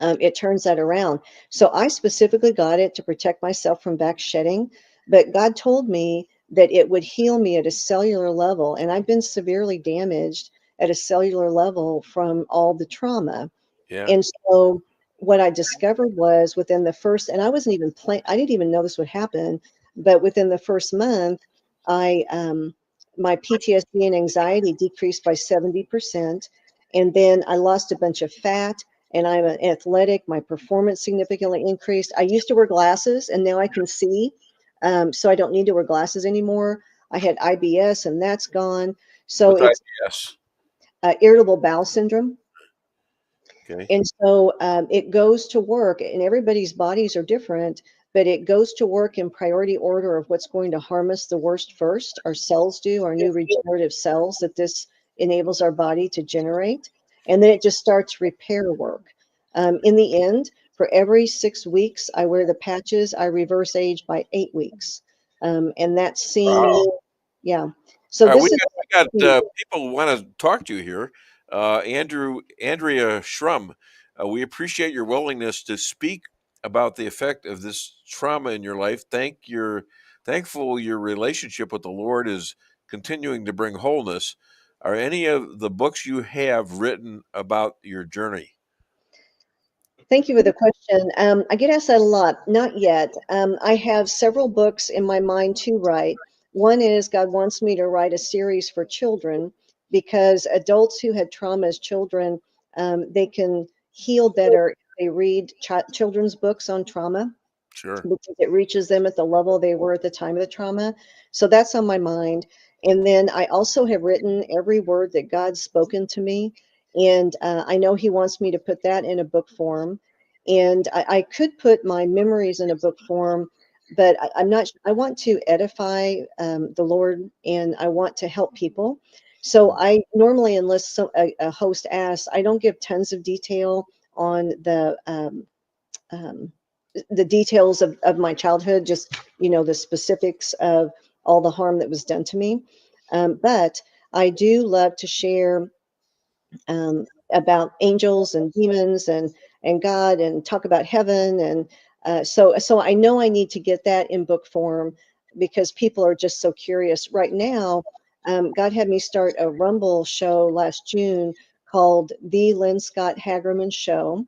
it turns that around. So I specifically got it to protect myself from vax shedding, but God told me that it would heal me at a cellular level. And I've been severely damaged at a cellular level from all the trauma. Yeah. And so what I discovered was within the first, and I wasn't even I didn't even know this would happen, but within the first month, my PTSD and anxiety decreased by 70%. And then I lost a bunch of fat, and I'm athletic. My performance significantly increased. I used to wear glasses, and now I can see. So I don't need to wear glasses anymore. I had IBS, and that's gone. So What's it's IBS? irritable bowel syndrome. Okay. And so it goes to work, and everybody's bodies are different, but it goes to work in priority order of what's going to harm us the worst first. Our cells do, our new regenerative cells that this enables our body to generate. And then it just starts repair work. In the end, for every 6 weeks, I wear the patches, I reverse age by 8 weeks. And that's seen, yeah. So this we got is people who want to talk to you here. Andrea Shrum, we appreciate your willingness to speak about the effect of this trauma in your life. Thankful your relationship with the Lord is continuing to bring wholeness. Are any of the books you have written about your journey? Thank you for the question. I get asked that a lot. Not yet. I have several books in my mind to write. One is God wants me to write a series for children because adults who had trauma as children, they can heal better if they read children's books on trauma. Sure. Because it reaches them at the level they were at the time of the trauma. So that's on my mind. And then I also have written every word that God's spoken to me. And I know he wants me to put that in a book form. And I could put my memories in a book form, but I'm not, I want to edify the Lord, and I want to help people. So I normally, unless a host asks, I don't give tons of detail on the details of my childhood, just, the specifics of all the harm that was done to me. But I do love to share about angels and demons and God, and talk about heaven. And so I know I need to get that in book form, because people are just so curious right now. God had me start a Rumble show last June called the Lynn Scott Hagerman Show.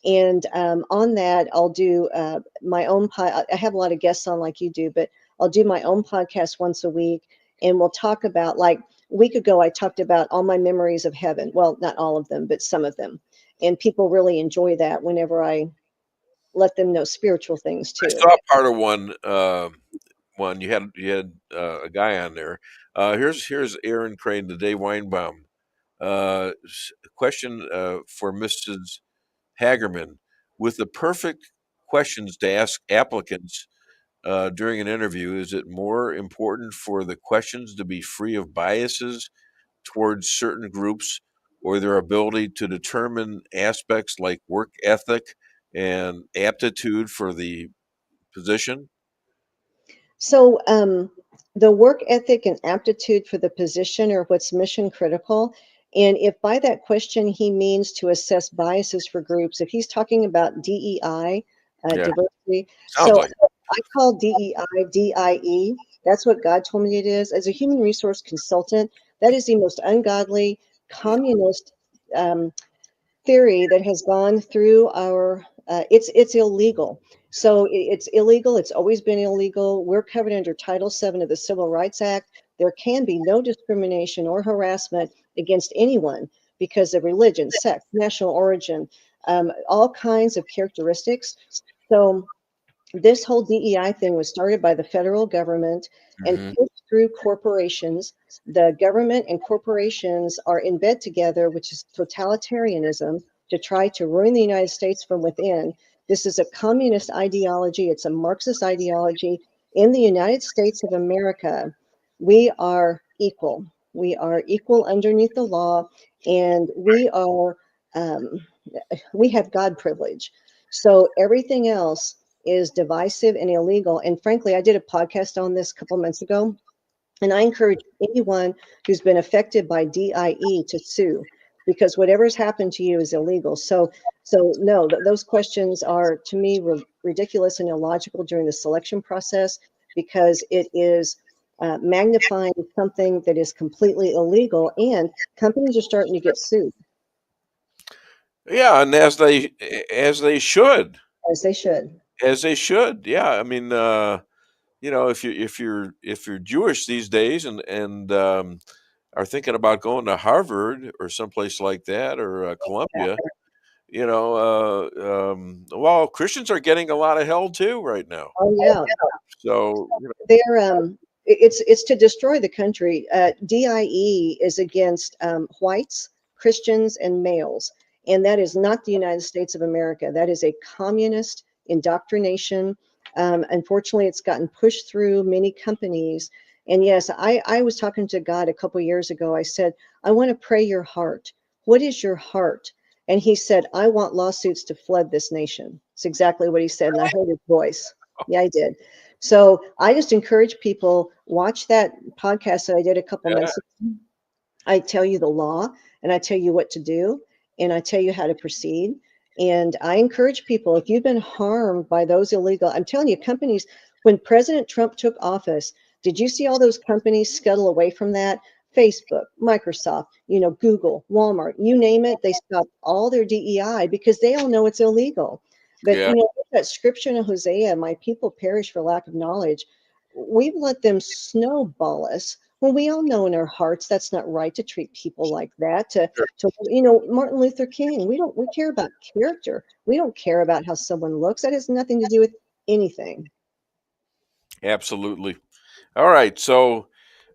And on that, I'll do my own I have a lot of guests on like you do, but I'll do my own podcast once a week. And we'll talk about, like a week ago, I talked about all my memories of heaven. Well, not all of them, but some of them. And people really enjoy that whenever I let them know spiritual things too. I saw part of one. You had a guy on there. Here's Aaron Crane, the Dave Weinbaum. Question for Mrs. Hagerman: with the perfect questions to ask applicants during an interview, is it more important for the questions to be free of biases towards certain groups, or their ability to determine aspects like work ethic and aptitude for the position? So the work ethic and aptitude for the position are what's mission critical. And if by that question he means to assess biases for groups, if he's talking about DEI, diversity, Sounds like it. I call DEI DIE. That's what God told me it is. As a human resource consultant, that is the most ungodly communist theory that has gone through our. It's illegal. So it's illegal. It's always been illegal. We're covered under Title VII of the Civil Rights Act. There can be no discrimination or harassment against anyone because of religion, sex, national origin, all kinds of characteristics. So this whole DEI thing was started by the federal government and pushed through corporations. The government and corporations are in bed together, which is totalitarianism, to try to ruin the United States from within. This is a communist ideology. It's a Marxist ideology. In the United States of America, we are equal. We are equal underneath the law, and we have God privilege. So everything else is divisive and illegal. And frankly, I did a podcast on this a couple months ago, and I encourage anyone who's been affected by DIE to sue, because whatever's happened to you is illegal. So no, those questions are, to me, ridiculous and illogical during the selection process, because it is magnifying something that is completely illegal, and companies are starting to get sued. Yeah, and as they should. As they should. As they should. Yeah, I mean, if you're Jewish these days and are thinking about going to Harvard or someplace like that, or Columbia, well, Christians are getting a lot of hell too right now. Oh yeah. So they're it's to destroy the country. DIE is against whites, Christians, and males, and that is not the United States of America. That is a communist indoctrination. Unfortunately, it's gotten pushed through many companies. And yes, I was talking to God a couple years ago. I said, I want to pray your heart. What is your heart? And he said, I want lawsuits to flood this nation. It's exactly what he said. And I heard his voice. Yeah, I did. So I just encourage people, watch that podcast that I did a couple months ago. I tell you the law, and I tell you what to do, and I tell you how to proceed. And I encourage people, if you've been harmed by those illegal, I'm telling you, companies, when President Trump took office, did you see all those companies scuttle away from that? Facebook, Microsoft, Google, Walmart, you name it, they stopped all their DEI because they all know it's illegal. But that scripture in Hosea, my people perish for lack of knowledge. We've let them snowball us. Well, we all know in our hearts that's not right to treat people like that. Martin Luther King, we care about character. We don't care about how someone looks. That has nothing to do with anything. Absolutely. All right. So,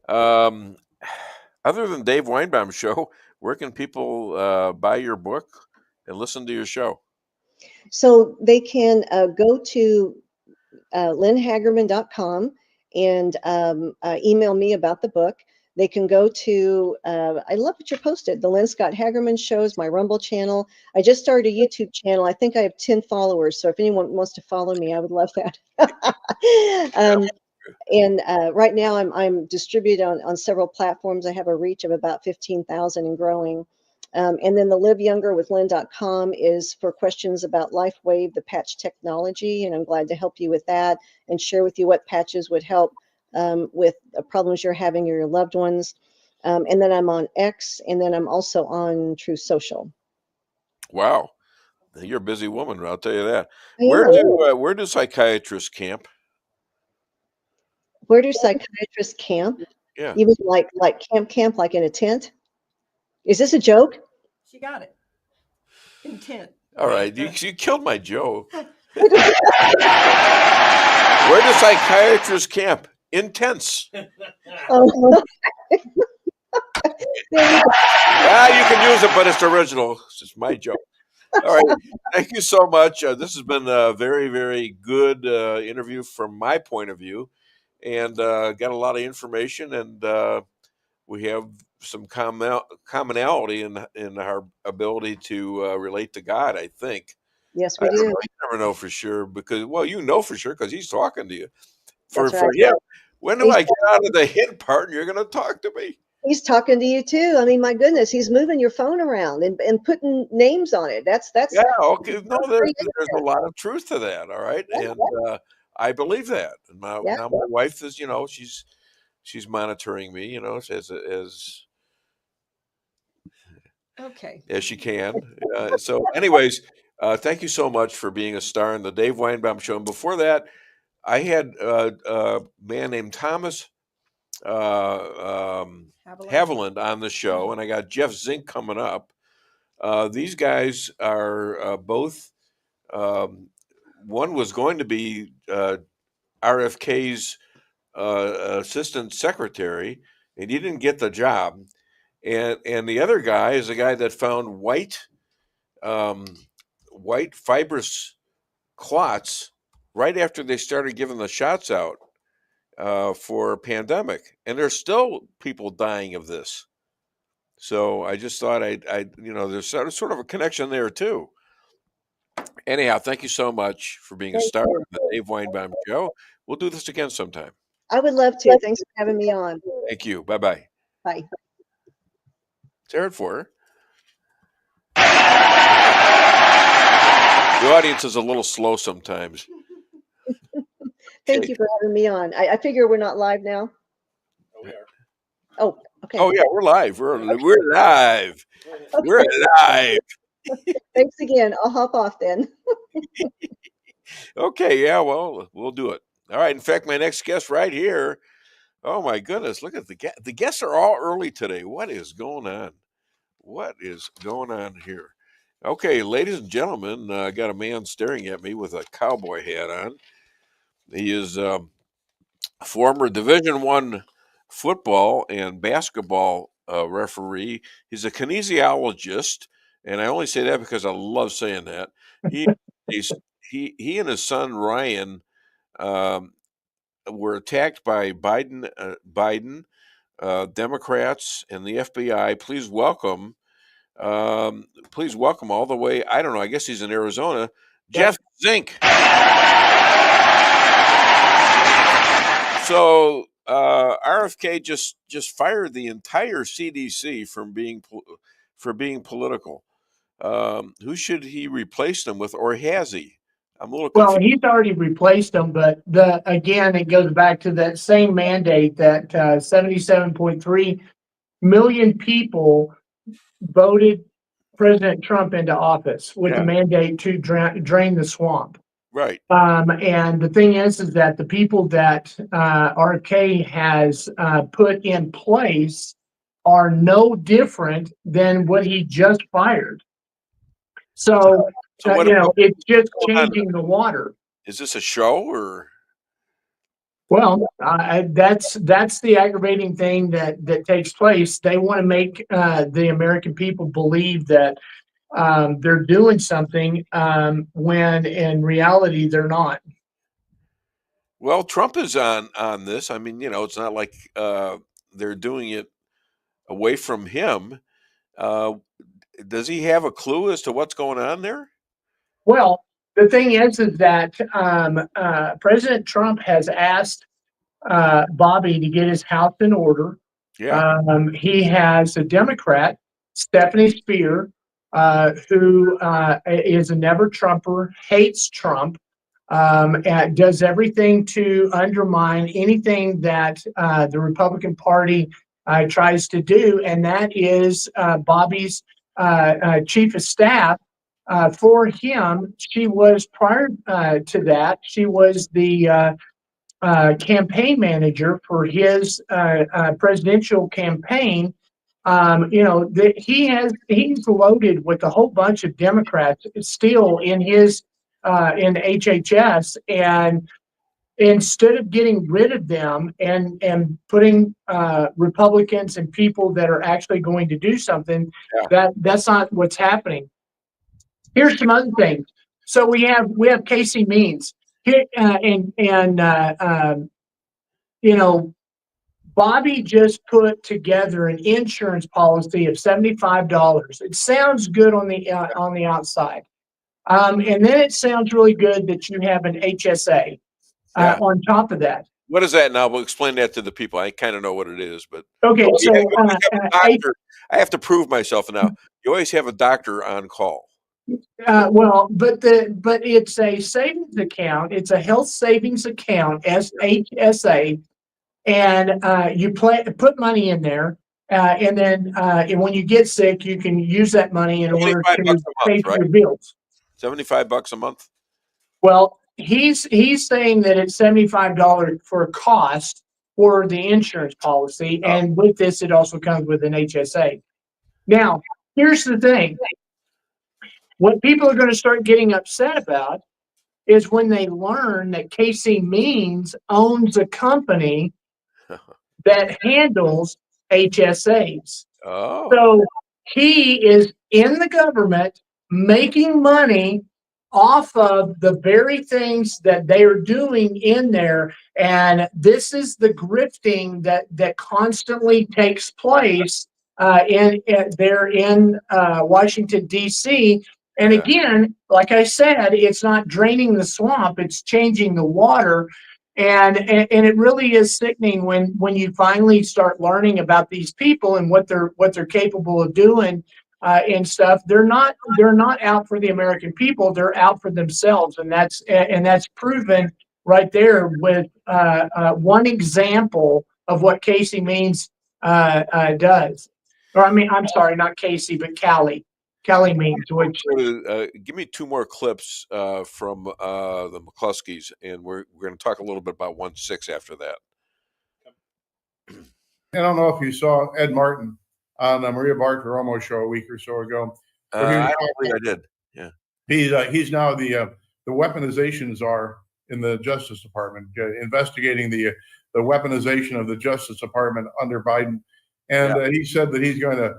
other than Dave Weinbaum Show, where can people buy your book and listen to your show? So they can go to linhagerman.com and email me about the book. they can go to, I love what you posted, the Lynn Scott Hagerman shows, my Rumble channel. I just started a YouTube channel. I think I have 10 followers. So if anyone wants to follow me, I would love that. And right now I'm distributed on several platforms. I have a reach of about 15,000 and growing. And then the Live Younger with Lynn.com is for questions about LifeWave, the patch technology. And I'm glad to help you with that and share with you what patches would help with problems you're having or your loved ones. And then I'm on X, and then I'm also on True Social. Wow. You're a busy woman, I'll tell you that. I Where do psychiatrists camp? Where do psychiatrists camp? Yeah. Even like camp, like in a tent? Is this a joke? She got it. Intent. All right. You killed my joke. Where do psychiatrists camp? In tents. Oh. You can use it, but it's original. It's just my joke. All right. Thank you so much. This has been a very, very good interview from my point of view, and got a lot of information, and we have some commonality in our ability to relate to God, I think. Yes, we do. You never know for sure because, well, you know for sure because he's talking to you. For That's right. him, when do I get out of the hint part and you're going to talk to me? He's talking to you too. I mean, my goodness, he's moving your phone around and putting names on it. That's yeah. Okay. No, there's a lot of truth to that. All right, and I believe that. And now my wife is, she's monitoring me, as she can. So, anyways, thank you so much for being a star in the Dave Weinbaum Show. And before that, I had a man named Thomas Haviland on the show, and I got Jeff Zink coming up. These guys are both. One was going to be RFK's assistant secretary, and he didn't get the job. And the other guy is a guy that found white fibrous clots right after they started giving the shots out for a pandemic, and there's still people dying of this. So I just thought there's sort of a connection there too. Anyhow, thank you so much for being a star of the Dave Weinbaum Show. We'll do this again sometime. I would love to. Thanks for having me on. Thank you. Bye-bye. Bye. Let's hear it for her. The audience is a little slow sometimes. Thank you for having me on. I figure we're not live now. Oh, we are. Oh, okay. Oh, yeah, we're live. We're live. Okay. We're live. Thanks again. I'll hop off then. Okay, yeah, well, we'll do it. All right. In fact, my next guest right here. Oh, my goodness. Look at the guests are all early today. What is going on? What is going on here? Okay, ladies and gentlemen, I got a man staring at me with a cowboy hat on. He is former Division I football and basketball referee. He's a kinesiologist, and I only say that because I love saying that. He and his son Ryan were attacked by Biden, Democrats, and the FBI. Please welcome all the way. I don't know. I guess he's in Arizona. Jeff Zink. So RFK just fired the entire CDC for being political. Who should he replace them with, or has he? I'm a little confused. Well, he's already replaced them, but again, it goes back to that same mandate that 77.3 million people voted President Trump into office with the mandate to drain the swamp. Right. And the thing is that the people that RFK has put in place are no different than what he just fired. So it's just changing the water. Is this a show or? Well, that's the aggravating thing that takes place. They want to make the American people believe that they're doing something when in reality they're not. Well, Trump is on this. I mean, it's not like they're doing it away from him. Does he have a clue as to what's going on there? Well, the thing is that President Trump has asked Bobby to get his house in order. Yeah. He has a Democrat, Stephanie Spear, who is a never Trumper, hates Trump, and does everything to undermine anything that the Republican Party tries to do. And that is Bobby's chief of staff. For him, she was prior to that, she was the campaign manager for his presidential campaign. He's loaded with a whole bunch of Democrats still in his in HHS, and instead of getting rid of them and putting Republicans and people that are actually going to do something, that's not what's happening. Here's some other things. So we have Casey Means here, Bobby just put together an insurance policy of $75. It sounds good on the outside, and then it sounds really good that you have an HSA on top of that. What is that now? We'll explain that to the people. I kind of know what it is, but okay. So I have to prove myself now. You always have a doctor on call. But it's a savings account. It's a health savings account, HSA, and you put money in there, and then when you get sick, you can use that money in order to pay for your bills. $75 a month. Well, he's saying that it's $75 for a cost for the insurance policy, and with this, it also comes with an HSA. Now, here's the thing. What people are going to start getting upset about is when they learn that Casey Means owns a company that handles HSAs. So he is in the government making money off of the very things that they are doing in there. And this is the grifting that constantly takes place in Washington, D.C. And again, like I said, it's not draining the swamp, it's changing the water. And it really is sickening when you finally start learning about these people and what they're capable of doing and stuff. They're not out for the American people, they're out for themselves. And that's proven right there with one example of what Casey Means does. Or I'm sorry, not Casey, but Kelly Means. Which give me two more clips from the McCluskeys, and we're going to talk a little bit about 1-6 after that. I don't know if you saw Ed Martin on the Maria Bartiromo show a week or so ago. I don't think I did. Yeah, he's now the weaponization czar in the Justice Department, investigating the weaponization of the Justice Department under Biden, and he said that he's going to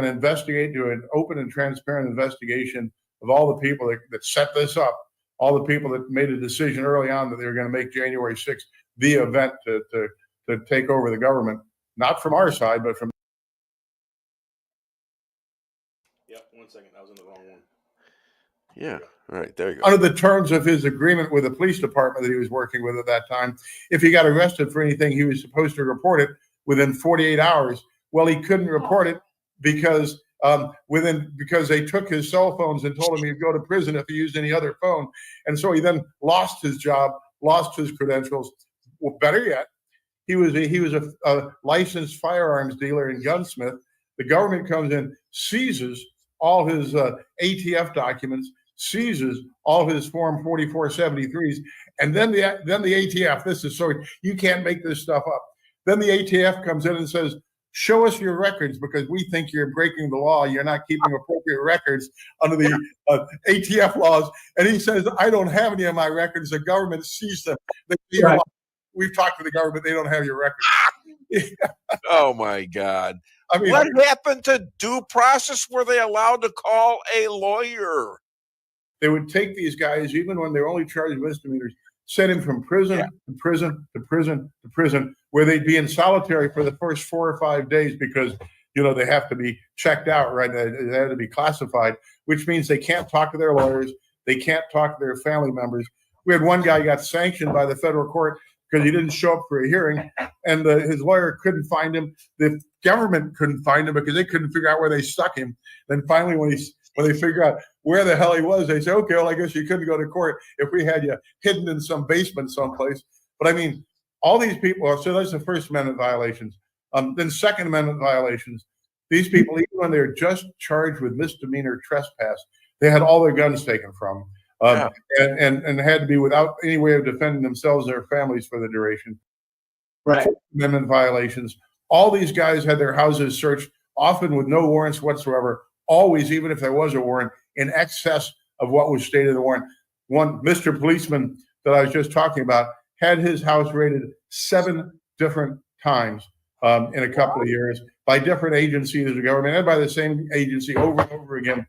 investigate, do an open and transparent investigation of all the people that set this up, all the people that made a decision early on that they were going to make January 6th the event to take over the government, not from our side, but from. Yep, 1 second. I was in the wrong one. Yeah, all right, there you go. Under the terms of his agreement with the police department that he was working with at that time, if he got arrested for anything, he was supposed to report it within 48 hours. Well, he couldn't report it because they took his cell phones and told him he'd go to prison if he used any other phone. And so he then lost his job, lost his credentials. Well, better yet, he was a licensed firearms dealer and gunsmith. The government comes in, seizes all his ATF documents, seizes all his Form 4473s, and then the ATF, this is so, you can't make this stuff up. Then the ATF comes in and says, show us your records because we think you're breaking the law. You're not keeping appropriate records under the ATF laws. And he says, I don't have any of my records. The government seized them. Right. We've talked to the government. They don't have your records. Oh, my God. I mean, what happened to due process? Were they allowed to call a lawyer? They would take these guys, even when they're only charged with misdemeanors, sent him from prison to prison to prison to prison, where they'd be in solitary for the first 4 or 5 days because, they have to be checked out, right? They have to be classified, which means they can't talk to their lawyers. They can't talk to their family members. We had one guy got sanctioned by the federal court because he didn't show up for a hearing, and his lawyer couldn't find him. The government couldn't find him because they couldn't figure out where they stuck him. Then finally, when they figure out where the hell he was, they say, okay, well, I guess you couldn't go to court if we had you hidden in some basement someplace. But I mean, all these people, so that's the First Amendment violations. Then Second Amendment violations. These people, even when they're just charged with misdemeanor trespass, they had all their guns taken from them, and had to be without any way of defending themselves and their families for the duration. Right. Fourth Amendment violations. All these guys had their houses searched, often with no warrants whatsoever, always, even if there was a warrant, in excess of what was stated in the warrant. One, Mr. Policeman that I was just talking about, had his house raided 7 different times in a couple of years by different agencies of the government and by the same agency over and over again,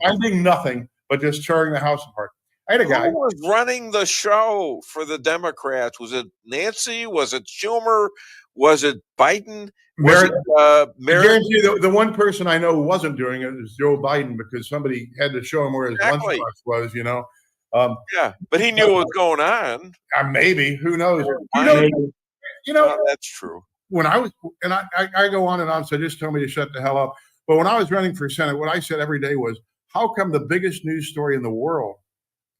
finding nothing but just tearing the house apart. I had a guy who was running the show for the Democrats. Was it Nancy? Was it Schumer? Was it Biden? Was it I guarantee you the one person I know who wasn't doing it is Joe Biden, because somebody had to show him where his lunchbox was, but he knew what was going on. Maybe. Who knows? That's true. When I was, and I go on and on, so just tell me to shut the hell up. But when I was running for Senate, what I said every day was, how come the biggest news story in the world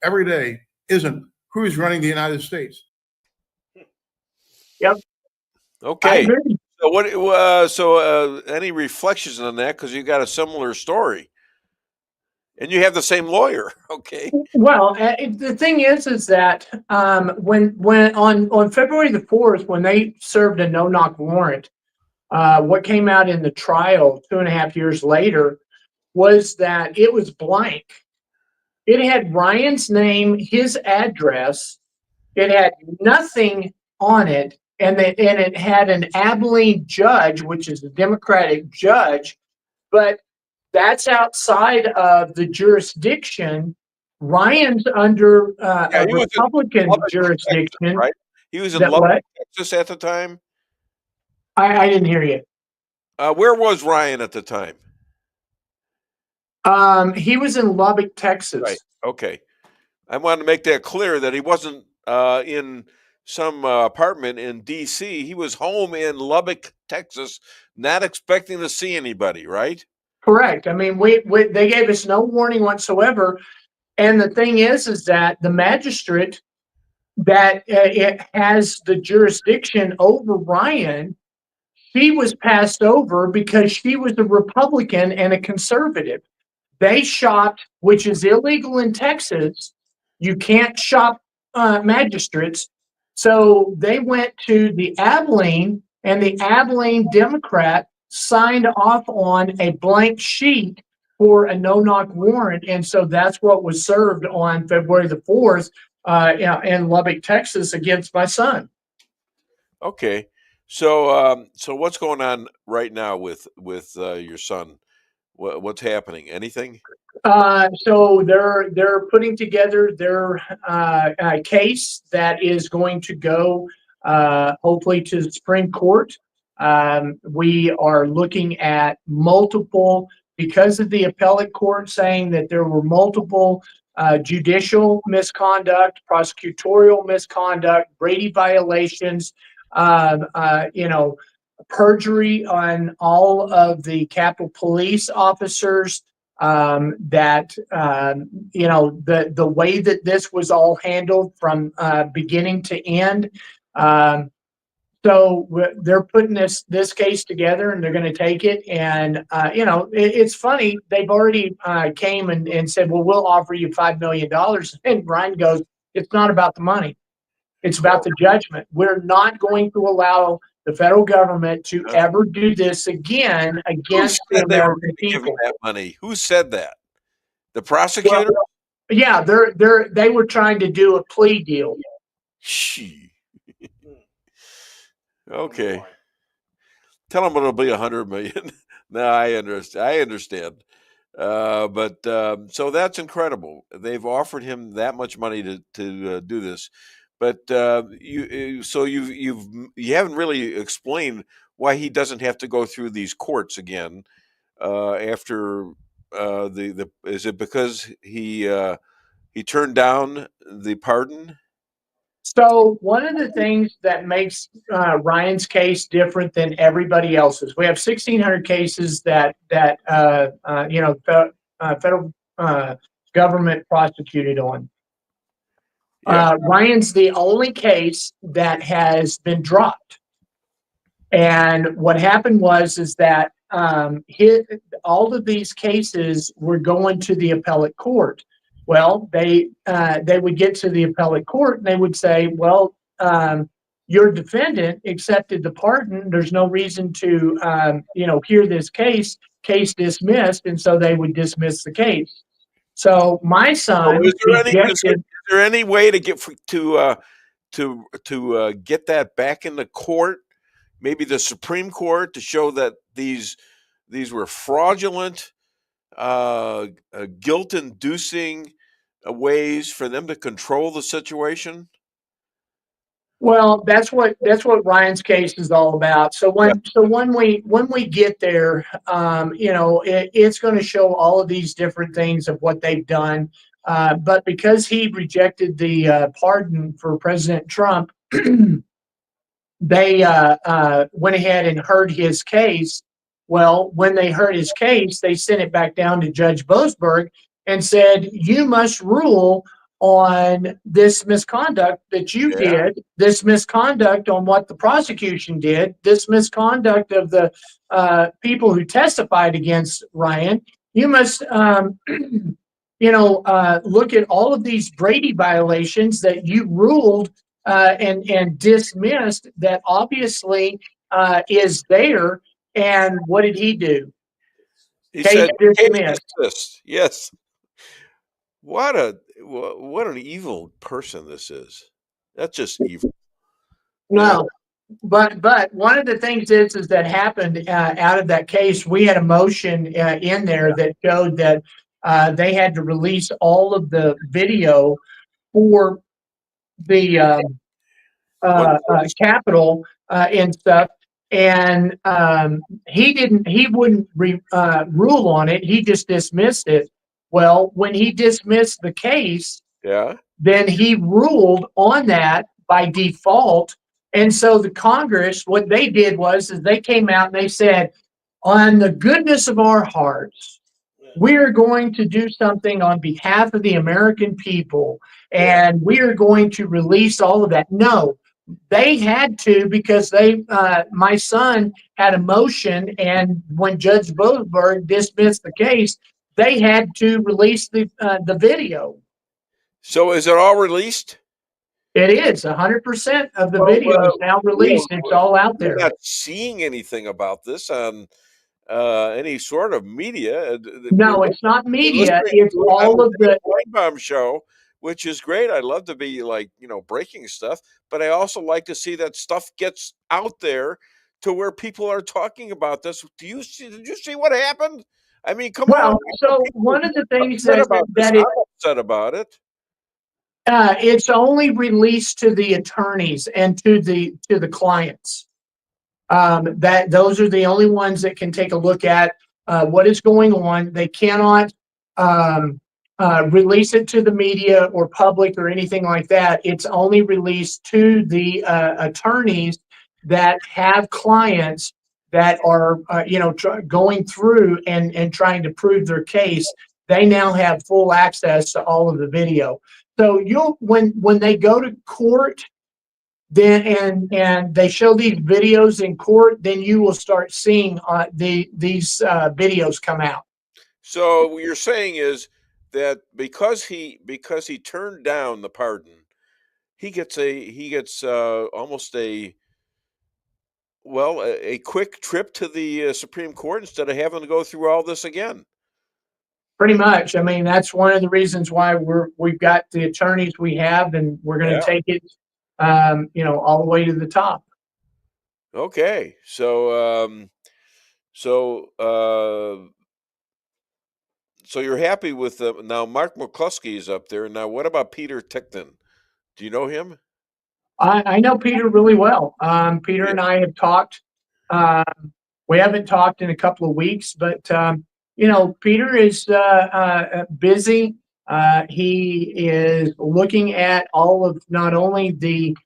every day isn't who's running the United States? Yep. Okay. So what? Any reflections on that? Because you got a similar story, and you have the same lawyer. Okay. Well, the thing is that when on February the 4th, when they served a no-knock warrant, what came out in the trial 2.5 years later was that it was blank. It had Ryan's name, his address. It had nothing on it, and it had an Abilene judge, which is a Democratic judge, but that's outside of the jurisdiction. Ryan's under a Republican jurisdiction. Texas, right? He was in Lubbock, Texas at the time. I didn't hear you. Where was Ryan at the time? He was in Lubbock, Texas. Right. Okay. I wanted to make that clear that he wasn't in some apartment in D.C. He was home in Lubbock, Texas, not expecting to see anybody, right? Correct. I mean, they gave us no warning whatsoever. And the thing is that the magistrate that it has the jurisdiction over Ryan, she was passed over because she was a Republican and a conservative. They shopped, which is illegal in Texas. You can't shop magistrates. So they went to the Abilene, and the Abilene Democrat signed off on a blank sheet for a no-knock warrant. And so that's what was served on February the 4th in Lubbock, Texas, against my son. Okay. So what's going on right now with your son? What's happening? Anything? So they're putting together their case that is going to go hopefully to the Supreme Court. We are looking at multiple, because of the appellate court saying that there were multiple judicial misconduct, prosecutorial misconduct, Brady violations, perjury on all of the Capitol Police officers, that the way that this was all handled from beginning to end. So they're putting this case together, and they're going to take it. And it's funny, they've already came and said, well, we'll offer you $5 million. And Ryan goes, it's not about the money. It's about the judgment. We're not going to allow the federal government to ever do this again against the American people. That money. Who said that? The prosecutor? Well, yeah, they were trying to do a plea deal. Okay. Tell them it'll be $100 million. No, I understand. So that's incredible. They've offered him that much money to do this. But you haven't really explained why he doesn't have to go through these courts again after is it because he turned down the pardon? So one of the things that makes Ryan's case different than everybody else's, we have 1,600 cases that federal government prosecuted on. Ryan's the only case that has been dropped. And what happened is that all of these cases were going to the appellate court. Well, they would get to the appellate court and they would say, well, your defendant accepted the pardon. There's no reason to hear this case dismissed, and so they would dismiss the case. So my son Is there any way to get get that back in the court, maybe the Supreme Court, to show that these were fraudulent, guilt-inducing ways for them to control the situation? Well, that's what Ryan's case is all about. So when we get there, it's going to show all of these different things of what they've done. But because he rejected the pardon for President Trump, they went ahead and heard his case. Well, when they heard his case, they sent it back down to Judge Boasberg and said, you must rule on this misconduct that you did, this misconduct on what the prosecution did, this misconduct of the people who testified against Ryan. You must, look at all of these Brady violations that you ruled and dismissed that obviously is there. And what did he do? He said, dismissed. Yes. What an evil person this is. That's just evil. No, but one of the things is that happened out of that case. We had a motion in there that showed that they had to release all of the video for the Capitol and stuff. And he wouldn't rule on it. He just dismissed it. Well, when he dismissed the case, then he ruled on that by default. And so the Congress, what they did is they came out and they said, on the goodness of our hearts, we're going to do something on behalf of the American people, and we are going to release all of that. No, they had to, because my son had a motion, and when Judge Boasberg dismissed the case, they had to release the video. So is it all released? It is. 100% of the video is now released. It's all out there. We're not seeing anything about this on any sort of media. No, it's not media. It's all of the Weinbaum Show, which is great. I love to be breaking stuff, but I also like to see that stuff gets out there to where people are talking about this. Did you see what happened? I mean, come on. So one of the things I'm upset about it. It's only released to the attorneys and to the clients. That those are the only ones that can take a look at what is going on. They cannot release it to the media or public or anything like that. It's only released to the attorneys that have clients that are going through and trying to prove their case. They now have full access to all of the video. So when they go to court, then and they show these videos in court, then you will start seeing these videos come out. So what you're saying is that because he turned down the pardon, he gets almost a quick trip to the Supreme Court instead of having to go through all this again. Pretty much. I mean, that's one of the reasons why we've got the attorneys we have, and we're going to take it, all the way to the top. Okay, so you're happy with now? Mark McCluskey is up there now. What about Peter Tickton? Do you know him? I know Peter really well. Peter and I have talked. We haven't talked in a couple of weeks, but Peter is busy. He is looking at all of not only the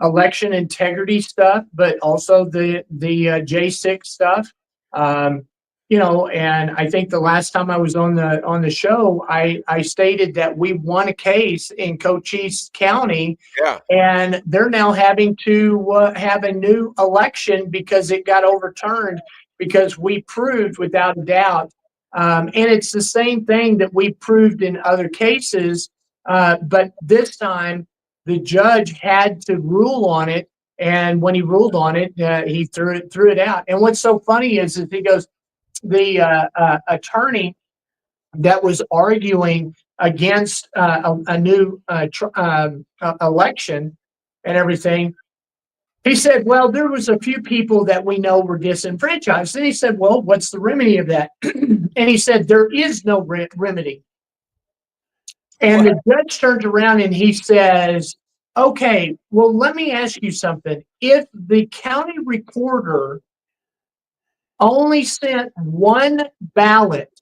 election integrity stuff, but also the J6 stuff. And I think the last time I was on the show, I stated that we won a case in Cochise County, and they're now having to have a new election because it got overturned because we proved without a doubt, and it's the same thing that we proved in other cases, but this time the judge had to rule on it, and when he ruled on it, he threw it out. And what's so funny is he goes, the attorney that was arguing against a new election and everything, he said, well, there was a few people that we know were disenfranchised. And he said, well, what's the remedy of that? And he said, there is no remedy. And the judge turns around and he says, okay, well, let me ask you something. If the county recorder only sent one ballot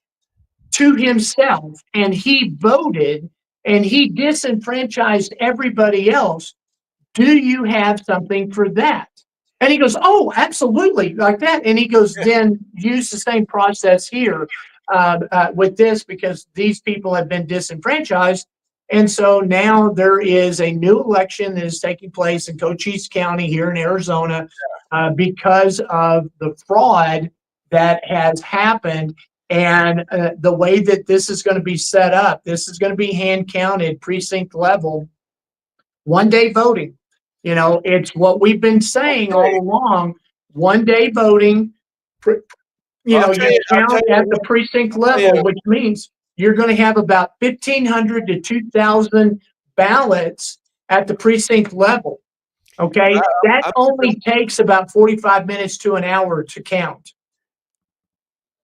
to himself and he voted and he disenfranchised everybody else, do you have something for that? And he goes, oh, absolutely, like that. And he goes, then use the same process here with this, because these people have been disenfranchised. And so now there is a new election that is taking place in Cochise County here in Arizona because of the fraud that has happened. And the way that this is going to be set up, this is going to be hand counted precinct level, 1 day voting. It's what we've been saying all along, 1 day voting. You count at the precinct level, which means you're going to have about 1,500 to 2,000 ballots at the precinct level. Okay. That only takes about 45 minutes to an hour to count.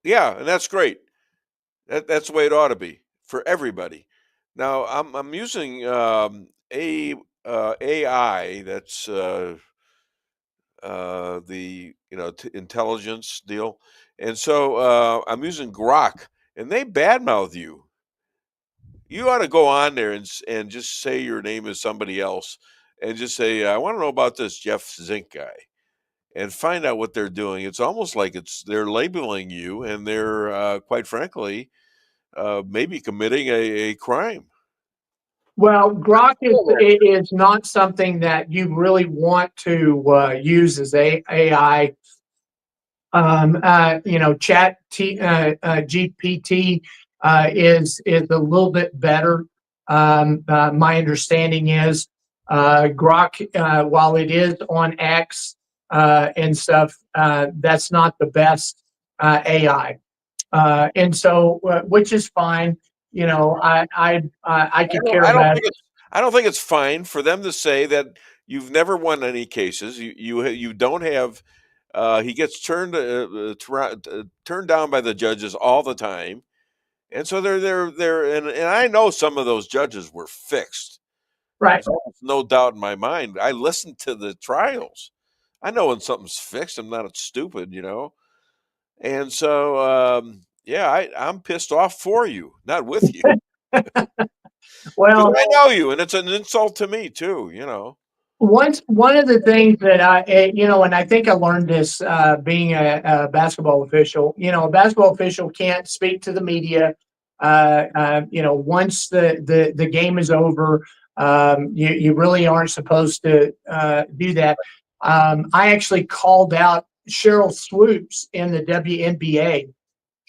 Yeah, and that's great. That's the way it ought to be for everybody. Now I'm using AI. That's the intelligence deal, and so I'm using Grok, and they badmouth you. You ought to go on there and just say your name is somebody else, and just say, I want to know about this Jeff Zink guy, and find out what they're doing. It's almost like they're labeling you, and they're quite frankly maybe committing a crime. Well, Grok is not something that you really want to use as AI. Chat GPT is a little bit better. My understanding is Grok, while it is on X and stuff, that's not the best AI. And so, which is fine. I could care about it. I don't think it's fine for them to say that you've never won any cases. You don't have. He gets turned down by the judges all the time, and so they're and I know some of those judges were fixed. Right. There's no doubt in my mind. I listened to the trials. I know when something's fixed. I'm not stupid, And so, I'm pissed off for you, not with you. Well, I know you, and it's an insult to me too. One of the things that and I think I learned this being a basketball official. A basketball official can't speak to the media. Once the game is over, you really aren't supposed to do that. I actually called out Cheryl Swoops in the WNBA.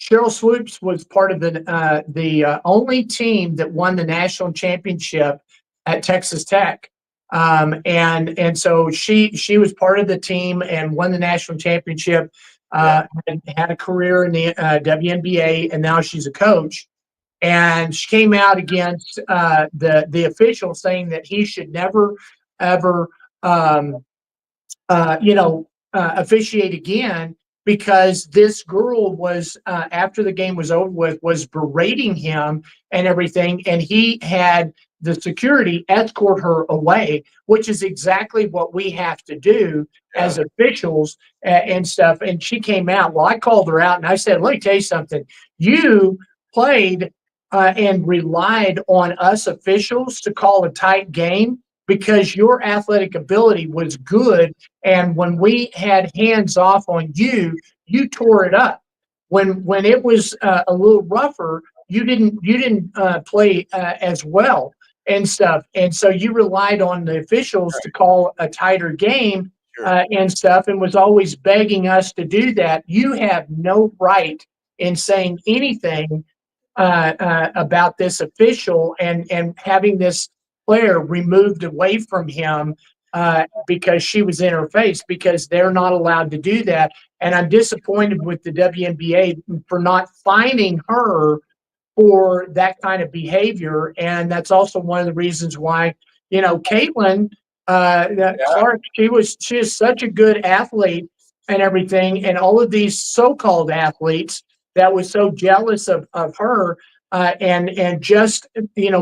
Cheryl Swoops was part of the only team that won the national championship at Texas Tech. And so she was part of the team and won the national championship, and had a career in the WNBA, and now she's a coach. And she came out against the official, saying that he should never, ever, officiate again. because this girl was, after the game was over with, was berating him and everything, and he had the security escort her away, which is exactly what we have to do as officials and stuff. And she came out. Well, I called her out and I said, let me tell you something. You played and relied on us officials to call a tight game because your athletic ability was good. And when we had hands off on you, you tore it up. When it was a little rougher, you didn't play as well and stuff. And so you relied on the officials to call a tighter game and stuff, and was always begging us to do that. You have no right in saying anything about this official and having this player removed away from him because she was in her face, because they're not allowed to do that. And I'm disappointed with the WNBA for not fining her for that kind of behavior. And that's also one of the reasons why, Caitlin Clark, she is such a good athlete and everything. And all of these so-called athletes that was so jealous of her and just,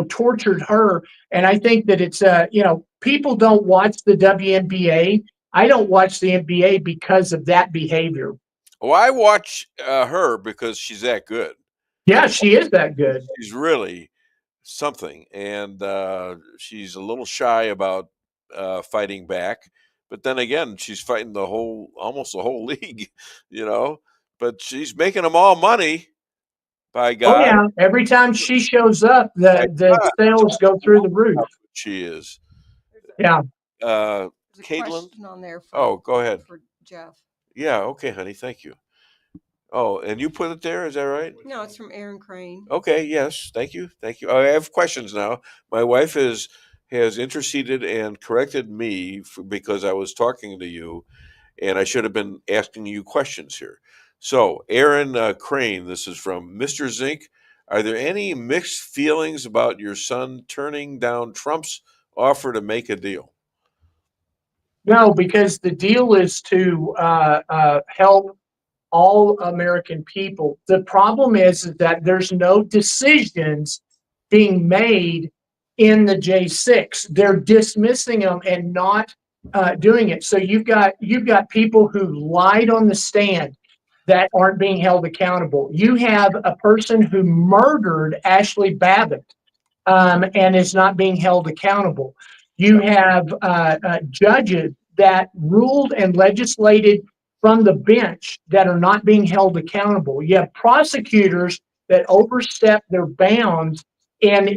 tortured her. And I think that it's, people don't watch the WNBA. I don't watch the NBA because of that behavior. Well, I watch her because she's that good. Yeah, she is that good. She's really something, and she's a little shy about fighting back. But then again, she's fighting almost the whole league, But she's making them all money. By God! Oh yeah, every time she shows up, the sales go through the roof. She is. Yeah. Caitlin. On there Go ahead. For Jeff. Yeah. Okay, honey. Thank you. Oh, and you put it there, is that right? No, it's from Aaron Crane. Okay, yes, thank you. I have questions now. My wife has interceded and corrected me because I was talking to you, and I should have been asking you questions here. So, Aaron Crane, this is from Mr. Zink. Are there any mixed feelings about your son turning down Trump's offer to make a deal? No, because the deal is to help all American people. The problem is that there's no decisions being made in the J6. They're dismissing them and not doing it. So you've got people who lied on the stand that aren't being held accountable. You have a person who murdered Ashley Babbitt and is not being held accountable. You have judges that ruled and legislated from the bench that are not being held accountable. You have prosecutors that overstep their bounds and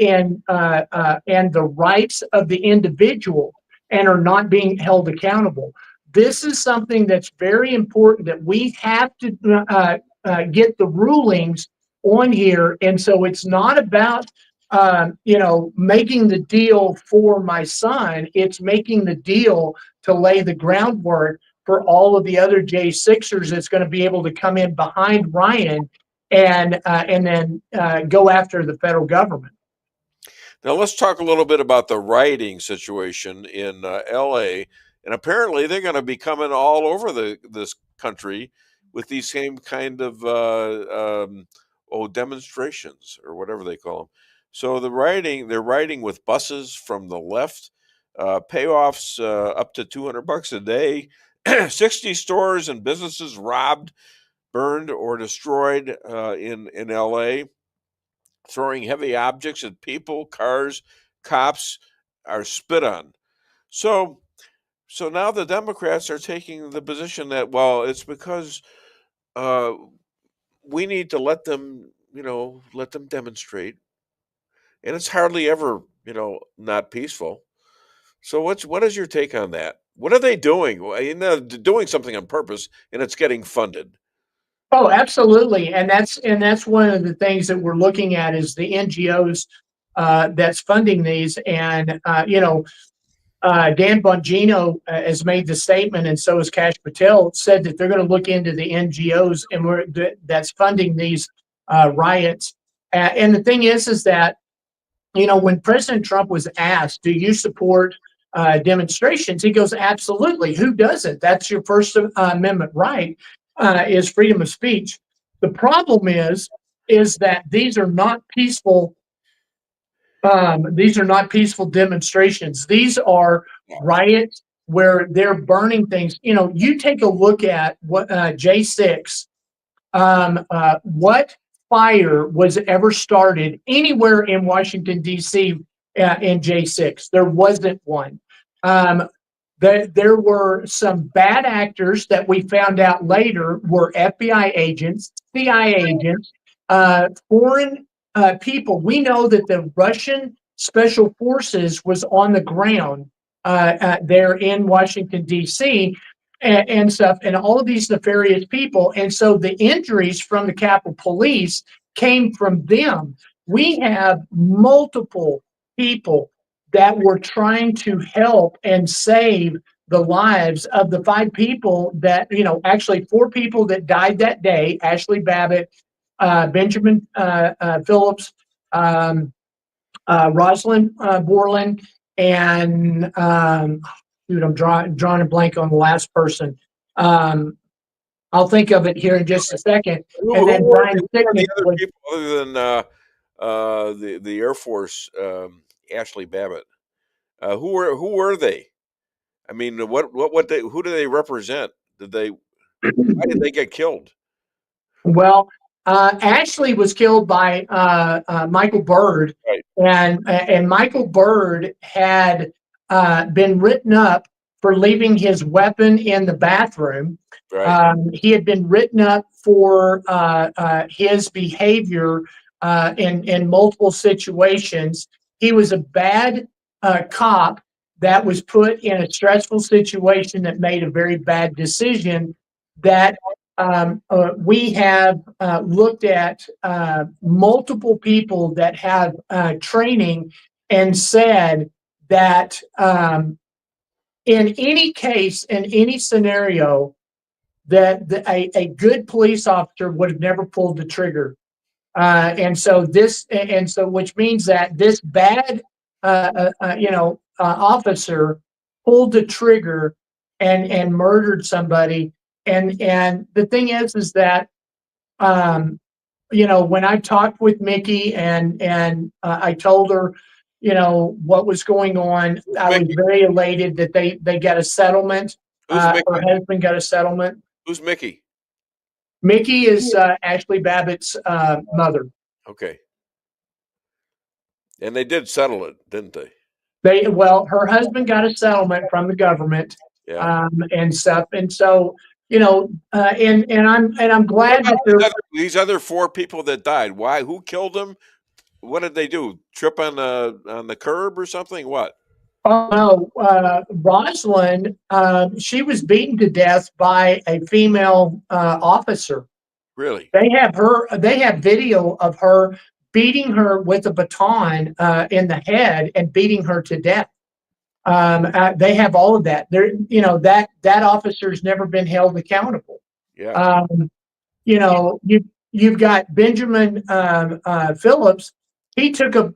the rights of the individual and are not being held accountable. This is something that's very important that we have to get the rulings on here. And so it's not about making the deal for my son. It's making the deal to lay the groundwork for all of the other J6ers that's going to be able to come in behind Ryan and then go after the federal government. Now let's talk a little bit about the rioting situation in L.A. And apparently they're going to be coming all over this country with these same kind of demonstrations or whatever they call them. So they're riding with buses from the left, payoffs up to $200 a day. 60 stores and businesses robbed, burned, or destroyed in LA. Throwing heavy objects at people, cars, cops are spit on. So now the Democrats are taking the position that, well, it's because we need to let them demonstrate, and it's hardly ever not peaceful. So what is your take on that? What are they doing? They're doing something on purpose, and it's getting funded. Oh, absolutely, and that's one of the things that we're looking at is the NGOs that's funding these, and Dan Bongino has made the statement, and so has Kash Patel, said that they're going to look into the NGOs and that's funding these riots. And the thing is that when President Trump was asked, "Do you support demonstrations?" he goes, "Absolutely. Who doesn't? That's your First Amendment right." is freedom of speech. The problem is that these are not peaceful. These are not peaceful demonstrations. These are riots where they're burning things. You know, you take a look at what J6. What fire was ever started anywhere in Washington D.C. In J6? There wasn't one. There were some bad actors that we found out later were FBI agents, CIA agents, foreign people. We know that the Russian special forces was on the ground there in Washington, D.C., and stuff, and all of these nefarious people. And so the injuries from the Capitol Police came from them. We have multiple people that were trying to help and save the lives of the 5 people that, you know, actually 4 people that died that day: Ashley Babbitt, Benjamin Phillips, Rosalind Borland, and I'm drawing a blank on the last person. I'll think of it here in just a second. And then Brian Sicknick was, people other than the Air Force, Ashley Babbitt. Who were they? I mean, who do they represent? Why did they get killed? Well, Ashley was killed by Michael Byrd, right. And Michael Byrd had been written up for leaving his weapon in the bathroom. Right. He had been written up for his behavior in multiple situations. He was a bad cop that was put in a stressful situation that made a very bad decision. That we have looked at multiple people that have training and said that in any case, in any scenario, that a good police officer would have never pulled the trigger. And so which means that this bad, officer pulled the trigger and murdered somebody. And the thing is that, when I talked with Mickey and I told her, what was going on, I was very elated that they got a settlement. Her husband got a settlement. Who's Mickey? Mickey is Ashley Babbitt's mother. Okay. And they did settle it, didn't they? Her husband got a settlement from the government, and stuff, and so and I'm glad that these other 4 people that died. Why? Who killed them? What did they do? Trip on the curb or something? What? Oh no, Rosalind. She was beaten to death by a female officer. Really? They have video of her beating her with a baton in the head and beating her to death. They have all of that. That officer's never been held accountable. Yeah. You've got Benjamin Phillips. He took a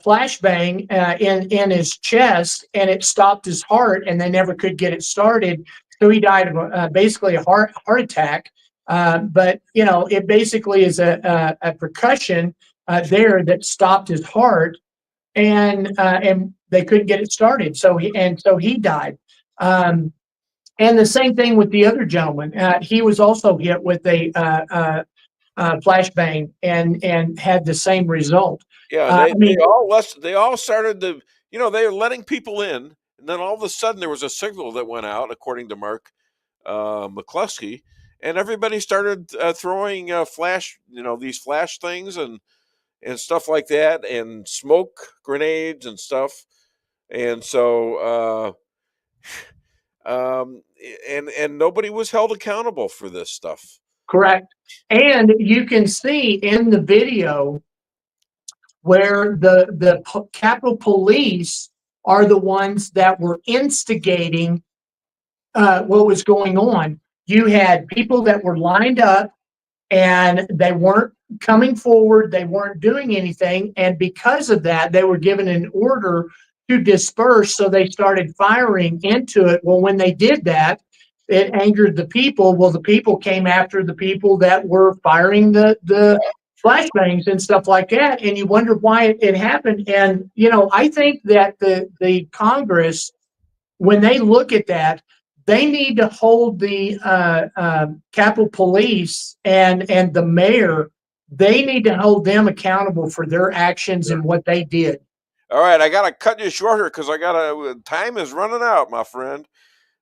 flashbang in his chest, and it stopped his heart, and they never could get it started. So he died of basically a heart attack. But it basically is a percussion there that stopped his heart, and they couldn't get it started. So he died. And the same thing with the other gentleman. He was also hit with a flashbang and had the same result. Yeah, they all started to, they were letting people in, and then all of a sudden there was a signal that went out, according to Mark McCluskey, and everybody started throwing these flash things and stuff like that, and smoke grenades and stuff, and so and nobody was held accountable for this stuff. Correct. And you can see in the video where the Capitol Police are the ones that were instigating what was going on. You had people that were lined up and they weren't coming forward. They weren't doing anything. And because of that, they were given an order to disperse. So they started firing into it. Well, when they did that, it angered the people. Well, the people came after the people that were firing the flashbangs and stuff like that. And you wonder why it happened. And, I think that the Congress, when they look at that, they need to hold the Capitol Police and the mayor. They need to hold them accountable for their actions and what they did. All right, I gotta cut you shorter because time is running out, my friend.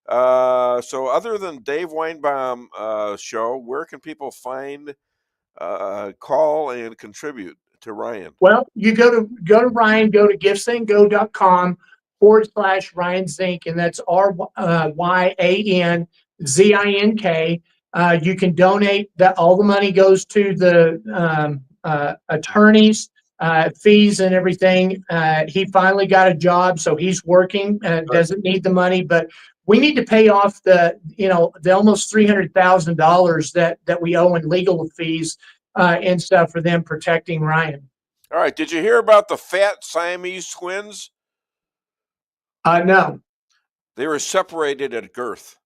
So other than Dave Weinbaum Show, where can people find, call, and contribute to Ryan? Well, you go to Ryan, go to giftsandgo.com/Ryan Zink, and that's RYANZINK. You can donate. That all the money goes to the attorneys, fees and everything. He finally got a job, so he's working. Doesn't need the money, but we need to pay off the almost $300,000 that we owe in legal fees and stuff for them protecting Ryan. All right. Did you hear about the fat Siamese twins? No. They were separated at birth.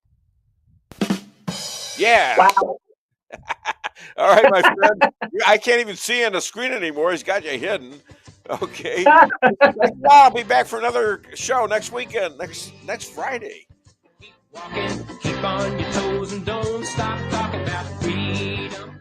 Yeah. Wow. All right, my friend. I can't even see on the screen anymore. He's got you hidden. Okay. I'll be back for another show next weekend, next Friday. Keep walking, keep on your toes, and don't stop talking about freedom.